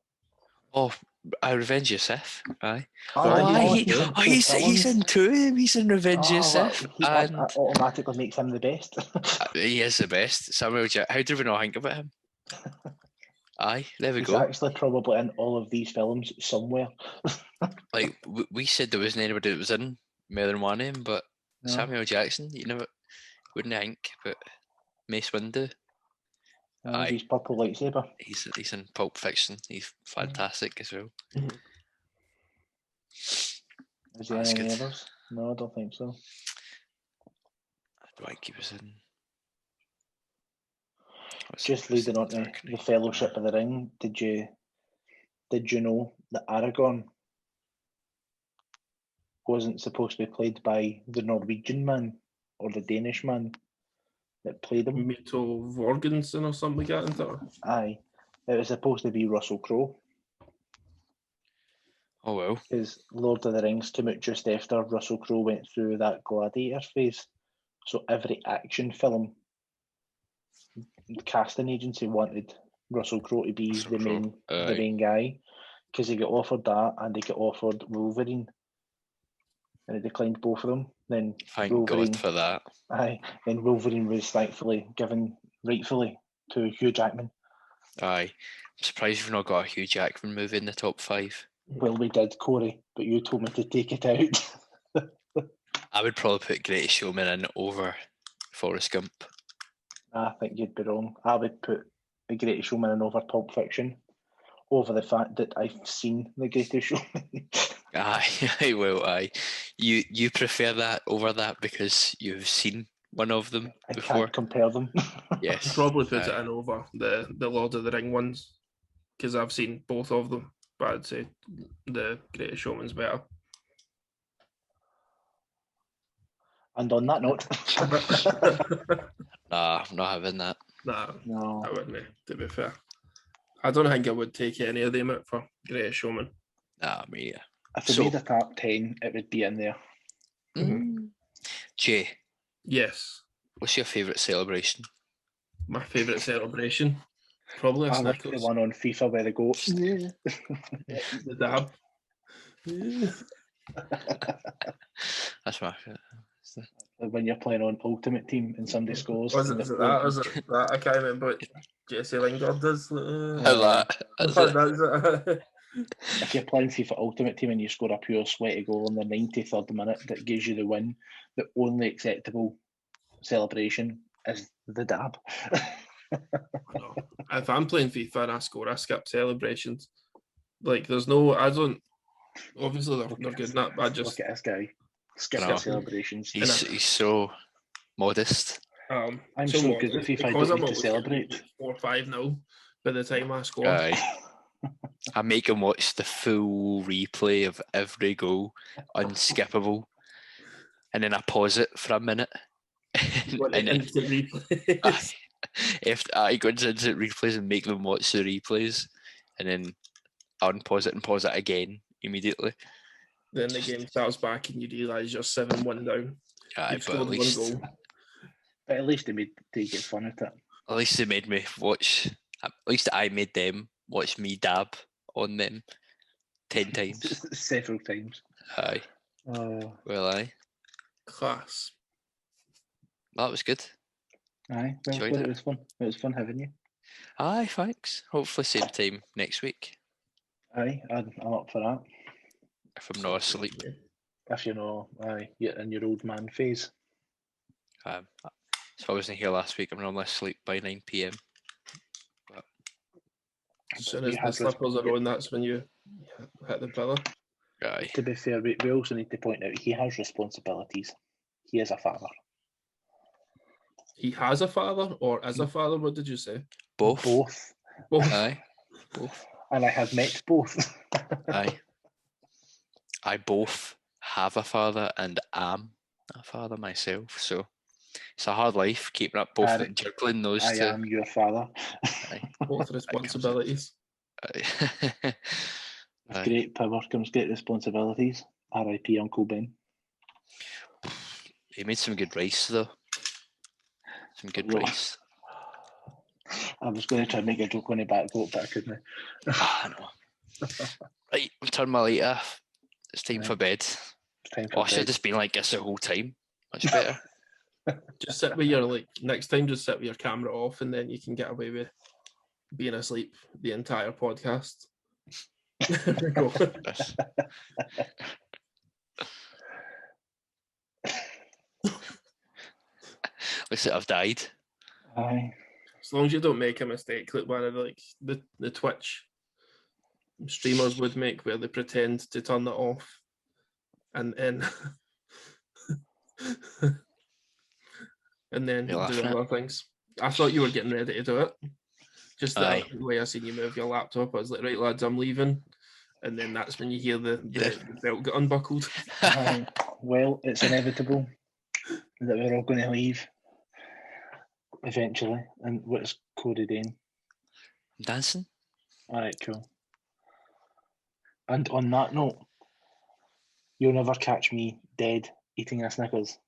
Speaker 3: Oh, I Revenge Your Sith. Aye.
Speaker 2: He's
Speaker 3: He's in two. He's in Revenge Your Sith.
Speaker 2: That automatically makes him the best.
Speaker 3: He is the best. Samuel Jackson. How do we not think about him? Aye, there we
Speaker 2: He's
Speaker 3: go.
Speaker 2: actually probably in all of these films somewhere.
Speaker 3: Like we said, there wasn't anybody that was in more than one name, but
Speaker 2: No.
Speaker 3: Samuel Jackson, you never wouldn't think, but Mace Windu. Aye.
Speaker 2: His purple lightsaber.
Speaker 3: He's in Pulp Fiction. He's fantastic as well.
Speaker 2: Is he in any others? No, I don't think so.
Speaker 3: I don't think he was in.
Speaker 2: Just leading on to the Fellowship of the Ring, did you know that Aragorn wasn't supposed to be played by the Norwegian man or the Danish man that played him?
Speaker 1: Mito Vorgensen or something like that, isn't it?
Speaker 2: Aye. It was supposed to be Russell Crowe.
Speaker 3: Oh well.
Speaker 2: Because Lord of the Rings came out just after Russell Crowe went through that gladiator phase. So every action film, the casting agency wanted Russell Crowe to be the main guy, because he got offered that and he got offered Wolverine, and he declined both of them. Then
Speaker 3: Thank
Speaker 2: Wolverine,
Speaker 3: God for that.
Speaker 2: Aye, then Wolverine was thankfully given rightfully to Hugh Jackman.
Speaker 3: Aye, I'm surprised we've not got a Hugh Jackman movie in the top 5.
Speaker 2: Well, we did, Corey, but you told me to take it out.
Speaker 3: I would probably put Greatest Showman in over Forrest Gump.
Speaker 2: I think you'd be wrong. I would put The Greatest Showman in over Pulp Fiction, over the fact that I've seen The Greatest Showman.
Speaker 3: Aye, well, aye. You prefer that over that because you've seen one of them before? I
Speaker 2: can't compare them.
Speaker 3: Yes.
Speaker 1: I'd probably put it in over the Lord of the Ring ones, because I've seen both of them, but I'd say The Greatest Showman's better.
Speaker 2: And on that note,
Speaker 3: nah, I'm not having that.
Speaker 2: No,
Speaker 1: I wouldn't, to be fair. I don't think I would take any of them out for Greatest Showman.
Speaker 3: Nah, me, yeah.
Speaker 2: If it made a top 10, it would be in there.
Speaker 3: Jay.
Speaker 1: Yes.
Speaker 3: What's your favourite celebration?
Speaker 1: My favourite celebration? Probably a
Speaker 2: like
Speaker 1: Snickers.
Speaker 2: the one on FIFA where they go,
Speaker 1: The dab.
Speaker 3: That's my favourite.
Speaker 2: When you're playing on Ultimate Team and somebody scores.
Speaker 1: Was it that? I can't remember what Jesse Lingard does.
Speaker 2: If you're playing FIFA Ultimate Team and you score a pure sweaty goal in the 93rd minute that gives you the win, the only acceptable celebration is the dab.
Speaker 1: If I'm playing FIFA and I score, I skip celebrations. Like, there's no, I don't, obviously they're good enough, but I just...
Speaker 2: Look at this guy. Skip celebrations.
Speaker 3: He's so modest.
Speaker 2: I'm so good at FIFA, I don't need to celebrate.
Speaker 1: 4-5-0 by the time I score.
Speaker 3: Aye. I make him watch the full replay of every goal, unskippable, and then I pause it for a minute.
Speaker 1: and instant replay.
Speaker 3: If I go into instant replays and make them watch the replays, and then unpause it and pause it again immediately.
Speaker 1: Then the game starts back and you realise you're 7-1 down.
Speaker 3: Aye, but at least,
Speaker 1: one goal.
Speaker 2: But at least they get fun at it.
Speaker 3: At least they made me watch. At least I made them watch me dab on them 10 times.
Speaker 2: Several times.
Speaker 3: Aye. Well, aye.
Speaker 1: Class.
Speaker 3: That was good.
Speaker 2: Aye, it was fun. It was fun having you.
Speaker 3: Aye, thanks. Hopefully same time next week.
Speaker 2: Aye, I'm up for that.
Speaker 3: if I'm not asleep.
Speaker 2: If you know, you're in your old man phase.
Speaker 3: So I wasn't here last week. I'm normally asleep by 9 p.m.
Speaker 1: As soon as the slippers are on, that's when you hit the pillar.
Speaker 3: Aye.
Speaker 2: To be fair, we also need to point out he has responsibilities. He is a father.
Speaker 1: He has a father or is a father? What did you say?
Speaker 3: Both.
Speaker 2: Both.
Speaker 3: Aye. Both.
Speaker 2: And I have met both.
Speaker 3: Aye. I both have a father and am a father myself. So it's a hard life keeping up both and juggling those two.
Speaker 2: I am your father.
Speaker 3: Aye.
Speaker 1: Both responsibilities.
Speaker 3: Aye.
Speaker 2: With great power comes great responsibilities. R.I.P. Uncle Ben.
Speaker 3: He made some good rice though. Some good rice.
Speaker 2: I was going to try and make a joke on the back goat, but I couldn't.
Speaker 3: No. Right, I've turned my light off. It's time for bed. I should have just been like this the whole time. Much better.
Speaker 1: Just sit with your next time. Just sit with your camera off, and then you can get away with being asleep the entire podcast. Go.
Speaker 3: Looks like I've died.
Speaker 2: Aye.
Speaker 1: As long as you don't make a mistake, like one of the Twitch streamers would make, where they pretend to turn it off, and then do other things. I thought you were getting ready to do it. Just the way I seen you move your laptop, I was like, right lads, I'm leaving. And then that's when you hear the belt get unbuckled.
Speaker 2: Well, it's inevitable that we're all going to leave eventually. And what's Cody doing?
Speaker 3: Dancing.
Speaker 2: All right, cool. And on that note, you'll never catch me dead eating a Snickers.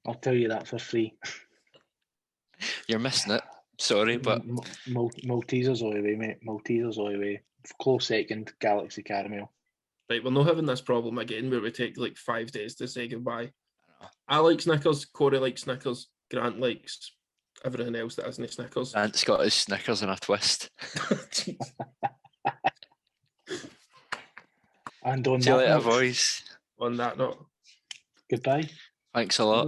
Speaker 2: I'll tell you that for free.
Speaker 3: You're missing it. Sorry, but
Speaker 2: Maltesers all the way, mate. Maltesers all the way. Close second, Galaxy Caramel.
Speaker 1: Right, we're not having this problem again where we take like 5 days to say goodbye. I like Snickers, Corey likes Snickers, Grant likes everything else that isn't Snickers.
Speaker 3: Grant's got his Snickers in a twist.
Speaker 2: And on
Speaker 3: See you
Speaker 2: that
Speaker 3: later,
Speaker 2: note,
Speaker 3: boys.
Speaker 1: On that note,
Speaker 2: goodbye.
Speaker 3: Thanks a lot.